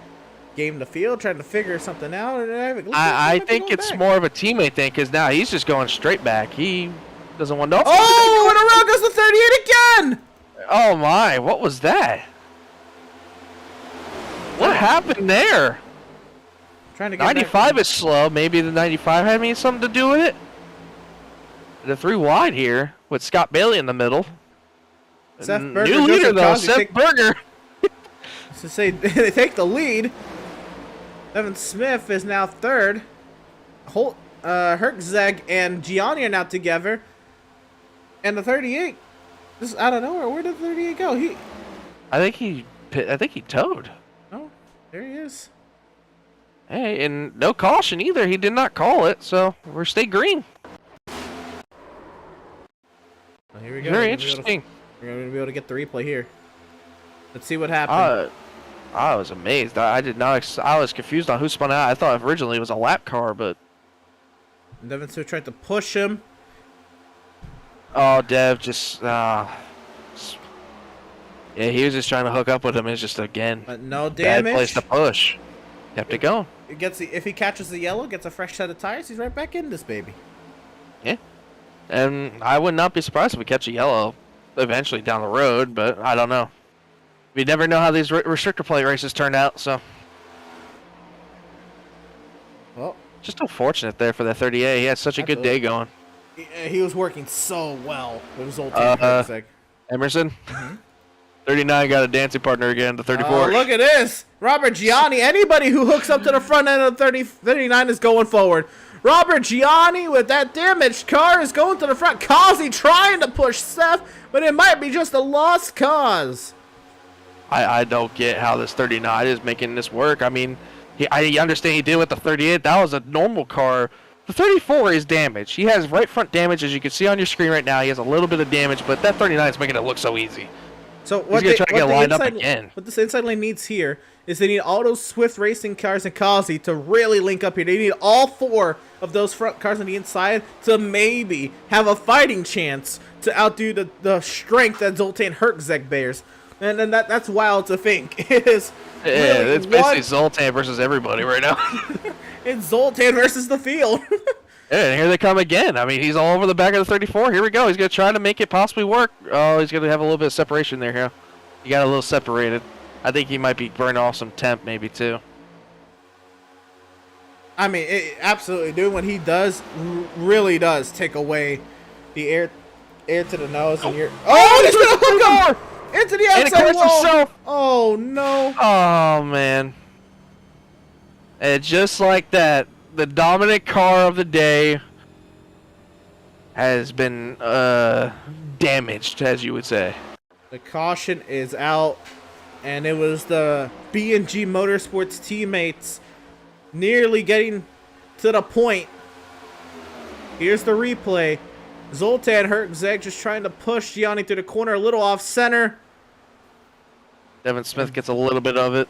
game the field, trying to figure something out. I think it's more of a teammate thing because now he's just going straight back. He doesn't want to. Oh, and around goes the 38 again! Oh my, what was that? What happened there? Trying to get 95 is slow. Maybe the 95 had something to do with it. The 3 wide here with Scott Bailey in the middle. Seth Berger, new leader though, Seth Berger. To say they take the lead. Evan Smith is now third. Hertzeg and Gianni are now together. And the 38, just out of nowhere, where did the 38 go? I think he towed. Oh, there he is. Hey, and no caution either. He did not call it, so we're stay green. Well, here we go. Very interesting. We're going to be able to get the replay here. Let's see what happened. I was amazed. I did not. I was confused on who spun out. I thought originally it was a lap car, but Devin Smith tried to push him. Oh, Dev just. Yeah, he was just trying to hook up with him. It's just again. But no damage. Bad place to push. Kept it going. If he catches the yellow, gets a fresh set of tires, he's right back in this baby. Yeah, and I would not be surprised if we catch a yellow eventually down the road, but I don't know. We never know how these restrictor plate races turn out, so. Well, just unfortunate there for that 38. He had such a good day going. He was working so well. It was old team. Emerson? 39 got a dancing partner again, the 34. Oh, look at this. Robert Gianni. Anybody who hooks up to the front end of 39 is going forward. Robert Gianni with that damaged car is going to the front. Kazi trying to push Seth, but it might be just a lost cause. I don't get how this 39 is making this work. I mean, I understand he did with the 38. That was a normal car. The 34 is damaged. He has right front damage, as you can see on your screen right now. He has a little bit of damage, but that 39 is making it look so easy. So what He's going to try to get lined up again. What this inside lane needs here is they need all those Swift Racing cars and Kazi to really link up here. They need all 4 of those front cars on the inside to maybe have a fighting chance to outdo the strength that Zoltan Hertzeg bears. And then that's wild to think. It's basically Zoltan versus everybody right now. It's Zoltan versus the field. Yeah, and here they come again. I mean, he's all over the back of the 34. Here we go. He's going to try to make it possibly work. Oh, he's going to have a little bit of separation there. Here. He got a little separated. I think he might be burning off some temp maybe too. I mean, absolutely, dude. When he does, really does take away the air to the nose, and you're he's gonna hook him into the outside wall. Himself. Oh no! Oh man! And just like that, the dominant car of the day has been damaged, as you would say. The caution is out, and it was the B&G Motorsports teammates nearly getting to the point. Here's the replay. Zoltan Herczeg just trying to push Gianni through the corner, a little off center. Devin Smith gets a little bit of it.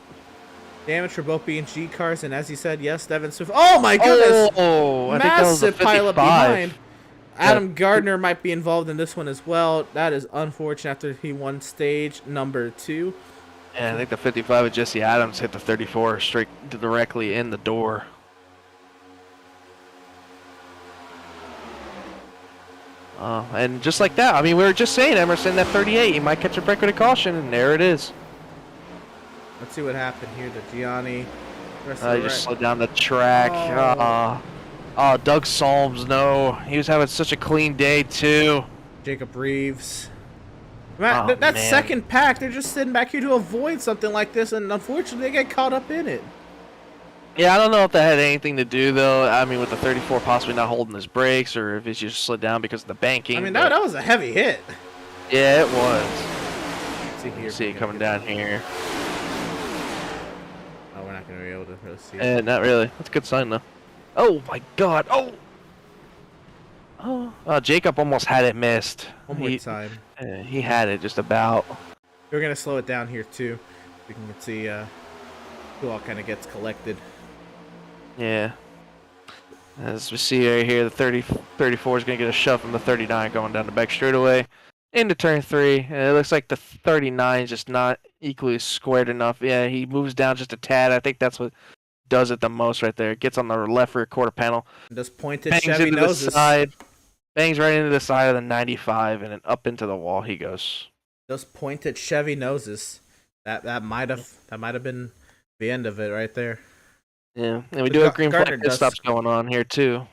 Damage for both B&G cars, and as he said, yes, Devin Smith. Oh my goodness! Oh, I think that was a massive pileup behind. Adam Gardner might be involved in this one as well. That is unfortunate after he won stage number 2. And I think the 55 of Jesse Adams hit the 34 straight directly in the door. And just like that, I mean, we were just saying, Emerson, that 38, he might catch a break with a caution, and there it is. Let's see what happened here to Gianni. He just slowed down the track. Oh, Doug Solms, no. He was having such a clean day, too. Jacob Reeves. Man, that second pack, they're just sitting back here to avoid something like this, and unfortunately, they get caught up in it. Yeah, I don't know if that had anything to do, though. I mean, with the 34 possibly not holding his brakes, or if it's just slid down because of the banking. I mean, that was a heavy hit. Yeah, it was. Let's see here. See it coming down here. Oh, we're not going to be able to really see it. Not really. That's a good sign, though. Oh, my God. Oh, Jacob almost had it missed. One more time. He had it just about. We're going to slow it down here, too. We can see who all kind of gets collected. Yeah. As we see right here, the 34 is going to get a shove from the 39 going down the back straightaway into turn 3. And it looks like the 39 is just not equally squared enough. Yeah, he moves down just a tad. I think that's what does it the most right there. Gets on the left rear quarter panel. This pointed Chevy noses. Bangs right into the side of the 95 and then up into the wall he goes. Those pointed Chevy noses. That might have been the end of it right there. Yeah, and we do have green flag pit stops going on here too.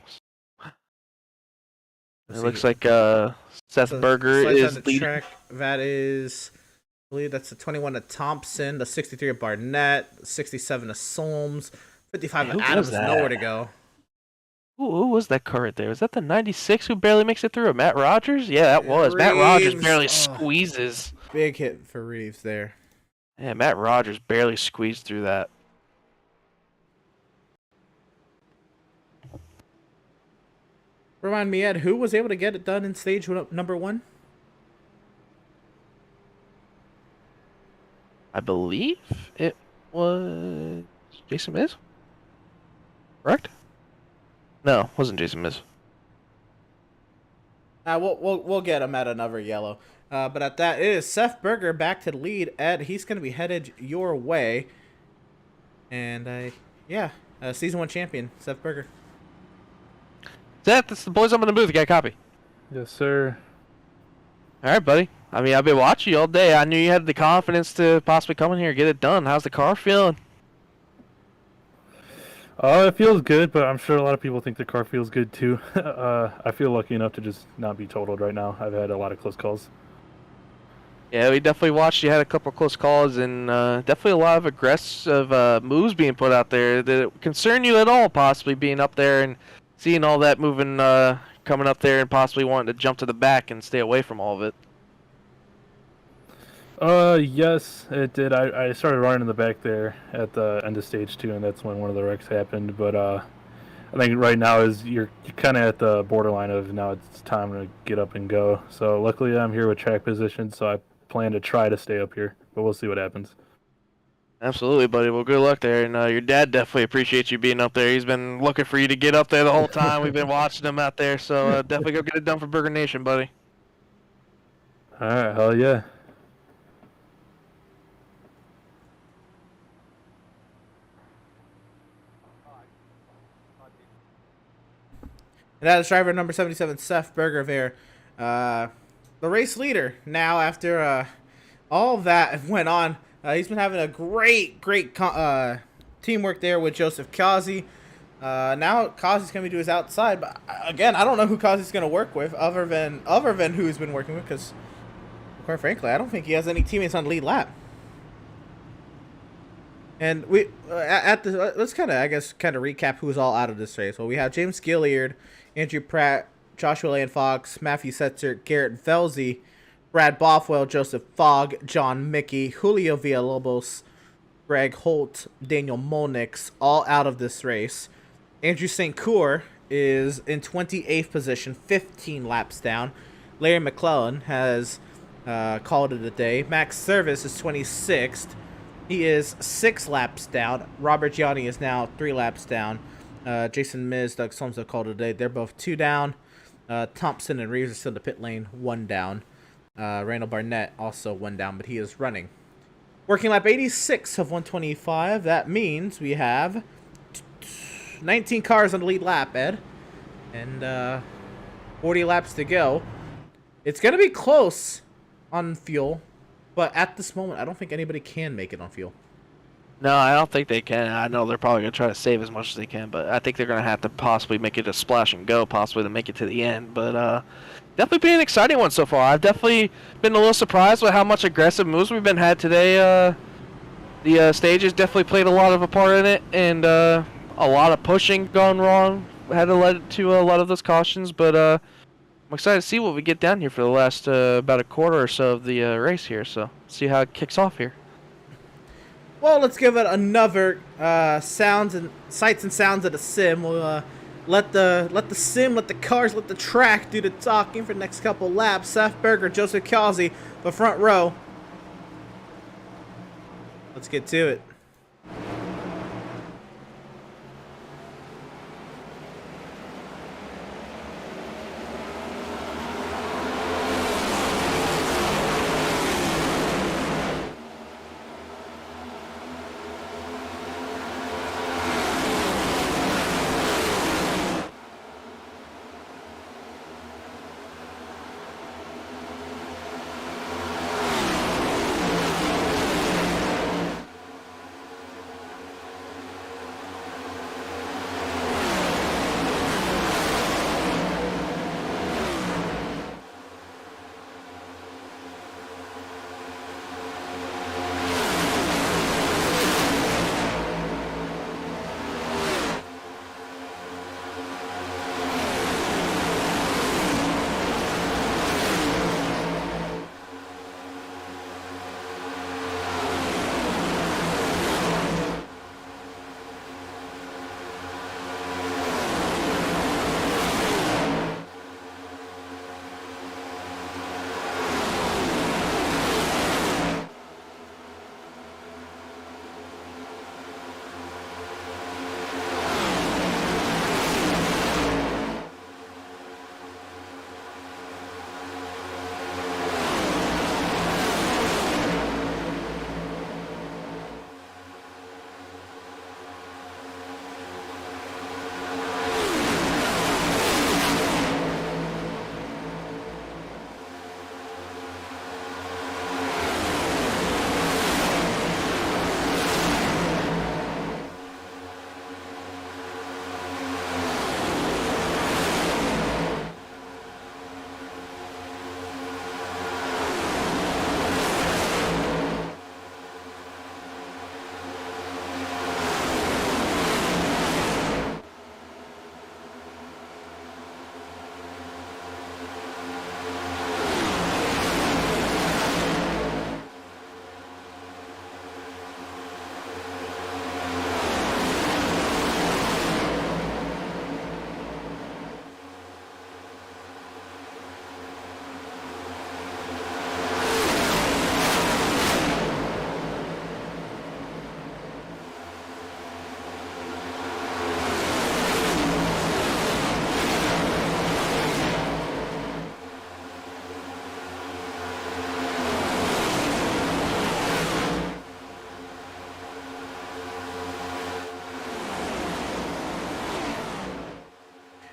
It looks like Seth Berger is leading. Track. That is, I believe that's the 21 of Thompson, the 63 of Barnett, the 67 of Solms, 55 of Adams. Nowhere to go. Who was that car right there? Was that the 96 who barely makes it through? Or Matt Rogers? Yeah, that was. Matt Rogers barely squeezes. Big hit for Reeves there. Yeah, Matt Rogers barely squeezed through that. Remind me, Ed, who was able to get it done in stage number 1? I believe it was Jason Miz. Correct? No, it wasn't Jason Miz. We'll get him at another yellow. But at that, it is Seth Berger back to the lead. Ed, he's going to be headed your way. And, Season 1 champion, Seth Berger. Seth, it's the boys up in the booth. You got a copy? Yes, sir. All right, buddy. I mean, I've been watching you all day. I knew you had the confidence to possibly come in here and get it done. How's the car feeling? It feels good, but I'm sure a lot of people think the car feels good too. I feel lucky enough to just not be totaled right now. I've had a lot of close calls. Yeah, we definitely watched. You had a couple of close calls and definitely a lot of aggressive moves being put out there. Did it concern you at all, possibly being up there and seeing all that moving, coming up there and possibly wanting to jump to the back and stay away from all of it? Yes, it did. I started running in the back there at the end of stage 2, and that's when one of the wrecks happened. But I think right now you're kind of at the borderline of now it's time to get up and go. So luckily I'm here with track position, so I plan to try to stay up here, but we'll see what happens. Absolutely, buddy. Well, good luck there. And your dad definitely appreciates you being up there. He's been looking for you to get up there the whole time. We've been watching him out there, so definitely go get it done for Burger Nation, buddy. All right, hell yeah. And that is driver number 77, Seth Berger there. The race leader now after all that went on. He's been having a great teamwork there with Joseph Kazi. Now Kazi's going to do his outside, but again, I don't know who Kazi's going to work with other than who he's been working with, because quite frankly, I don't think he has any teammates on lead lap. And we let's kind of recap who's all out of this race. Well, we have James Gilliard, Andrew Pratt, Joshua Lane Fox, Matthew Setzer, Garrett Velzy, Brad Bothwell, Joseph Fogg, John Mickey, Julio Villalobos, Greg Holt, Daniel Molnix, all out of this race. Andrew St. Cour is in 28th position, 15 laps down. Larry McClellan has called it a day. Max Service is 26th. He is 6 laps down. Robert Gianni is now 3 laps down. Jason Miz, Doug Solms have called it a day. They're both 2 down. Thompson and Reeves are still in the pit lane, 1 down. Randall Barnett also 1 down, but he is running. Working lap 86 of 125. That means we have 19 cars on the lead lap, Ed. And 40 laps to go. It's going to be close on fuel, but at this moment, I don't think anybody can make it on fuel. No, I don't think they can. I know they're probably going to try to save as much as they can, but I think they're going to have to possibly make it a splash and go, possibly to make it to the end. But definitely been an exciting one so far. I've definitely been a little surprised with how much aggressive moves we've been had today. The stage has definitely played a lot of a part in it, and a lot of pushing gone wrong had to lead to a lot of those cautions. But I'm excited to see what we get down here for the last about a quarter or so of the race here. So see how it kicks off here. Well, let's give it another sights and sounds of the sim. We'll let the sim, let the cars, let the track do the talking for the next couple laps. Seth Berger, Joseph Kazi, the front row. Let's get to it.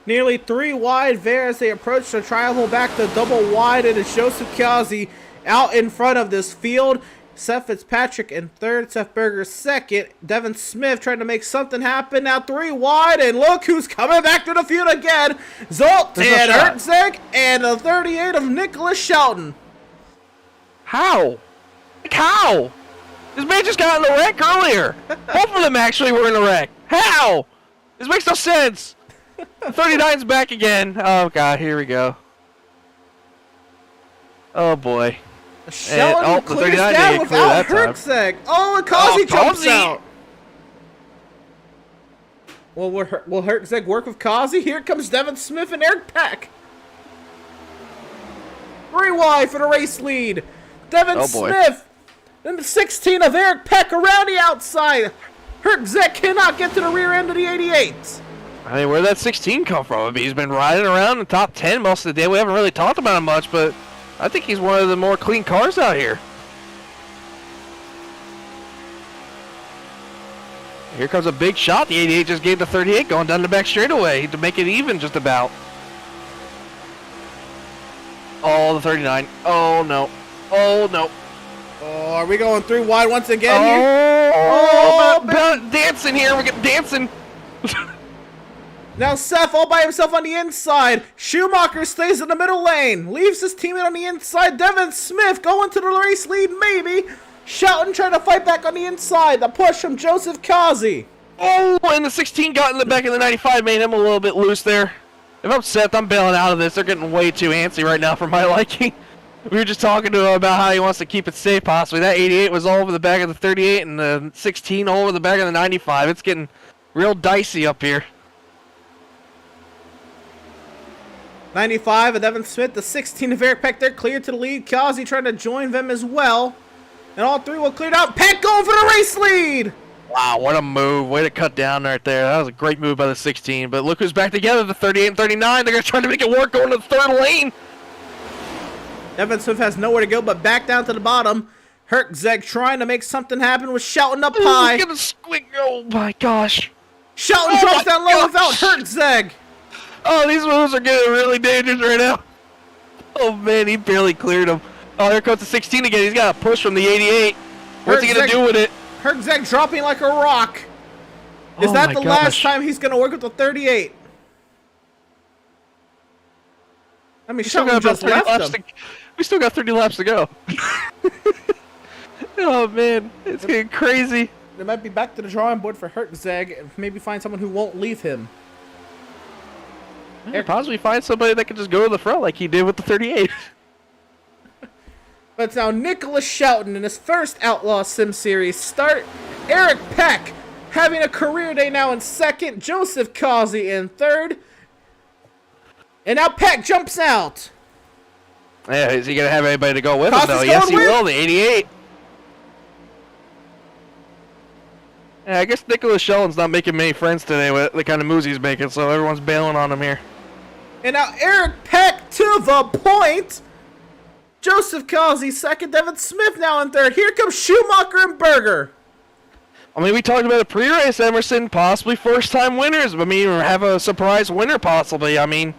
Nearly 3 wide there as they approach the travel back to double wide. It is Joseph Kazi out in front of this field. Seth Fitzpatrick in third, Seth Berger second, Devin Smith trying to make something happen, now 3 wide, and look who's coming back to the field again, Zolt and Herzeg, and the 38 of Nicholas Shelton. How? Like how? This man just got in the wreck earlier. Both of them actually were in the wreck. How? This makes no sense. 39's back again. Oh, God, here we go. Oh, boy. Shelton clears down without Herzeg. Oh, and Kazi jumps out. Well, will Herzeg work with Kazi? Here comes Devin Smith and Eric Peck. 3 wide for the race lead. Devin Smith and the 16 of Eric Peck around the outside. Herzeg cannot get to the rear end of the 88. I mean, where'd that 16 come from? I mean, he's been riding around in the top 10 most of the day. We haven't really talked about him much, but I think he's one of the more clean cars out here. Here comes a big shot. The 88 just gave the 38 going down the back straightaway to make it even just about. Oh, the 39. Oh, no. Oh, no. Oh, are we going 3 wide once again here? Dancing here. We're getting dancing. Now Seth all by himself on the inside. Schumacher stays in the middle lane. Leaves his teammate on the inside. Devin Smith going to the race lead, maybe. Shelton trying to fight back on the inside. The push from Joseph Kazi. Oh, and the 16 got in the back of the 95, made him a little bit loose there. If I'm Seth, I'm bailing out of this. They're getting way too antsy right now for my liking. We were just talking to him about how he wants to keep it safe, possibly. That 88 was all over the back of the 38, and the 16 all over the back of the 95. It's getting real dicey up here. 95 of Devin Smith, the 16 of Eric Peck. They're clear to the lead. Kazi trying to join them as well. And all 3 will clear out. Peck going for the race lead. Wow, what a move. Way to cut down right there. That was a great move by the 16. But look who's back together, the 38 and 39. They're going to try to make it work going to the 3rd lane. Devin Smith has nowhere to go but back down to the bottom. Herzeg trying to make something happen with Shelton up high. Get a squig. Oh, my gosh. Shelton drops down low without Herzeg. Oh, these moves are getting really dangerous right now. Oh, man, he barely cleared him. Oh, here comes the 16 again. He's got a push from the 88. What's he going to do with it? Herzeg dropping like a rock. Is that the last time he's going to work with the 38? I mean, Shelton just left him. We still got 30 laps to go. Oh, man. It's getting crazy. They might be back to the drawing board for Herzeg and maybe find someone who won't leave him. Yeah, possibly find somebody that can just go to the front like he did with the 38. But it's now Nicholas Shelton in his first Outlaw Sim Series start. Eric Peck having a career day now in second. Joseph Kazi in third. And now Peck jumps out. Yeah, is he going to have anybody to go with him, though? Yes, he will, the 88. Yeah, I guess Nicholas Shelton's not making many friends today with the kind of moves he's making, so everyone's bailing on him here. And now Eric Peck to the point. Joseph Kazi second. Devin Smith now in third. Here comes Schumacher and Berger. I mean, we talked about a pre-race, Emerson, possibly first-time winners. I mean, or have a surprise winner, possibly. I mean,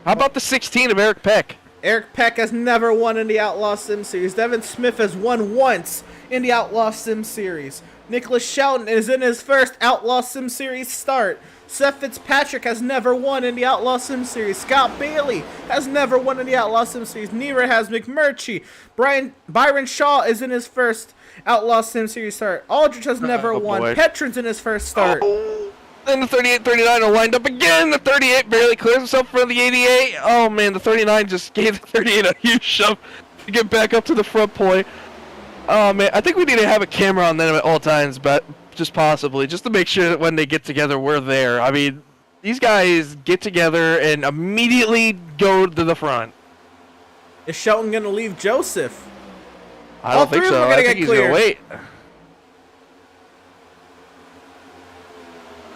how about the 16 of Eric Peck? Eric Peck has never won in the Outlaw Sim Series. Devin Smith has won once in the Outlaw Sim Series. Nicholas Shelton is in his first Outlaw Sim Series start. Seth Fitzpatrick has never won in the Outlaw Sim Series. Scott Bailey has never won in the Outlaw Sim Series. Neither has McMurtry. Byron Shaw is in his first Outlaw Sim Series start. Aldrich has never won. Petron's in his first start. Oh, and the 38-39 are lined up again. The 38 barely clears himself from the 88. Oh, man, the 39 just gave the 38 a huge shove to get back up to the front point. Oh, man, I think we need to have a camera on them at all times, but just possibly, just to make sure that when they get together, we're there. I mean, these guys get together and immediately go to the front. Is Shelton going to leave Joseph? I don't think so. I think he's going to wait.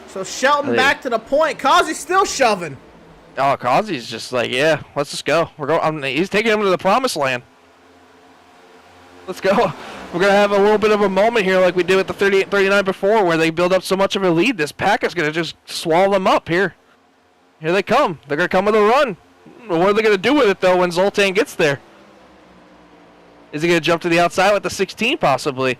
So Shelton back to the point. Kazi's still shoving. Oh, Kazi's just like, yeah, let's just go. We're going. He's taking him to the promised land. Let's go. We're going to have a little bit of a moment here like we did with the 38-39 before where they build up so much of a lead. This pack is going to just swallow them up here. Here they come. They're going to come with a run. What are they going to do with it, though, when Zoltan gets there? Is he going to jump to the outside with the 16 possibly?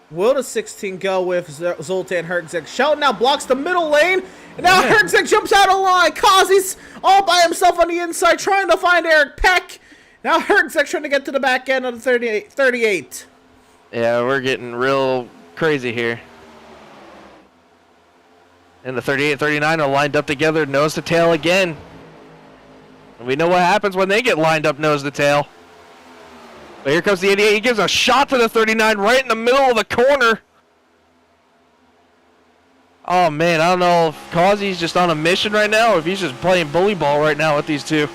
Will the 16 go with Zoltan Herzog? Shelton now blocks the middle lane. And now Herzog jumps out of line. Kazi's all by himself on the inside trying to find Eric Peck. Now Herzog trying to get to the back end of the 38. Yeah, we're getting real crazy here. And the 38 39 are lined up together, nose to tail again. And we know what happens when they get lined up nose to tail. But here comes the 88. He gives a shot to the 39 right in the middle of the corner. Oh, man, I don't know if Kazi's just on a mission right now or if he's just playing bully ball right now with these two.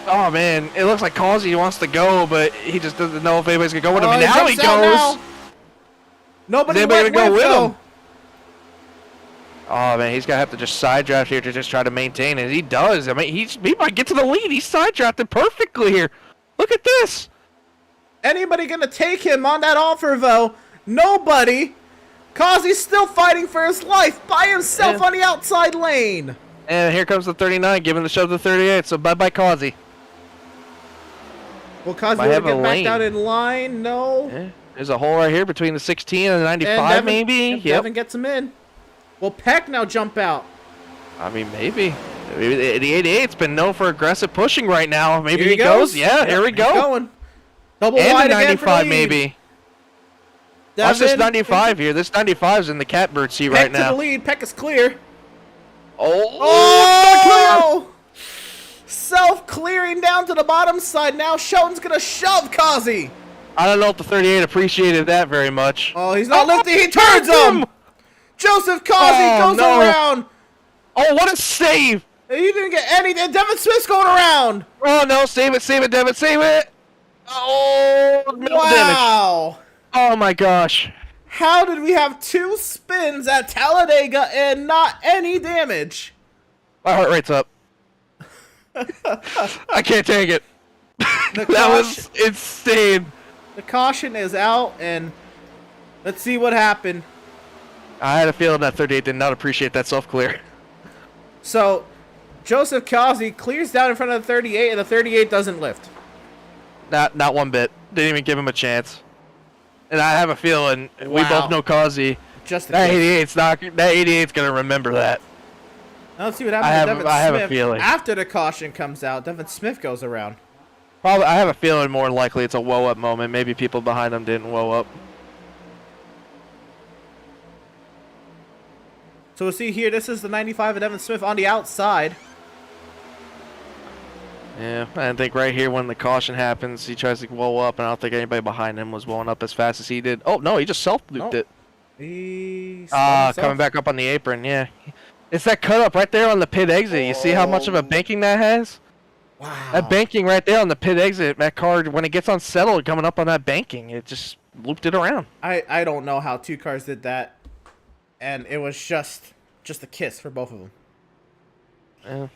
Oh, man, it looks like Kazi wants to go, but he just doesn't know if anybody's going to go with him. And now he goes. Now. Nobody went go with him. Oh, man, he's going to have to just side draft here to just try to maintain it. He does. I mean, he might get to the lead. He's side drafted perfectly here. Look at this. Anybody going to take him on that offer, though? Nobody. Kazi's still fighting for his life by himself on the outside lane. And here comes the 39, giving the shove to the 38. So bye-bye, Kazi. Will Kazi get back down in line? No. Yeah. There's a hole right here between the 16 and the 95, and Devin, maybe. Yep. Devin gets him in. Will Peck now jump out? I mean, maybe. The 88's been known for aggressive pushing right now. Maybe he goes. Yeah, here we go. Going. Double and wide the 95 again for the lead. maybe. Devin, watch this 95 here. This 95's in the catbird seat Peck right now. to the lead. Peck is clear. Oh! Self-clearing down to the bottom side. Now Shelton's going to shove Kazi. I don't know if the 38 appreciated that very much. Oh, he's not lifting. He turns him. Joseph Kazi goes around. Oh, what a save. He didn't get anything. Devin Smith's going around. Oh, no. Save it, Devin. Save it. Oh, middle damage. Oh, my gosh. How did we have 2 spins at Talladega and not any damage? My heart rate's up. I can't take it. That was insane. The caution is out, and let's see what happened. I had a feeling that 38 did not appreciate that self-clear. So, Joseph Kazi clears down in front of the 38, and the 38 doesn't lift. Not one bit. Didn't even give him a chance. And I have a feeling we both know Kazi. Just that 88's gonna remember that. Now let's see what happens to Devin Smith. I have a feeling. After the caution comes out, Devin Smith goes around. Probably, I have a feeling more than likely it's a woe up moment. Maybe people behind him didn't woe up. So we'll see here. This is the 95 of Devin Smith on the outside. Yeah, I think right here when the caution happens, he tries to woe up, and I don't think anybody behind him was woeing up as fast as he did. Oh, no, he just self-looped it. Coming back up on the apron, yeah. It's that cut up right there on the pit exit. You see how much of a banking that has? Wow. That banking right there on the pit exit, that car, when it gets unsettled coming up on that banking, it just looped it around. I don't know how 2 cars did that, and it was just a kiss for both of them. Yeah.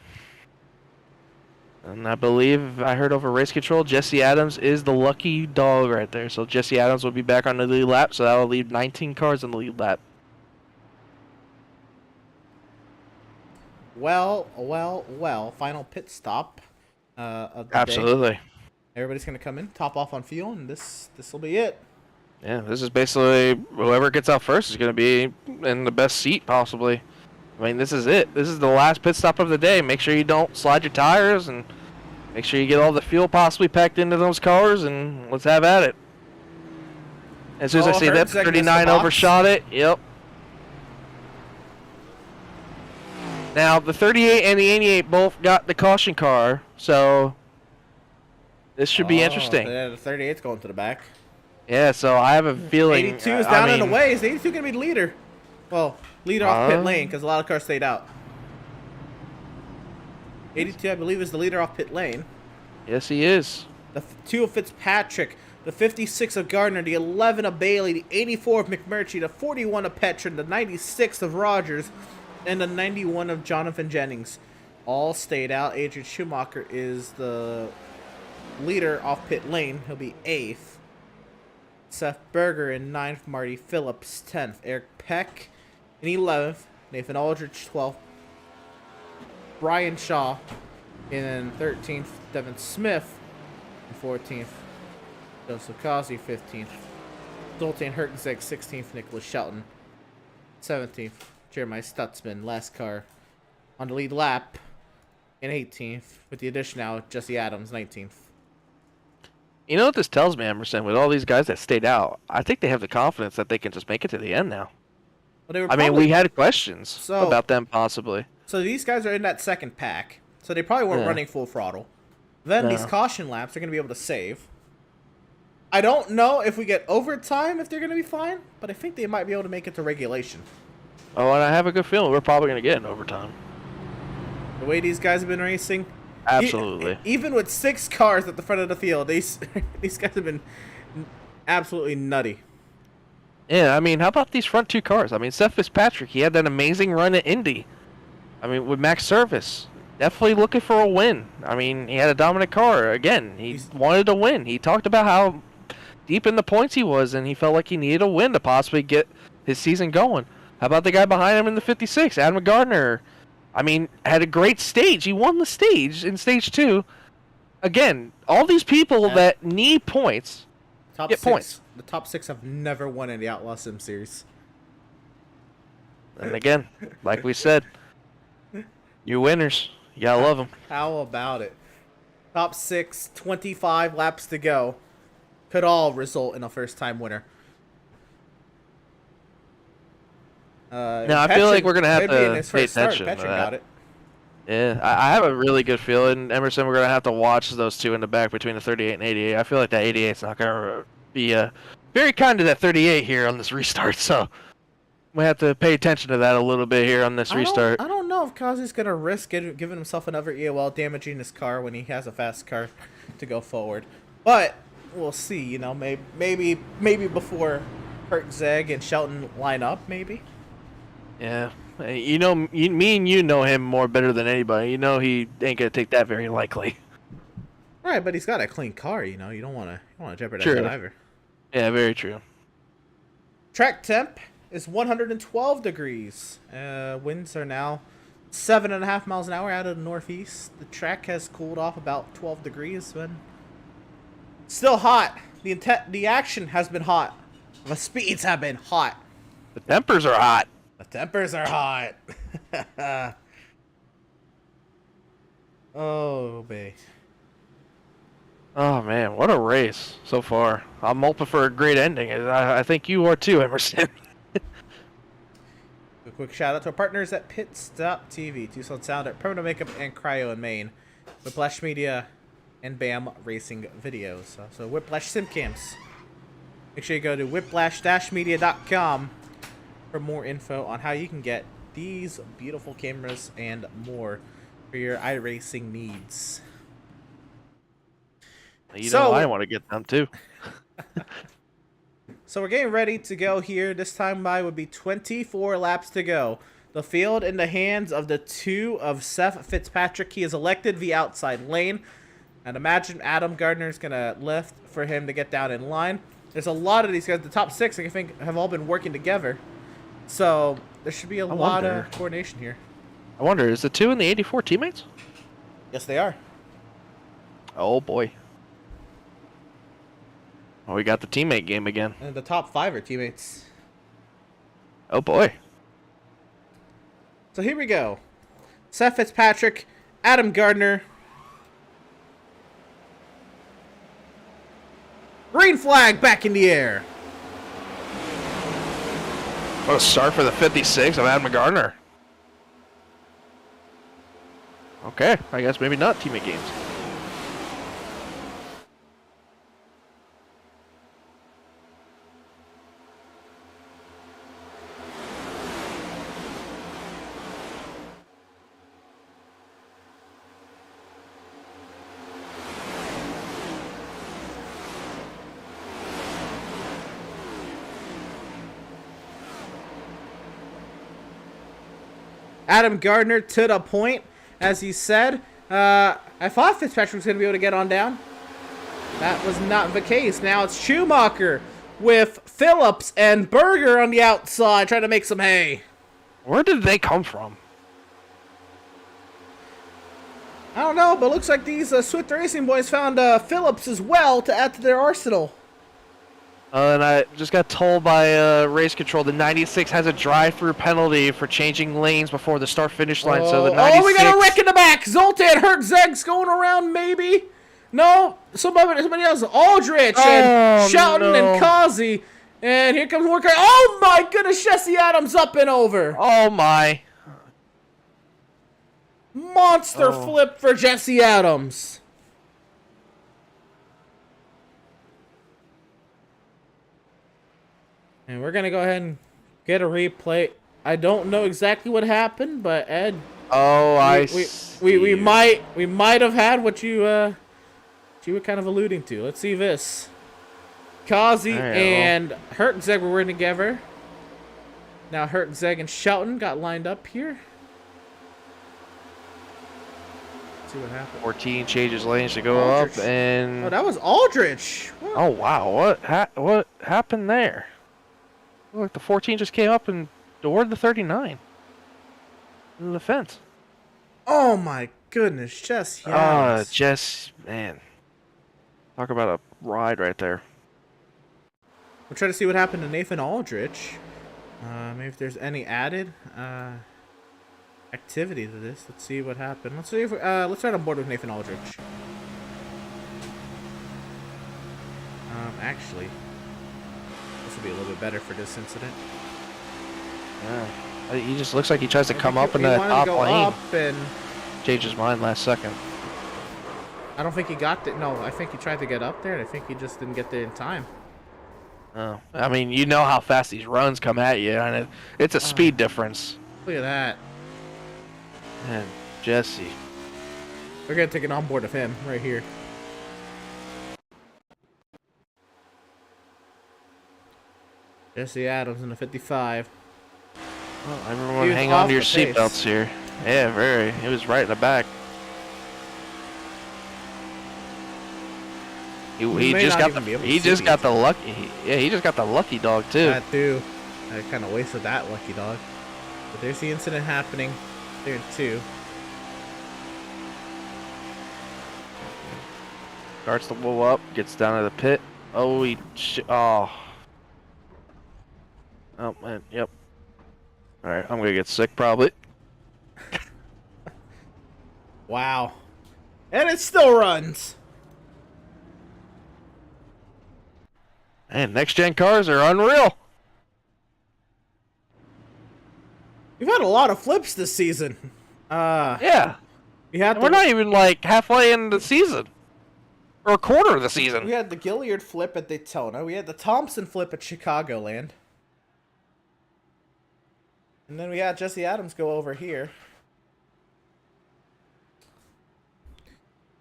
And I believe I heard over race control, Jesse Adams is the lucky dog right there. So Jesse Adams will be back on the lead lap, so that will leave 19 cars in the lead lap. Well. Final pit stop of the Absolutely. day. Everybody's going to come in, top off on fuel, and this will be it. Yeah, this is basically whoever gets out first is going to be in the best seat possibly. I mean, this is it. This is the last pit stop of the day. Make sure you don't slide your tires, and make sure you get all the fuel possibly packed into those cars, and let's have at it. As soon as I see that 39 overshot it, yep. Now, the 38 and the 88 both got the caution car, so this should be interesting. Yeah, the 38's going to the back. Yeah, so I have a feeling... 82 is down and away. Is 82 going to be the leader? Well, leader off pit lane, because a lot of cars stayed out. 82, I believe, is the leader off pit lane. Yes, he is. The 2 of Fitzpatrick, the 56 of Gardner, the 11 of Bailey, the 84 of McMurtry, the 41 of Petrin, the 96 of Rogers, and the 91 of Jonathan Jennings. All stayed out. Adrian Schumacher is the leader off pit lane. He'll be 8th. Seth Berger in 9th. Marty Phillips 10th. Eric Peck in 11th. Nathan Aldridge 12th. Brian Shaw. In 13th, Devin Smith. In 14th, Joseph Causey. 15th, Zoltan Hertzeg. 16th, Nicholas Shelton. 17th, Jeremiah Stutzman. Last car on the lead lap. In 18th, with the addition now, Jesse Adams. 19th. You know what this tells me, Emerson? With all these guys that stayed out, I think they have the confidence that they can just make it to the end now. Well, I mean, we had questions about them possibly. So these guys are in that second pack, so they probably weren't running full throttle. Then these caution laps are going to be able to save. I don't know if we get overtime if they're going to be fine, but I think they might be able to make it to regulation. Oh, and I have a good feeling we're probably going to get an overtime. The way these guys have been racing. Absolutely. Even with 6 cars at the front of the field, these guys have been absolutely nutty. Yeah, I mean, how about these front 2 cars? I mean, Seth Fitzpatrick, he had that amazing run at Indy. I mean, with Max Service, definitely looking for a win. I mean, he had a dominant car. Again, he wanted to win. He talked about how deep in the points he was, and he felt like he needed a win to possibly get his season going. How about the guy behind him in the 56, Adam Gardner? I mean, had a great stage. He won the stage in stage 2. Again, all these people that need points get points. The top 6 have never won in the Outlaws Sim Series. And again, like we said, you winners. You gotta love them. How about it? Top 6, 25 laps to go. Could all result in a first-time winner. Now, I feel like we're going to have to pay attention to that. Got it. Yeah, I have a really good feeling, Emerson, we're going to have to watch those 2 in the back between the 38 and 88. I feel like that 88 is not going to be very kind to that 38 here on this restart, so we have to pay attention to that a little bit here on this restart. I don't know if Kazi's going to risk giving himself another EOL, damaging his car when he has a fast car to go forward. But we'll see, you know, maybe before Hertzeg and Shelton line up, maybe. Yeah, you know, me and you know him more better than anybody. You know he ain't gonna take that very likely. Right, but he's got a clean car. You know, you don't want to jeopardize that either. Yeah, very true. Track temp is 112 degrees. Winds are now 7.5 miles an hour out of the northeast. The track has cooled off about 12 degrees. When still hot. The action has been hot. The speeds have been hot. The tempers are hot. The tempers are hot. Oh, babe. Oh, man, what a race so far. I'm hoping for a great ending. I think you are too, Emerson. A quick shout out to our partners at Pit Stop TV, Tucson Sound Art, Permanent Makeup, and Cryo in Maine. Whiplash Media and BAM Racing Videos. So Whiplash Sim Cams. Make sure you go to whiplash-media.com for more info on how you can get these beautiful cameras and more for your iRacing needs. You know, I want to get them too. So we're getting ready to go here. This time by would be 24 laps to go. The field in the hands of the 2 of Seth Fitzpatrick. He is elected the outside lane. And imagine Adam Gardner is going to lift for him to get down in line. There's a lot of these guys. The top 6, I think, have all been working together. So there should be a lot of coordination here. I wonder, is the 2 and the 84 teammates? Yes, they are. Oh, boy. Oh, we got the teammate game again. And the top 5 are teammates. Oh, boy. So here we go. Seth Fitzpatrick, Adam Gardner. Green flag back in the air. What a start for the 56 of Adam Gardner. Okay, I guess maybe not teammate games. Adam Gardner to the point, as he said. I thought Fitzpatrick was going to be able to get on down. That was not the case. Now it's Schumacher with Phillips and Berger on the outside trying to make some hay. Where did they come from? I don't know, but looks like these Swift Racing boys found Phillips as well to add to their arsenal. And I just got told by race control the 96 has a drive-through penalty for changing lanes before the start-finish line. So the 96. Oh, we got a wreck in the back. Zoltan Hertzeg's going around, maybe. No, somebody else. Aldrich and Shelton and Causey. And here comes Walker. Oh my goodness, Jesse Adams up and over. Oh my. Monster flip for Jesse Adams. And we're going to go ahead and get a replay. I don't know exactly what happened, but Ed. Oh, we might have had what you were kind of alluding to. Let's see this. Kazi and Hertzeg were working together. Now Hertzeg and Shelton got lined up here. Let's see what happened. 14 changes lanes to go Aldrich. up, and Oh, that was Aldrich. What? oh wow, what happened there? Look, the 14 just came up and toward the 39 in the fence. Oh my goodness, Jess. Yes. Jess, man, talk about a ride right there. We'll try to see what happened to Nathan Aldrich. Maybe if there's any added activity to this. Let's see what happened. Let's see if let's ride on board with Nathan Aldrich. Actually, this will be a little bit better for this incident. Yeah, he just looks like he tries to come up in that top lane. And changed his mind last second. I don't think he got there. No, I think he tried to get up there, and I think he just didn't get there in time. Oh, I mean, you know how fast these runs come at you, and it's a speed difference. Look at that. And Jesse. We're going to take an onboard of him right here. Jesse Adams in the 55. Well, everyone hang on to your seatbelts here. Yeah, very. He was right in the back. He just got the lucky. He just got the lucky dog too. That too. I kind of wasted that lucky dog. But there's the incident happening there too. Starts to blow up. Gets down to the pit. Oh, Oh man. Yep. All right. I'm gonna get sick probably. Wow. And it still runs. Man, next-gen cars are unreal. We've had a lot of flips this season. Yeah. We're not even like halfway in the season. Or a quarter of the season. We had the Gilliard flip at Daytona. We had the Thompson flip at Chicagoland. And then we had Jesse Adams go over here.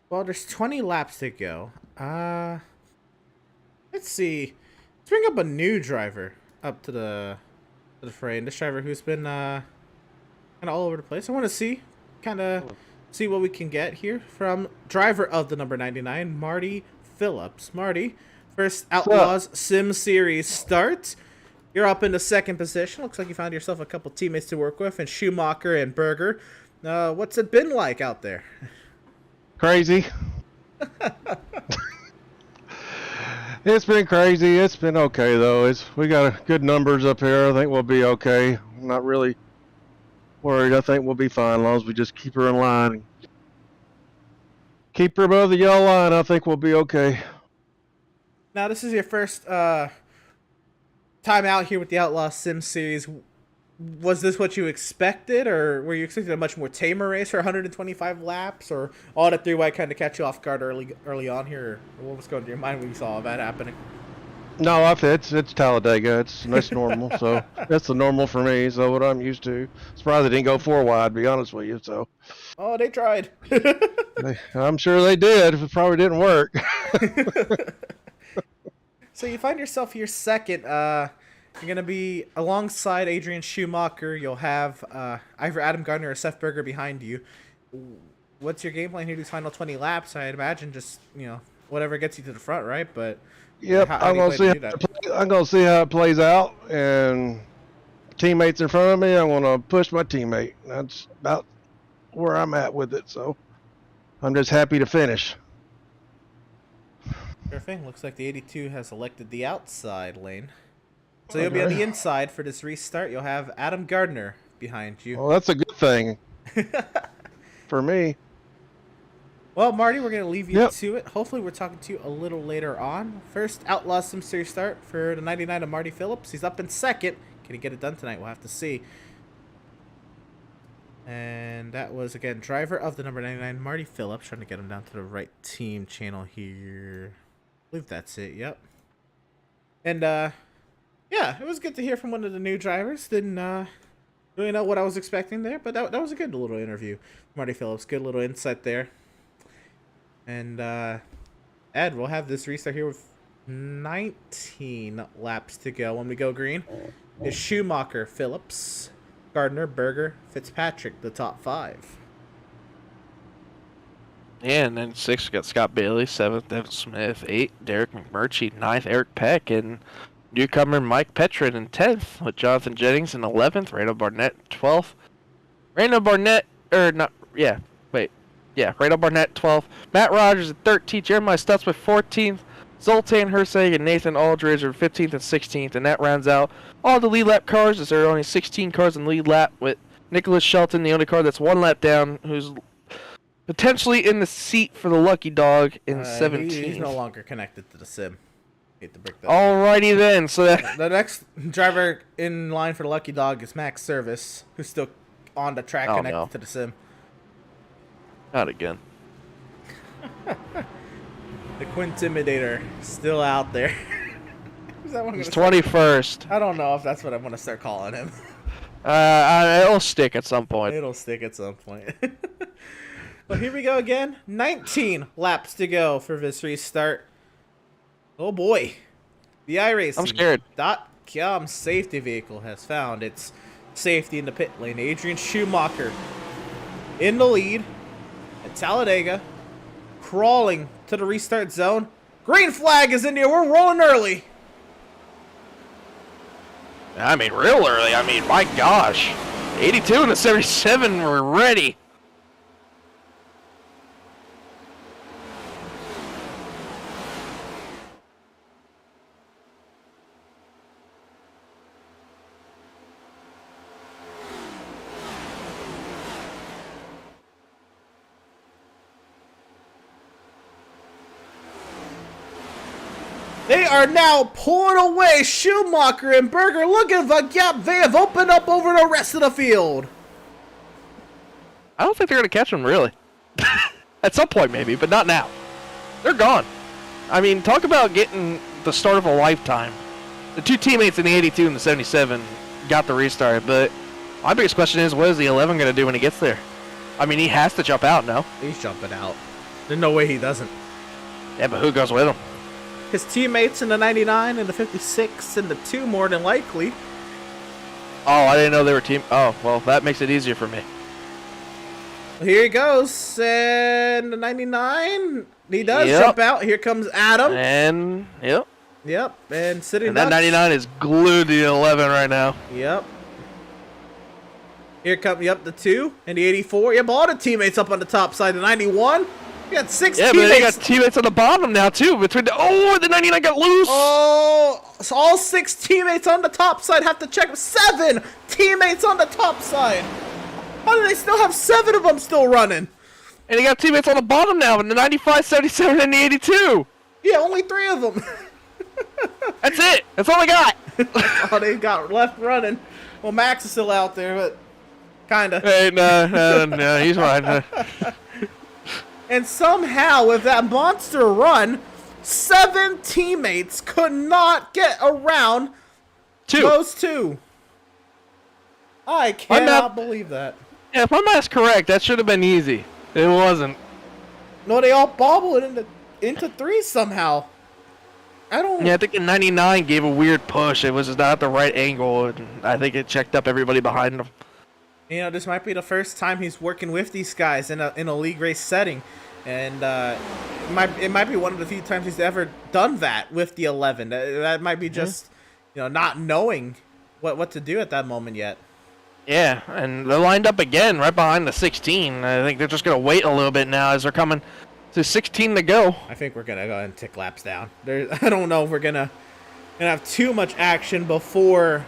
Well, there's 20 laps to go. Let's see. Let's bring up a new driver up to the fray. And this driver who's been kind of all over the place. I want to see what we can get here from driver of the number 99, Marty Phillips. Marty, first Outlaws Sim Series start. You're up in the second position. Looks like you found yourself a couple teammates to work with, and Schumacher and Berger. What's it been like out there? Crazy. It's been crazy. It's been okay though. We got good numbers up here. I think we'll be okay. I'm not really worried. I think we'll be fine as long as we just keep her in line and keep her above the yellow line. I think we'll be okay. Now this is your first time out here with the Outlaws Sim Series. Was this what you expected, or were you expecting a much more tamer race for 125 laps, or all the three-wide kind of catch you off guard early on here? Or what was going through your mind when you saw that happening? No, it's Talladega. That's normal. So that's the normal for me. So what I'm used to. Surprised they didn't go 4-wide. To be honest with you. So. Oh, they tried. I'm sure they did. It probably didn't work. So you find yourself here second. You're going to be alongside Adrian Schumacher. You'll have either Adam Gardner or Seth Berger behind you. What's your game plan here these final 20 laps? I'd imagine just, whatever gets you to the front, right? But yep, I'm going to see how it plays out. And teammates in front of me, I'm going to push my teammate. That's about where I'm at with it. So I'm just happy to finish. Sure thing. Looks like the 82 has elected the outside lane. So you'll be on the inside for this restart. You'll have Adam Gardner behind you. Well, that's a good thing for me. Well, Marty, we're going to leave you to it. Hopefully we're talking to you a little later on. First, Outlaws Sim Series start for the 99 of Marty Phillips. He's up in second. Can he get it done tonight? We'll have to see. And that was, again, driver of the number 99, Marty Phillips. Trying to get him down to the right team channel here. I believe that's it, yep. And, yeah, it was good to hear from one of the new drivers. Didn't really know what I was expecting there, but that was a good little interview. Marty Phillips, good little insight there. And, Ed, we'll have this restart here with 19 laps to go. When we go green, is Schumacher, Phillips, Gardner, Berger, Fitzpatrick, the top 5. Yeah, and then 6, we got Scott Bailey, 7th, Evan Smith, 8th, Derek McMurtry, 9th, Eric Peck, and newcomer Mike Petrin in 10th, with Jonathan Jennings in 11th, Randall Barnett 12th. Randall Barnett, Randall Barnett 12th, Matt Rogers at 13th, Jeremiah Stutzman 14th, Zoltan Herseg and Nathan Aldridge are 15th and 16th, and that rounds out all the lead lap cars, as there are only 16 cars in the lead lap, with Nicholas Shelton, the only car that's one lap down, who's potentially in the seat for the lucky dog in 17th. He's no longer connected to the sim. Hate to break that. Alrighty then, so that The next driver in line for the lucky dog is Max Service, who's still on the track connected to the sim. not again. The Quintimidator still out there. Is that what I'm He's gonna say? 21st. I don't know if that's what I'm gonna start calling him. It'll stick at some point. It'll stick at some point. Well, here we go again. 19 laps to go for this restart. Oh boy. The I'm scared. iRacing.com safety vehicle has found its safety in the pit lane. Adrian Schumacher in the lead at Talladega, crawling to the restart zone. Green flag is in here. We're rolling early. I mean, real early. I mean, my gosh. 82 and the 77 were ready. They are now pulling away. Schumacher and Berger, look at the gap they have opened up over the rest of the field. I don't think they're going to catch him, really. At some point, maybe, but not now. They're gone. I mean, talk about getting the start of a lifetime. The two teammates in the 82 and the 77 got the restart, but my biggest question is, what is the 11 going to do when he gets there? I mean, he has to jump out, no? He's jumping out. There's no way he doesn't. Yeah, but who goes with him? His teammates in the 99 and the 56 and the 2 more than likely. Oh, I didn't know they were team. Oh, well, that makes it easier for me. Here he goes. And the 99, he does jump out. Here comes Adam. And, yep. Yep, and sitting And that 99 is glued to the 11 right now. Yep. Here come, the 2 and the 84. Yep, all the teammates up on the top side. The 91. You got 6 teammates. Yeah, but they got teammates on the bottom now, too. Between the 99 got loose. Oh, so all 6 teammates on the top side have to check. 7 teammates on the top side. How do they still have 7 of them still running? And they got teammates on the bottom now in the 95, 77, and the 82. Yeah, only 3 of them. That's it. That's all I got. Oh, they got left running. Well, Max is still out there, but kinda. Hey, no, he's fine. And somehow, with that monster run, 7 teammates could not get around 2. those 2. I cannot believe that. Yeah, if my math's correct, that should have been easy. It wasn't. No, they all bobbled into 3 somehow. I don't. Yeah, I think the 99 gave a weird push. It was just not at the right angle, and I think it checked up everybody behind him. You know, this might be the first time he's working with these guys in a league race setting, and it might be one of the few times he's ever done that with the 11. That might be just not knowing what to do at that moment yet. Yeah, and they're lined up again right behind the 16. I think they're just going to wait a little bit now as they're coming to 16 to go. I think we're going to go ahead and tick laps down. I don't know if we're going to have too much action before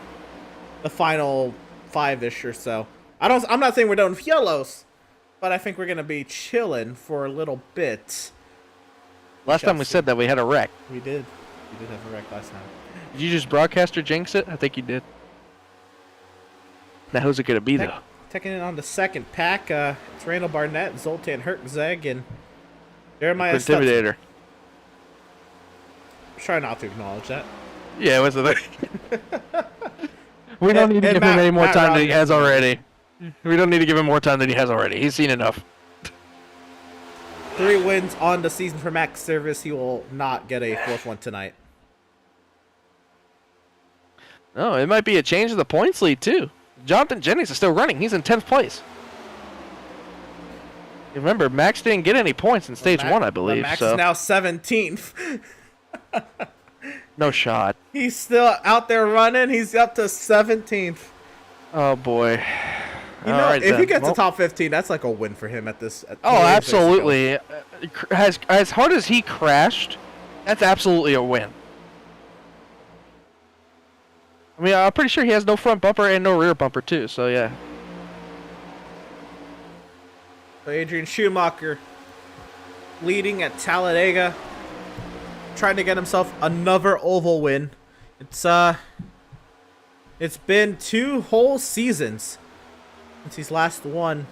the final 5-ish or so. I'm not saying we're done with yellows, but I think we're going to be chilling for a little bit. Last time we said that we had a wreck. We did. We did have a wreck last time. Did you just broadcast or jinx it? I think you did. Now who's it going to be, though? Taking it on the second pack, it's Randall Barnett, Zoltan Hertzeg, and Jeremiah Intimidator. Try not to acknowledge that. Yeah, what's the thing? We don't need to give him any more time than he has already. We don't need to give him more time than he has already. He's seen enough. 3 wins on the season for Max Service. He will not get a 4th one tonight. No, it might be a change of the points lead, too. Jonathan Jennings is still running. He's in 10th place. Remember, Max didn't get any points in stage 1, I believe. Max is now 17th. No shot. He's still out there running. He's up to 17th. Oh, boy. You know, if he gets to top 15, that's like a win for him at this. Oh, absolutely. As hard as he crashed, that's absolutely a win. I mean, I'm pretty sure he has no front bumper and no rear bumper, too, so yeah. So Adrian Schumacher leading at Talladega, trying to get himself another oval win. It's been 2 whole seasons since he's last won.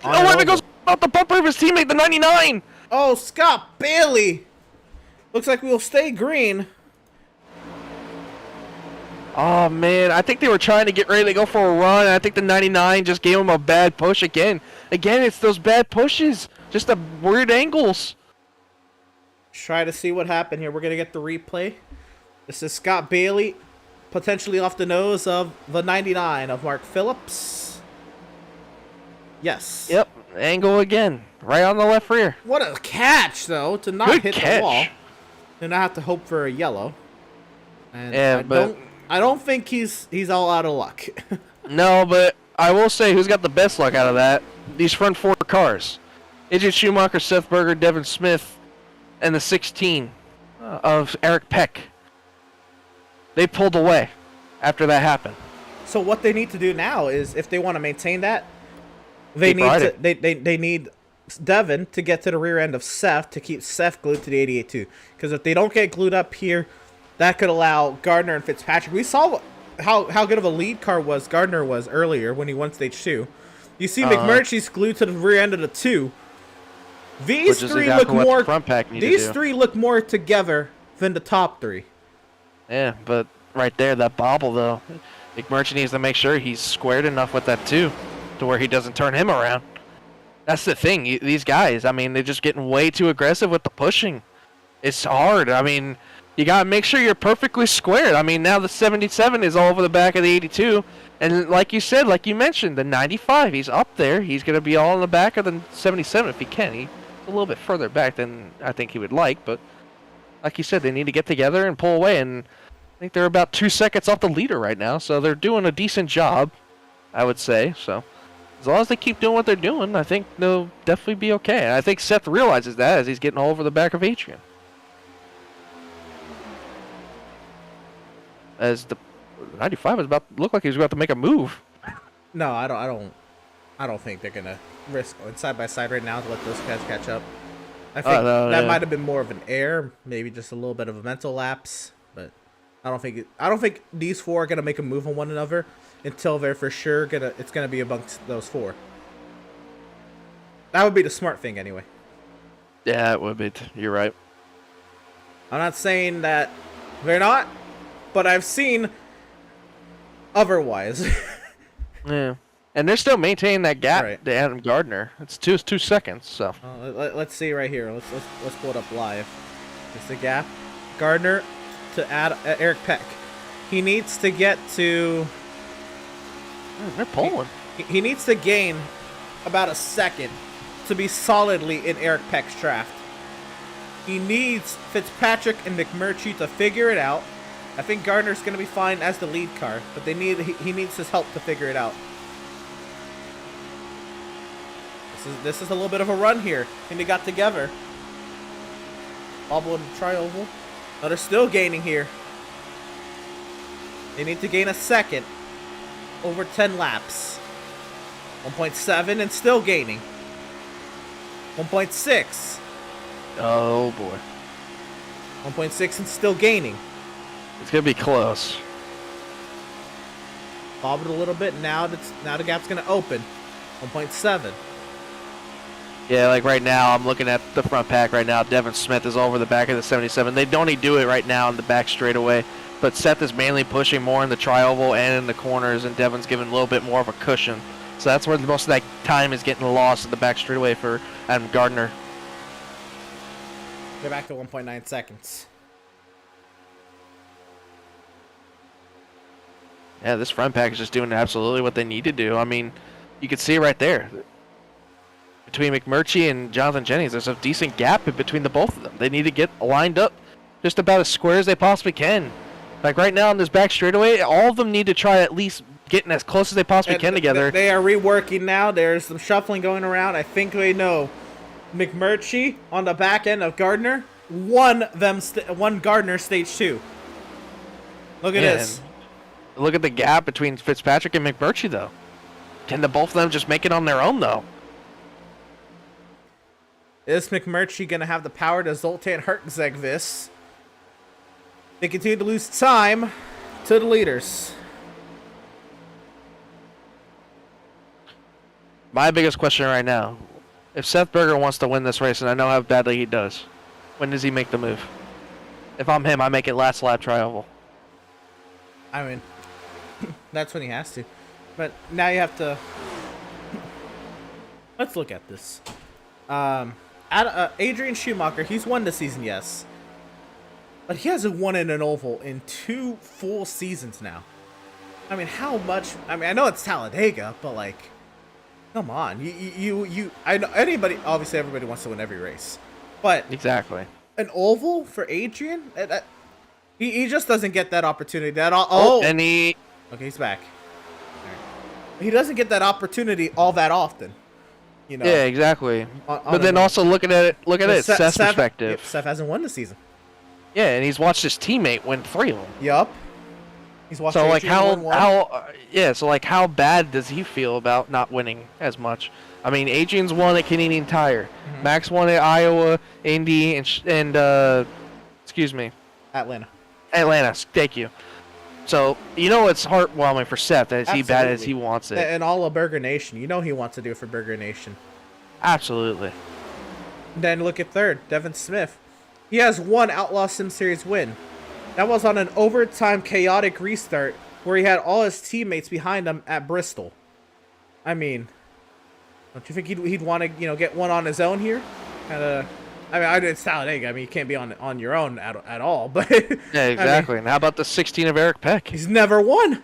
Oh, and it goes out the bumper of his teammate, the 99! Oh, Scott Bailey! Looks like we'll stay green. Oh, man, I think they were trying to get ready to go for a run, and I think the 99 just gave him a bad push again. Again, it's those bad pushes. Just the weird angles. Try to see what happened here. We're going to get the replay. This is Scott Bailey, potentially off the nose of the 99 of Mark Phillips. Yes. Yep, angle again. Right on the left rear. What a catch, though, to not Good hit catch. the wall. And I have to hope for a yellow. And Yeah, I don't think he's all out of luck. No, but I will say who's got the best luck out of that? These front 4 cars. AJ Schumacher, Seth Berger, Devin Smith, and the 16 of Eric Peck. They pulled away after that happened. So what they need to do now is, if they want to maintain that, they need Devin to get to the rear end of Seth to keep Seth glued to the 88-2. Because if they don't get glued up here, that could allow Gardner and Fitzpatrick. We saw how good of a lead car Gardner was earlier when he won stage 2. You see McMurtry's glued to the rear end of the 2. These 3 look more. These 3 look more together than the top 3. Yeah, but right there, that bobble though, McMurtry needs to make sure he's squared enough with that 2 to where he doesn't turn him around. That's the thing. These guys, I mean, they're just getting way too aggressive with the pushing. It's hard. I mean, you got to make sure you're perfectly squared. I mean, now the 77 is all over the back of the 82. And like you said, like you mentioned, the 95, he's up there. He's going to be all in the back of the 77 if he can. He's a little bit further back than I think he would like. But like you said, they need to get together and pull away. And I think they're about 2 seconds off the leader right now. So they're doing a decent job, I would say. So as long as they keep doing what they're doing, I think they'll definitely be okay. And I think Seth realizes that as he's getting all over the back of Adrian. As the 95 is about to look like he's about to make a move. No, I don't think they're gonna risk going side by side right now to let those guys catch up. I think that might have been more of an error, maybe just a little bit of a mental lapse. But I don't think these 4 are gonna make a move on one another until they're for sure it's gonna be amongst those 4. That would be the smart thing anyway. Yeah, it would be. You're right. I'm not saying that they're not, but I've seen otherwise. Yeah, and they're still maintaining that gap to Adam Gardner. It's 2 seconds. So let's see right here. Let's pull it up live. It's the gap. Gardner to Eric Peck. He needs to get to. They're pulling. He needs to gain about a second to be solidly in Eric Peck's draft. He needs Fitzpatrick and McMurtry to figure it out I think Gardner's going to be fine as the lead car, but he needs his help to figure it out. This is a little bit of a run here, and they got together. Bobble and tri-oval. But they're still gaining here. They need to gain a second. Over 10 laps. 1.7 and still gaining. 1.6. Oh boy. 1.6 and still gaining. It's gonna be close. Bobbled a little bit. Now the gap's gonna open. 1.7. Yeah, like right now, I'm looking at the front pack right now. Devin Smith is over the back of the 77. They don't do it right now in the back straightaway, but Seth is mainly pushing more in the tri-oval and in the corners, and Devin's giving a little bit more of a cushion. So that's where most of that time is getting lost in the back straightaway for Adam Gardner. They're back to 1.9 seconds. Yeah, this front pack is just doing absolutely what they need to do. I mean, you can see it right there. Between McMurtry and Jonathan Jennings, there's a decent gap in between the both of them. They need to get lined up just about as square as they possibly can. Like right now in this back straightaway, all of them need to try at least getting as close as they possibly can together. They are reworking now. There's some shuffling going around. I think they know McMurtry on the back end of Gardner won Gardner stage 2. Look at this. Look at the gap between Fitzpatrick and McMurtry, though. Can the both of them just make it on their own, though? Is McMurtry going to have the power to Zoltan Hertzeg this? They continue to lose time to the leaders. My biggest question right now, if Seth Berger wants to win this race, and I know how badly he does, when does he make the move? If I'm him, I make it last lap tri-oval. I mean, that's when he has to. But now you have to... Let's look at this. Adrian Schumacher, he's won this season, yes. But he hasn't won in an oval in 2 full seasons now. I mean, how much... I mean, I know it's Talladega, but like... Come on. I know anybody... Obviously, everybody wants to win every race. But... Exactly. An oval for Adrian? He just doesn't get that opportunity. And he... Okay, he's back. Right. He doesn't get that opportunity all that often. You know, yeah, exactly. But then also look at it, Seth's perspective. Seth hasn't won this season. Yeah, and he's watched his teammate win 3 of them. Yup. He's watched. So like Adrian how bad does he feel about not winning as much? I mean, Adrian's won at Canadian Tire, Max won at Iowa, Indy, and excuse me, Atlanta. Thank you. So you know it's heartwarming for Seth as he bad as he wants it. And all of Burger Nation, you know he wants to do it for Burger Nation. Absolutely. Then look at third, Devin Smith. He has 1 Outlaws Sim Series win. That was on an overtime chaotic restart where he had all his teammates behind him at Bristol. I mean, don't you think he'd want to get one on his own here? I mean, it's Talladega. I mean, you can't be on your own at all. But yeah, exactly. I mean, and how about the 16 of Eric Peck? He's never won.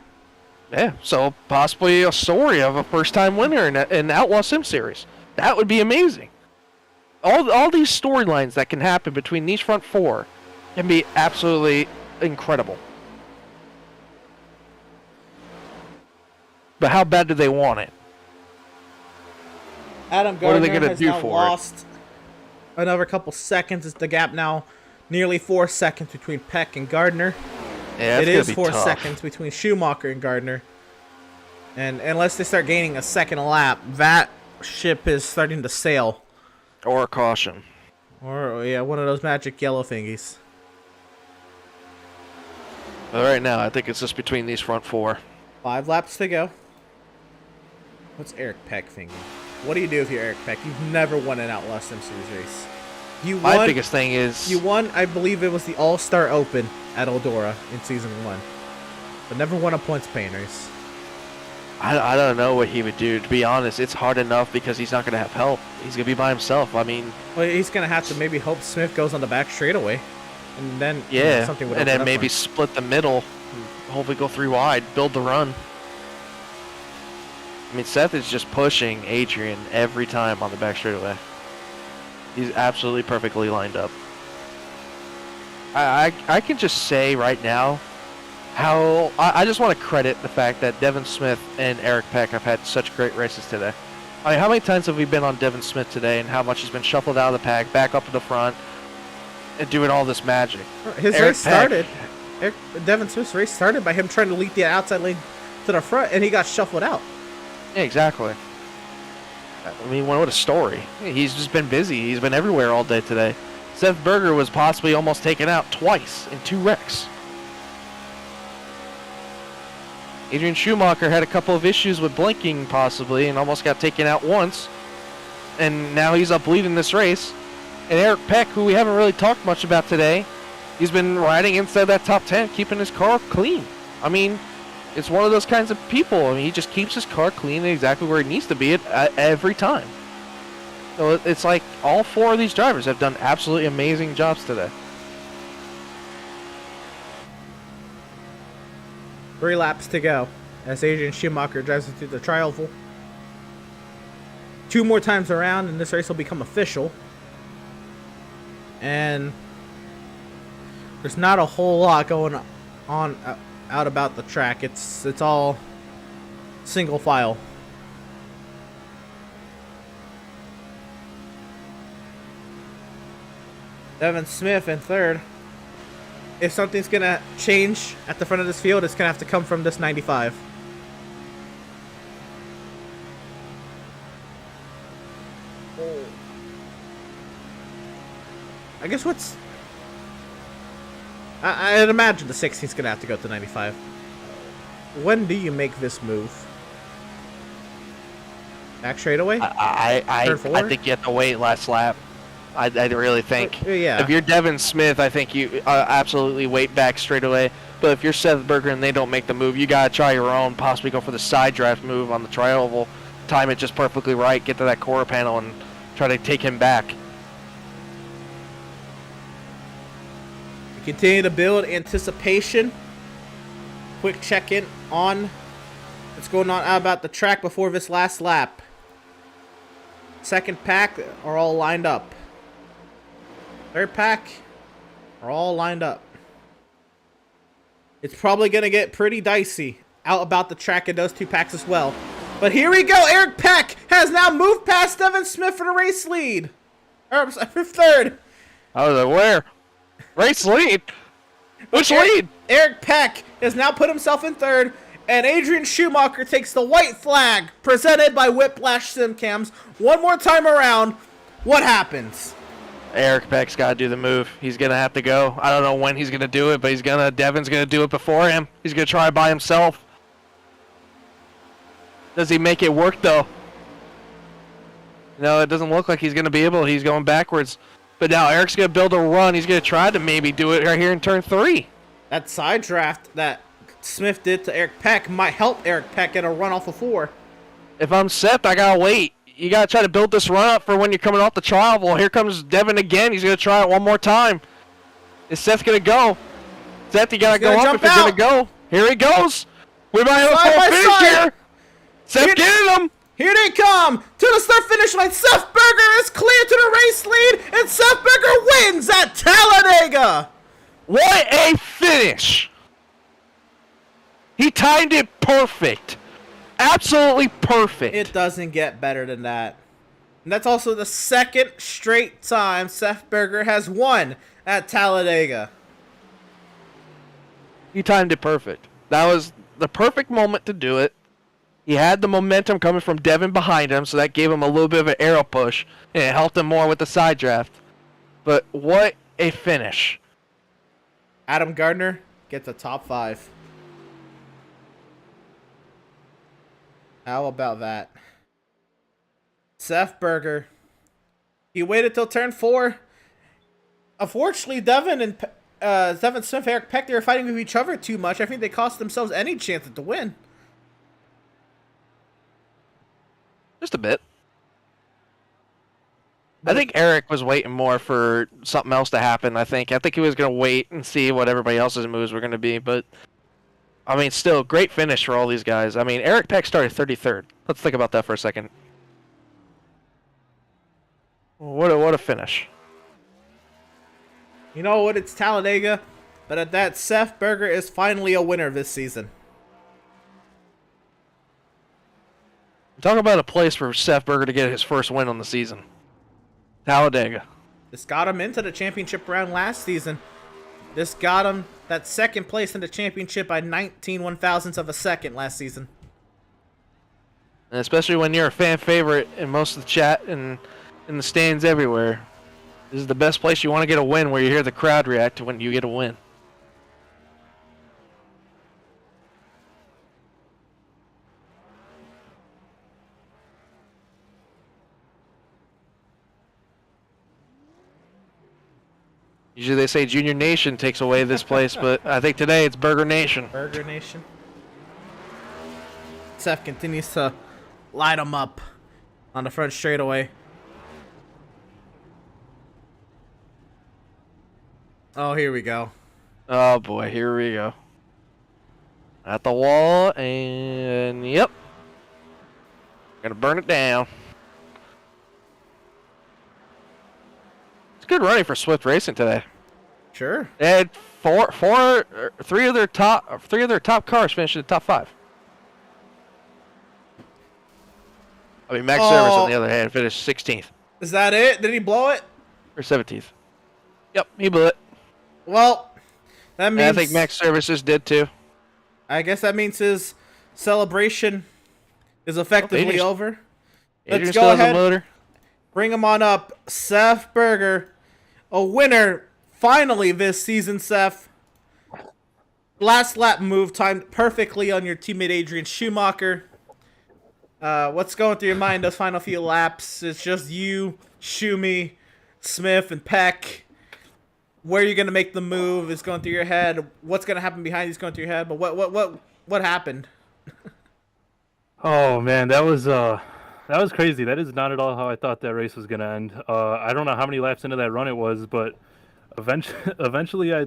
Yeah, so possibly a story of a first-time winner in Outlaw Sim Series. That would be amazing. All these storylines that can happen between these front 4 can be absolutely incredible. But how bad do they want it? Adam Gardner has now lost another couple seconds. It's the gap now nearly 4 seconds between Peck and Gardner. Yeah, it is 4 seconds between Schumacher and Gardner. And unless they start gaining a second a lap, that ship is starting to sail. Or a caution. Or, yeah, one of those magic yellow thingies. But right now, I think it's just between these front 4. 5 laps to go. What's Eric Peck thinking? What do you do if you're Eric Peck? You've never won an Outlaw Sim Series race. My biggest thing is... You won, I believe it was the All-Star Open at Eldora in Season 1. But never won a points paying race. I don't know what he would do. To be honest, it's hard enough because he's not going to have help. He's going to be by himself. I mean... Well, he's going to have to maybe hope Smith goes on the back straightaway. And then yeah, something would and then maybe split the middle. Hopefully go 3 wide. Build the run. I mean, Seth is just pushing Adrian every time on the back straightaway. He's absolutely perfectly lined up. I can just say right now, I just want to credit the fact that Devin Smith and Eric Peck have had such great races today. I mean, how many times have we been on Devin Smith today, and how much he's been shuffled out of the pack, back up to the front, and doing all this magic? His race started. Devin Smith's race started by him trying to lead the outside lane to the front, and he got shuffled out. Yeah, exactly. I mean, what a story. He's just been busy. He's been everywhere all day today. Seth Berger was possibly almost taken out twice in 2 wrecks. Adrian Schumacher had a couple of issues with blinking, possibly, and almost got taken out once. And now he's up leading this race. And Eric Peck, who we haven't really talked much about today, he's been riding inside that top 10, keeping his car clean. I mean, it's one of those kinds of people. I mean, he just keeps his car clean and exactly where it needs to be at every time. So it's like all 4 of these drivers have done absolutely amazing jobs today. 3 laps to go as Adrian Schumacher drives it through the tri-oval. 2 more times around and this race will become official. And there's not a whole lot going on out about the track. It's all single file. Devin Smith in third. If something's going to change at the front of this field, it's going to have to come from this 95. I guess what's... I'd imagine the 16's going to have to go to 95. When do you make this move? Back straightaway? I think you have to wait last lap. I really think. Yeah. If you're Devin Smith, I think you absolutely wait back straight away. But if you're Seth Berger and they don't make the move, you got to try your own, possibly go for the side draft move on the tri-oval, time it just perfectly right, get to that quarter panel and try to take him back. We continue to build anticipation. Quick check-in on what's going on about the track before this last lap. Second pack are all lined up. Third pack are all lined up. It's probably going to get pretty dicey out about the track in those 2 packs as well. But here we go. Eric Peck has now moved past Devin Smith for the race lead. Or for third. I was like, where? Race lead? Which lead? Eric Peck has now put himself in third. And Adrian Schumacher takes the white flag presented by Whiplash Sim Cams. One more time around. What happens? Eric Peck's got to do the move. He's going to have to go. I don't know when he's going to do it, but Devin's going to do it before him. He's going to try by himself. Does he make it work, though? No, it doesn't look like he's going to be able. He's going backwards. But now Eric's going to build a run. He's going to try to maybe do it right here in turn 3. That side draft that Smith did to Eric Peck might help Eric Peck get a run off of 4. If I'm Seth, I got to wait. You got to try to build this run up for when you're coming off the trial. Well, here comes Devin again. He's going to try it one more time. Is Seth going to go? Seth, you got to go up if you're going to go. Here he goes. We might have a full finish here. Seth getting him. Here they come to the start finish line. Seth Berger is clear to the race lead, and Seth Berger wins at Talladega. What a finish. He timed it perfect. Absolutely perfect. It doesn't get better than that. And that's also the second straight time Seth Berger has won at Talladega. He timed it perfect. That was the perfect moment to do it. He had the momentum coming from Devin behind him, so that gave him a little bit of an arrow push, and it helped him more with the side draft. But what a finish. Adam Gardner gets a top 5. How about that? Seth Berger. He waited till turn 4. Unfortunately, Devin Smith, Eric Peck, they were fighting with each other too much. I think they cost themselves any chance to win. Just a bit. I think Eric was waiting more for something else to happen. I think he was going to wait and see what everybody else's moves were going to be, but I mean, still, great finish for all these guys. I mean, Eric Peck started 33rd. Let's think about that for a second. What a finish. You know what? It's Talladega. But at that, Seth Berger is finally a winner this season. Talk about a place for Seth Berger to get his first win on the season. Talladega. This got him into the championship round last season. This got him that second place in the championship by 19 one-thousandths of a second last season. And especially when you're a fan favorite in most of the chat and in the stands everywhere. This is the best place you want to get a win, where you hear the crowd react to when you get a win. Usually they say Junior Nation takes away this place, but I think today it's Burger Nation. Burger Nation. Seth continues to light him up on the front straightaway. Oh, here we go. Oh boy, here we go. At the wall, and yep. Gonna burn it down. It's good running for Swift Racing today. Sure. They had three of their top cars finished in the top 5. I mean, Max Service on the other hand finished 16th Is that it? Did he blow it? or 17th. Yep, he blew it. Well, that means... And I think Max Services did too. I guess that means his celebration is effectively Adrian's- over. Adrian Let's still go has a ahead. motor. Bring him on up. Seth Berger, a winner finally this season, Seth. Last lap move timed perfectly on your teammate Adrian Schumacher. What's going through your mind those final few laps? It's just you, Schumi, Smith, and Peck. Where you're gonna make the move is going through your head. What's gonna happen behind you is going through your head. But what happened? Oh man, that was crazy. That is not at all how I thought that race was gonna end. I don't know how many laps into that run it was, but eventually I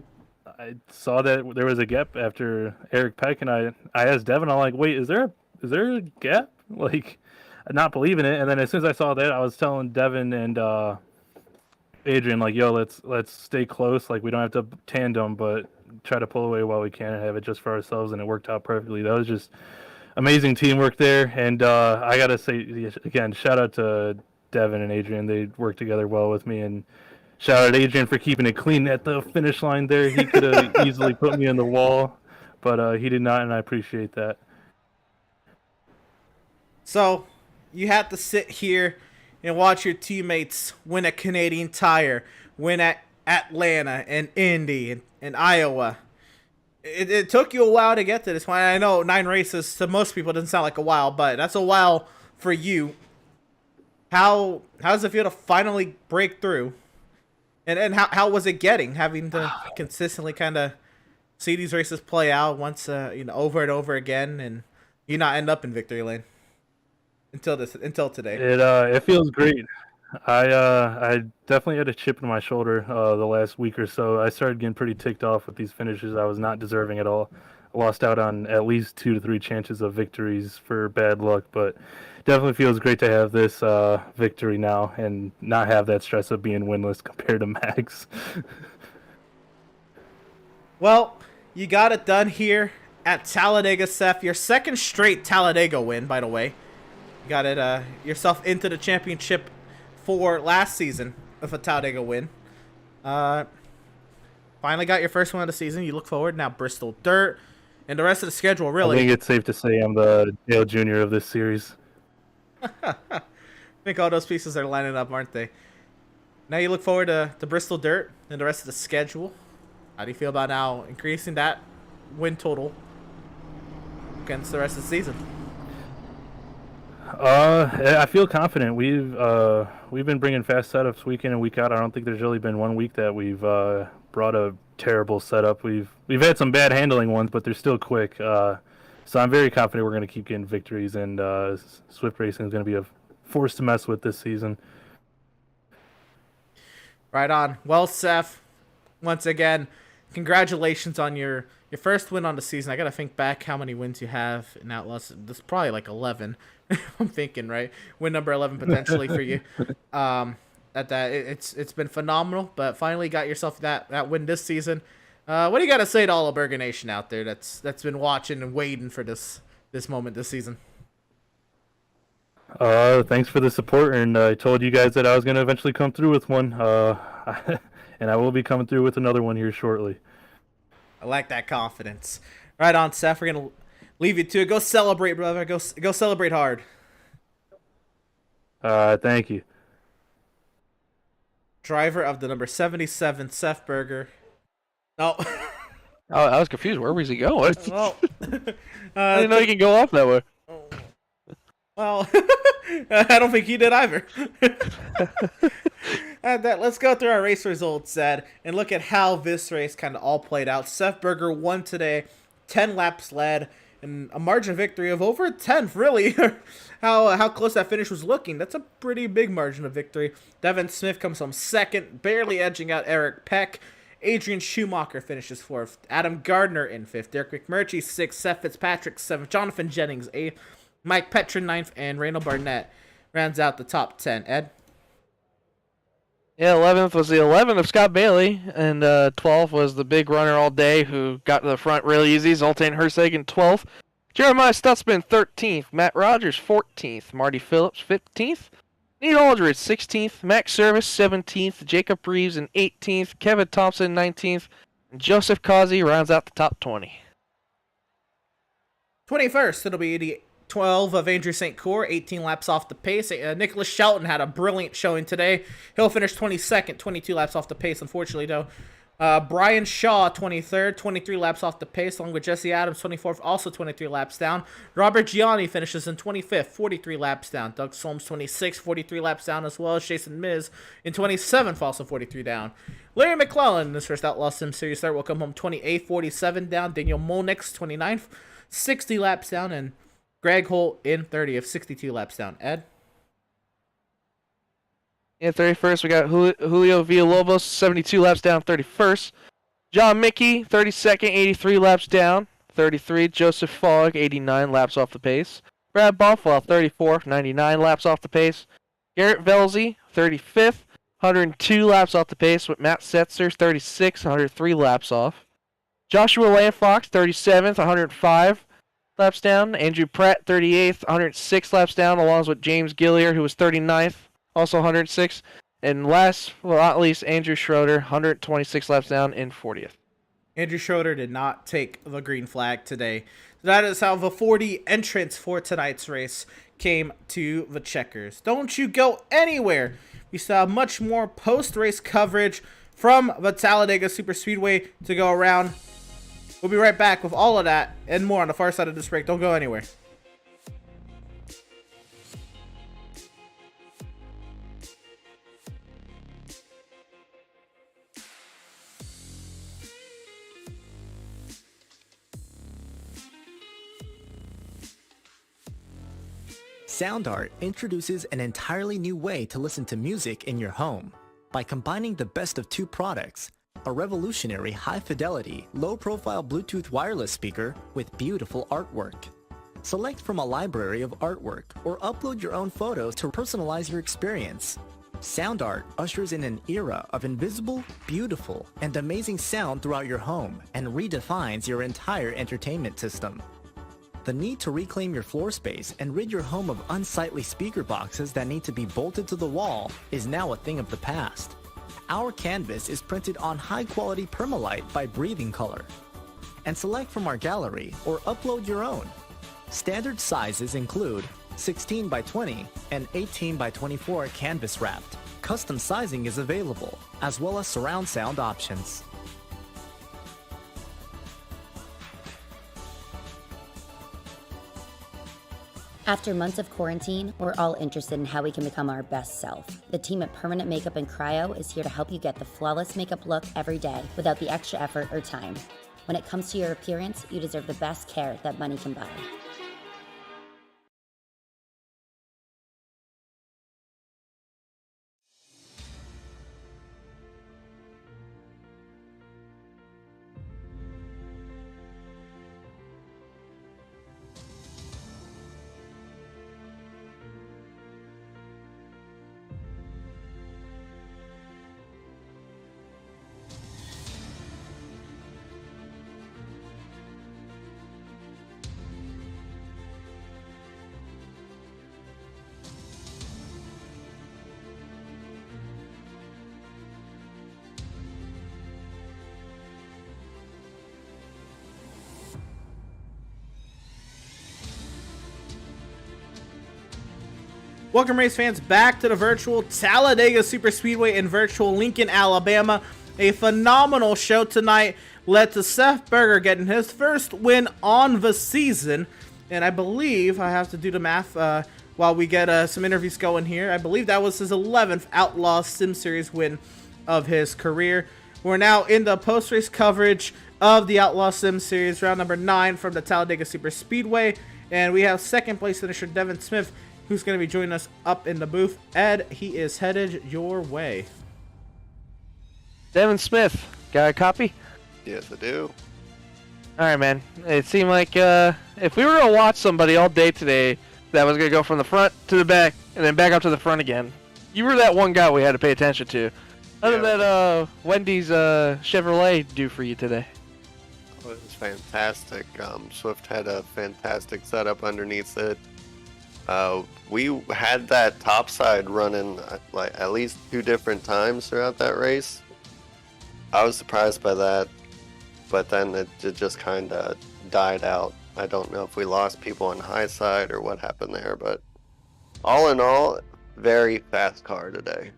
saw that there was a gap after Eric Peck, and I asked Devin, I'm like, wait, is there a gap? Like, not believing it. And then as soon as I saw that, I was telling Devin and Adrian, like, yo, let's stay close. Like, we don't have to tandem, but try to pull away while we can and have it just for ourselves. And it worked out perfectly. That was just amazing teamwork there. And I gotta say again, shout out to Devin and Adrian. They worked together well with me. And shout out to Adrian for keeping it clean at the finish line there. He could have easily put me in the wall, but he did not, and I appreciate that. So, you had to sit here and watch your teammates win at Canadian Tire, win at Atlanta and Indy and Iowa. It took you a while to get to this point. I know 9 races to most people doesn't sound like a while, but that's a while for you. How does it feel to finally break through? And how was it having to consistently kind of see these races play out once over and over again, and you not end up in victory lane until today? It feels great. I definitely had a chip in my shoulder the last week or so. I started getting pretty ticked off with these finishes I was not deserving at all. I lost out on at least 2 to 3 chances of victories for bad luck, but definitely feels great to have this victory now and not have that stress of being winless compared to Max. Well, you got it done here at Talladega, Seth. Your second straight Talladega win, by the way. You got it yourself into the championship for last season with a Talladega win. Finally got your first one of the season. You look forward now Bristol Dirt and the rest of the schedule, really. I think it's safe to say I'm the Dale Jr. of this series. I think all those pieces are lining up, aren't they? Now you look forward to Bristol Dirt and the rest of the schedule. How do you feel about now increasing that win total against the rest of the season? I feel confident. We've been bringing fast setups week in and week out. I don't think there's really been one week that we've brought a terrible setup. We've had some bad handling ones, but they're still quick. So I'm very confident we're going to keep getting victories, and Swift Racing is going to be a force to mess with this season. Right on. Well, Seth, once again, congratulations on your first win on the season. I got to think back how many wins you have in Outlaws. This is probably like 11. I'm thinking, right? Win number 11 potentially for you. It's been phenomenal, but finally got yourself that win this season. What do you got to say to all of Burger Nation out there that's been watching and waiting for this moment this season? Thanks for the support, and I told you guys that I was going to eventually come through with one. And I will be coming through with another one here shortly. I like that confidence. Right on, Seth. We're gonna leave you to it. Go celebrate, brother. Go celebrate hard. Thank you. Driver of the number 77, Seth Berger. Oh. Oh, I was confused. Where was he going? Well, I didn't know you can go off that way. Well, I don't think he did either. Let's go through our race results, Ed, and look at how this race kind of all played out. Seth Berger won today, 10 laps led, and a margin of victory of over 10, really. How close that finish was looking. That's a pretty big margin of victory. Devin Smith comes home second, barely edging out Eric Peck. Adrian Schumacher finishes fourth. Adam Gardner in fifth. Derek McMurtry sixth. Seth Fitzpatrick seventh. Jonathan Jennings eighth. Mike Petra ninth. And Randall Barnett rounds out the top 10. Ed? Yeah, 11th was the 11th of Scott Bailey, and 12th was the big runner all day who got to the front real easy, Zoltan Hersagen 12th. Jeremiah Stutzman 13th. Matt Rogers 14th. Marty Phillips 15th. Nate Aldridge 16th. Max Service 17th. Jacob Reeves in 18th. Kevin Thompson 19th. And Joseph Causey rounds out the top 20. 21st, it'll be the 12 of Andrew St. Cour, 18 laps off the pace. Nicholas Shelton had a brilliant showing today. He'll finish 22nd, 22 laps off the pace, unfortunately, though. Brian Shaw, 23rd, 23 laps off the pace, along with Jesse Adams, 24th, also 23 laps down. Robert Gianni finishes in 25th, 43 laps down. Doug Solms, 26th, 43 laps down, as well as Jason Miz in 27th, also 43 down. Larry McClellan, in this first Outlaws Sim Series start, will come home 28th, 47 down. Daniel Molnix, 29th, 60 laps down, and Greg Holt in 30th, 62 laps down. Ed? In 31st, we got Julio Villalobos, 72 laps down, 31st. John Mickey, 32nd, 83 laps down. 33, Joseph Fogg, 89 laps off the pace. Brad Bonfall, 34th, 99 laps off the pace. Garrett Velzy, 35th, 102 laps off the pace, with Matt Setzer, 36, 103 laps off. Joshua Landfox, 37th, 105 laps down. Andrew Pratt, 38th, 106 laps down, along with James Gilliard, who was 39th. Also 106. And last but not least, Andrew Schroeder, 126 laps down in 40th. Andrew Schroeder did not take the green flag today. That is how the 40 entrants for tonight's race came to the checkers. Don't you go anywhere. We still have much more post-race coverage from the Talladega Superspeedway to go around. We'll be right back with all of that and more on the far side of this break. Don't go anywhere. Sound Art introduces an entirely new way to listen to music in your home. By combining the best of two products, a revolutionary high-fidelity, low-profile Bluetooth wireless speaker with beautiful artwork. Select from a library of artwork or upload your own photos to personalize your experience. Sound Art ushers in an era of invisible, beautiful, and amazing sound throughout your home and redefines your entire entertainment system. The need to reclaim your floor space and rid your home of unsightly speaker boxes that need to be bolted to the wall is now a thing of the past. Our canvas is printed on high-quality permalite by Breathing Color. And select from our gallery or upload your own. Standard sizes include 16 by 20 and 18 by 24 canvas wrapped. Custom sizing is available, as well as surround sound options. After months of quarantine, we're all interested in how we can become our best self. The team at Permanent Makeup and Cryo is here to help you get the flawless makeup look every day without the extra effort or time. When it comes to your appearance, you deserve the best care that money can buy. Welcome, race fans, back to the virtual Talladega Superspeedway in virtual Lincoln, Alabama. A phenomenal show tonight led to Seth Berger getting his first win on the season. And I believe, I have to do the math while we get some interviews going here, I believe that was his 11th Outlaws Sim Series win of his career. We're now in the post-race coverage of the Outlaws Sim Series, round number 9 from the Talladega Superspeedway. And we have second place finisher Devin Smith, who's going to be joining us up in the booth. Ed, he is headed your way. Devin Smith, got a copy? Yes, I do. All right, man. It seemed like if we were to watch somebody all day today that was going to go from the front to the back and then back up to the front again, you were that one guy we had to pay attention to. How did that Wendy's Chevrolet do for you today? It was fantastic. Swift had a fantastic setup underneath it. We had that topside running like at least 2 different times throughout that race. I was surprised by that, but then it just kind of died out. I don't know if we lost people on high side or what happened there, but all in all, very fast car today.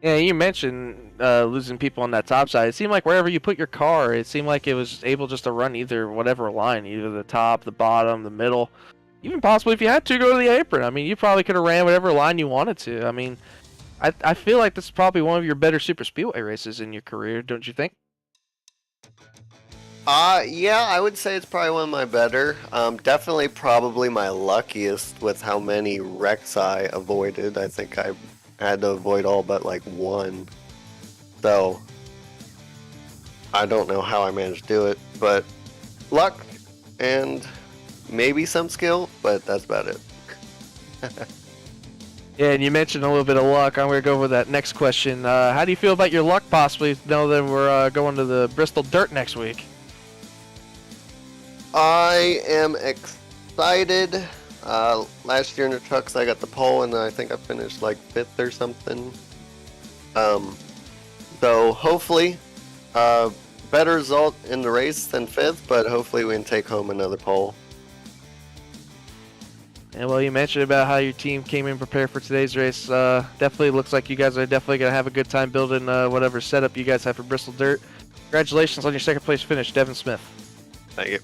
Yeah, you mentioned losing people on that top side. It seemed like wherever you put your car, it seemed like it was able just to run either whatever line, either the top, the bottom, the middle. Even possibly if you had to go to the apron. I mean, you probably could have ran whatever line you wanted to. I mean, I feel like this is probably one of your better super speedway races in your career, don't you think? Yeah, I would say it's probably one of my better. Definitely probably my luckiest with how many wrecks I avoided. I think I had to avoid all but like 1. So, I don't know how I managed to do it, but luck and maybe some skill, but that's about it. Yeah, and you mentioned a little bit of luck. I'm going to go over that next question. How do you feel about your luck possibly now that we're going to the Bristol Dirt next week? I am excited. Last year in the trucks I got the pole and I think I finished like 5th or something. So hopefully better result in the race than 5th, but hopefully we can take home another pole. And well, you mentioned about how your team came in prepared for today's race. Definitely looks like you guys are definitely going to have a good time building whatever setup you guys have for Bristol Dirt. Congratulations on your second place finish, Devin Smith. Thank you.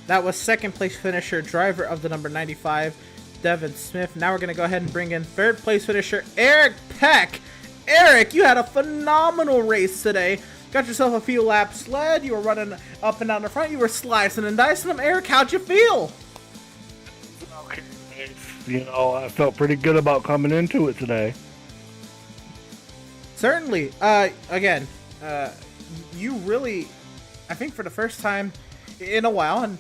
That was second place finisher, driver of the number 95, Devin Smith. Now we're going to go ahead and bring in third place finisher, Eric Peck. Eric, you had a phenomenal race today. Got yourself a few laps led. You were running up and down the front. You were slicing and dicing them. Eric, how'd you feel? Okay. You know, I felt pretty good about coming into it today. Certainly. Again, you really, I think for the first time in a while, and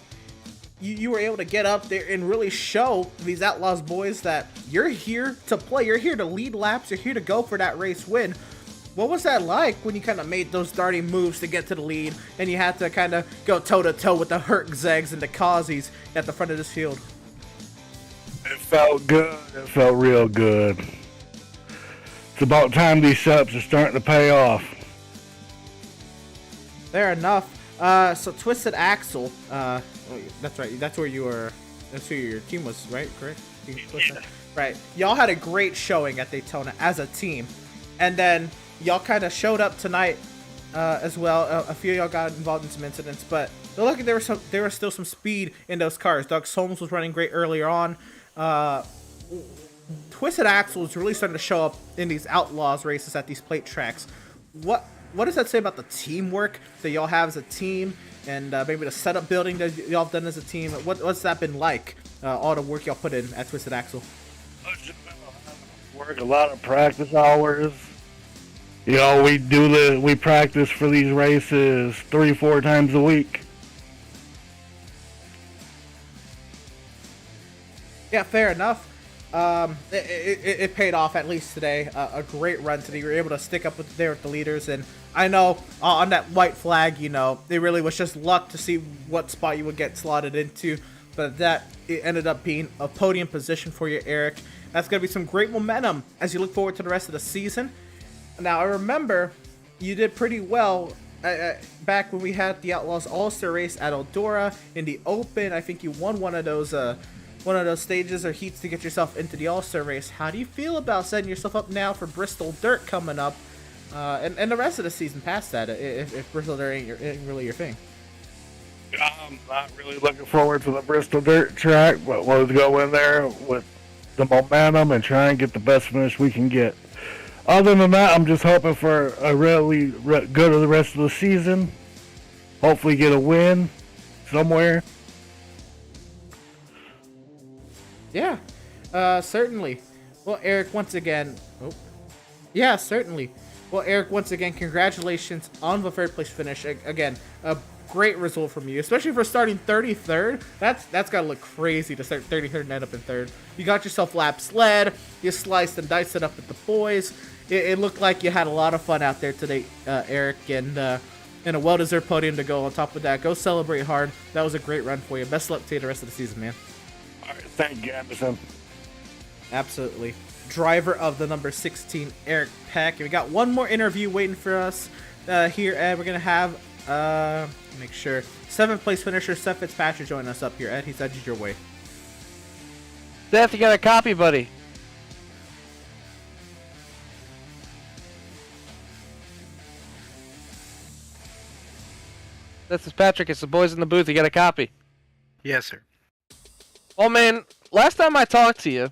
you were able to get up there and really show these Outlaws boys that you're here to play. You're here to lead laps. You're here to go for that race win. What was that like when you kind of made those darting moves to get to the lead and you had to kind of go toe-to-toe with the Herkzegs and the Kazies at the front of this field? It felt good. It felt real good. It's about time these setups are starting to pay off. Fair enough. So Twisted Axle, that's right. That's where you were. That's who your team was, right? Correct? Yeah. Right. Y'all had a great showing at Daytona as a team, and then y'all kind of showed up tonight as well. A few of y'all got involved in some incidents, but luckily there was still some speed in those cars. Doug Solms was running great earlier on. Twisted Axle is really starting to show up in these Outlaws races at these plate tracks. What does that say about the teamwork that y'all have as a team, and maybe the setup building that y'all have done as a team? What's that been like? All the work y'all put in at Twisted Axle. Work, a lot of practice hours. You know, we practice for these races 3-4 times a week. Yeah, fair enough. It paid off at least today. A great run today. You were able to stick up with the leaders, and I know on that white flag, you know, it really was just luck to see what spot you would get slotted into, but it ended up being a podium position for you, Eric. That's going to be some great momentum as you look forward to the rest of the season. Now, I remember you did pretty well back when we had the Outlaws All-Star race at Eldora in the Open, I think you won one of those stages or heats to get yourself into the All-Star race. How do you feel about setting yourself up now for Bristol Dirt coming up, and the rest of the season past that, if Bristol Dirt ain't really your thing? I'm not really looking forward to the Bristol Dirt track, but we'll go in there with the momentum and try and get the best finish we can get. Other than that, I'm just hoping for a really good of the rest of the season. Hopefully get a win somewhere. Yeah, certainly. Well, Eric, once again... Oh. Yeah, certainly. Well, Eric, once again, congratulations on the third place finish. Again, a great result from you, especially for starting 33rd. That's got to look crazy to start 33rd and end up in third. You got yourself laps led. You sliced and diced it up with the boys. It looked like you had a lot of fun out there today, Eric, and a well-deserved podium to go on top of that. Go celebrate hard. That was a great run for you. Best of luck to you the rest of the season, man. All right, thank you, Anderson. Absolutely. Driver of the number 16, Eric Peck. And we got one more interview waiting for us here, Ed. We're going to have, make sure, 7th place finisher Seth Fitzpatrick joining us up here. Ed, he's edged your way. Seth, you got a copy, buddy. This is Patrick. It's the boys in the booth. You got a copy? Yes, sir. Oh, man, last time I talked to you,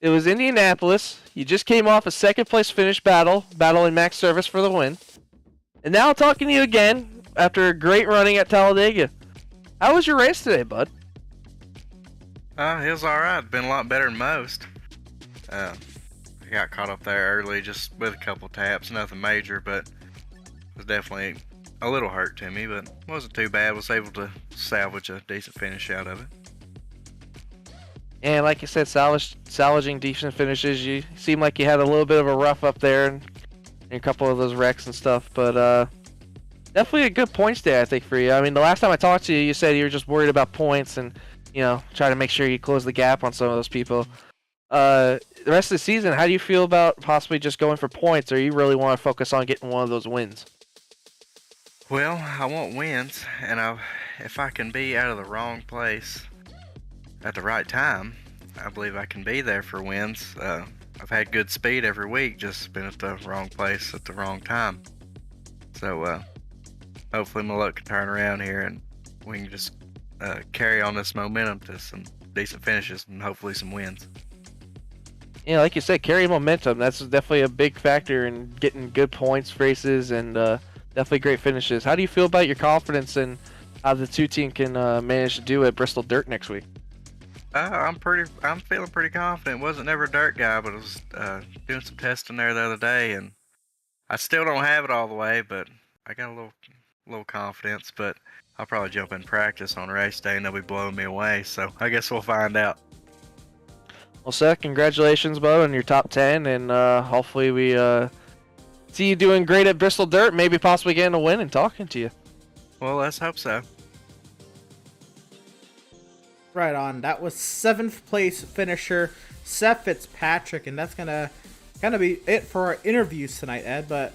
it was Indianapolis. You just came off a 2nd place finish battling Max Service for the win. And now I'm talking to you again after a great running at Talladega. How was your race today, bud? It was alright. Been a lot better than most. I got caught up there early just with a couple taps. Nothing major, but it was definitely a little hurt to me, but it wasn't too bad. Was able to salvage a decent finish out of it. And like you said, salvaging decent finishes. You seem like you had a little bit of a rough up there and a couple of those wrecks and stuff, but definitely a good points day, I think, for you. I mean, the last time I talked to you, you said you were just worried about points and, try to make sure you close the gap on some of those people. The rest of the season, how do you feel about possibly just going for points, or you really want to focus on getting one of those wins? Well, I want wins, and if I can be out of the wrong place at the right time, I believe I can be there for wins. I've had good speed every week, just been at the wrong place at the wrong time. So hopefully my luck can turn around here and we can just carry on this momentum to some decent finishes and hopefully some wins. Yeah, like you said, carry momentum. That's definitely a big factor in getting good points races and definitely great finishes. How do you feel about your confidence and how the two team can manage to do at Bristol Dirt next week? I'm feeling pretty confident. Wasn't never a dirt guy, but I was doing some testing there the other day, and I still don't have it all the way, but I got a little confidence. But I'll probably jump in practice on race day, and they'll be blowing me away. So I guess we'll find out. Well, Seth, congratulations, Bo, on your top 10, and hopefully we see you doing great at Bristol Dirt, maybe possibly getting a win and talking to you. Well, let's hope so. Right on. That was 7th place finisher Seth Fitzpatrick, and that's gonna be it for our interviews tonight, Ed. But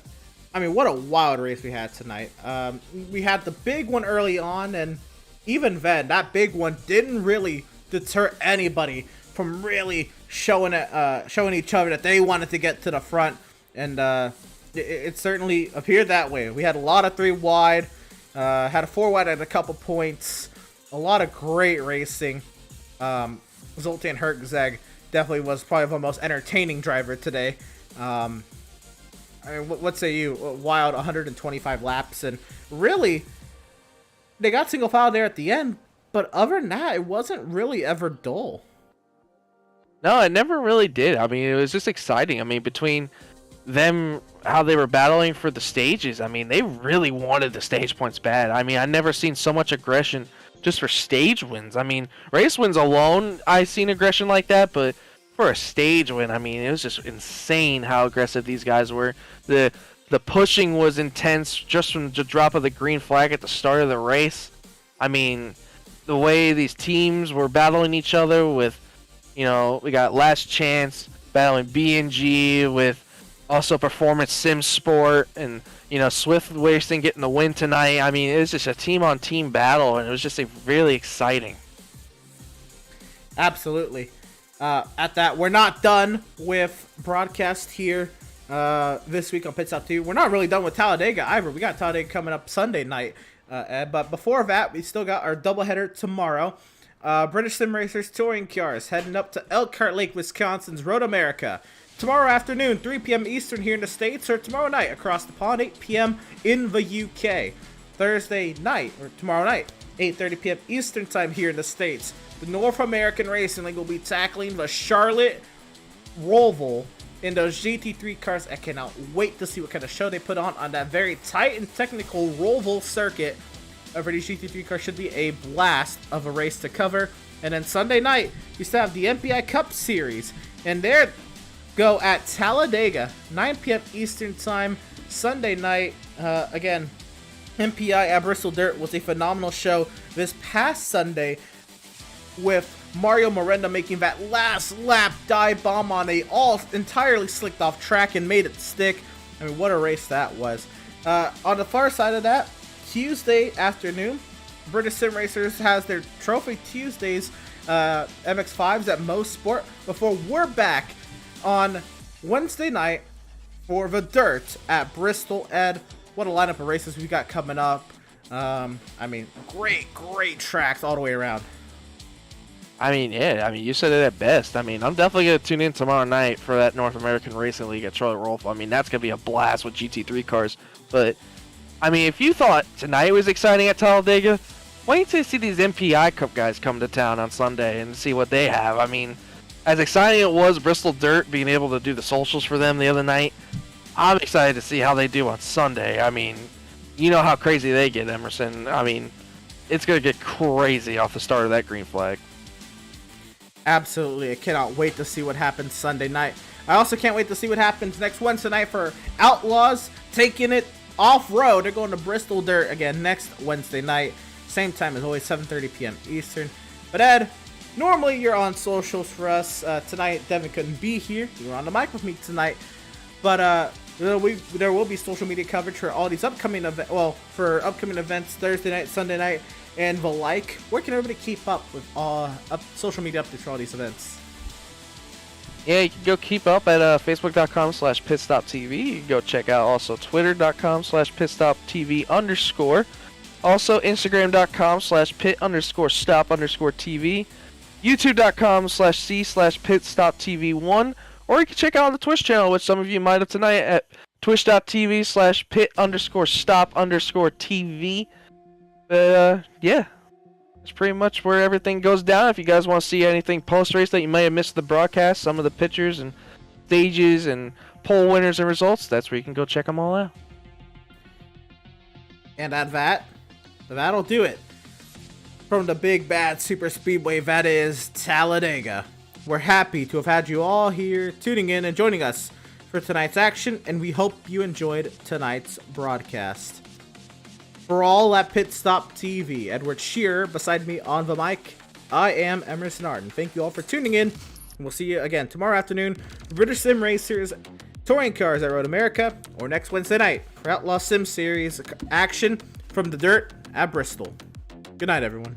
I mean, what a wild race we had tonight. We had the big one early on, and even then, that big one didn't really deter anybody from really showing each other that they wanted to get to the front, and it certainly appeared that way. We had a lot of 3 wide, had a 4 wide at a couple points. A lot of great racing. Zoltan Herczeg definitely was probably the most entertaining driver today. I mean, what say you? Wild 125 laps, and really, they got single file there at the end, but other than that, it wasn't really ever dull. No, it never really did. I mean, it was just exciting. I mean, between them, how they were battling for the stages, I mean, they really wanted the stage points bad. I mean, I never seen so much aggression just for stage wins. I mean, race wins alone, I've seen aggression like that, but for a stage win, I mean, it was just insane how aggressive these guys were. The pushing was intense just from the drop of the green flag at the start of the race. I mean, the way these teams were battling each other with, we got Last Chance battling B&G with Also, Performance Sim Sport and, Swift Racing getting the win tonight. I mean, it was just a team-on-team battle, and it was just really exciting. Absolutely. At that, we're not done with broadcast here this week on Pit Stop 2. We're not really done with Talladega either. We got Talladega coming up Sunday night. But before that, we still got our doubleheader tomorrow. British Sim Racers Touring Cars heading up to Elkhart Lake, Wisconsin's Road America. Tomorrow afternoon, 3 p.m. Eastern here in the States, or tomorrow night across the pond, 8 p.m. in the UK. Thursday night, or tomorrow night, 8:30 p.m. Eastern time here in the States. The North American Racing League will be tackling the Charlotte Roval in those GT3 cars. I cannot wait to see what kind of show they put on that very tight and technical Roval circuit. For these GT3 cars should be a blast of a race to cover. And then Sunday night, you still have the MPI Cup Series, and there go at Talladega, 9 p.m. Eastern time, Sunday night. Again, MPI at Bristol Dirt was a phenomenal show this past Sunday, with Mario Morenda making that last lap dive bomb on a all entirely slicked off track and made it stick. I mean, what a race that was. On the far side of that, Tuesday afternoon, British Sim Racers has their Trophy Tuesdays MX-5s at Mo Sport before we're back on Wednesday night for the Dirt at Bristol. Ed, what a lineup of races we got coming up. I mean, great tracks all the way around. I mean, yeah, you said it at best. I mean, I'm definitely going to tune in tomorrow night for that North American Racing League at Charlotte Roval. I mean, that's going to be a blast with GT3 cars. But, I mean, if you thought tonight was exciting at Talladega, wait till you see these MPI Cup guys come to town on Sunday and see what they have. I mean, as exciting it was Bristol Dirt being able to do the socials for them the other night, I'm excited to see how they do on Sunday. I mean, you know how crazy they get, Emerson. I mean, it's going to get crazy off the start of that green flag. Absolutely. I cannot wait to see what happens Sunday night. I also can't wait to see what happens next Wednesday night for Outlaws taking it off-road. They're going to Bristol Dirt again next Wednesday night. Same time as always, 7:30 p.m. Eastern. But Ed, normally you're on socials for us. Tonight, Devin couldn't be here. You were on the mic with me tonight. But there will be social media coverage for all these upcoming events. Well, for upcoming events Thursday night, Sunday night, and the like. Where can everybody keep up with all social media updates for all these events? Yeah, you can go keep up at facebook.com/pitstoptv. You can go check out also twitter.com/pitstoptv_. Also instagram.com/pit_stop_tv. youtube.com/c/pitstoptv1. Or you can check out on the Twitch channel, which some of you might have tonight, at twitch.tv/pit_stop_tv. Yeah, that's pretty much where everything goes down. If you guys want to see anything post-race that you may have missed the broadcast, some of the pictures and stages and poll winners and results, that's where you can go check them all out. And at that'll do it. From the big bad super speedway that is Talladega. We're happy to have had you all here tuning in and joining us for tonight's action, and we hope you enjoyed tonight's broadcast. For all at Pit Stop TV, Edward Shearer beside me on the mic, I am Emerson Arden. Thank you all for tuning in, and we'll see you again tomorrow afternoon for British Sim Racers Touring Cars at Road America, or next Wednesday night for Outlaws Sim Series action from the Dirt at Bristol. Good night, everyone.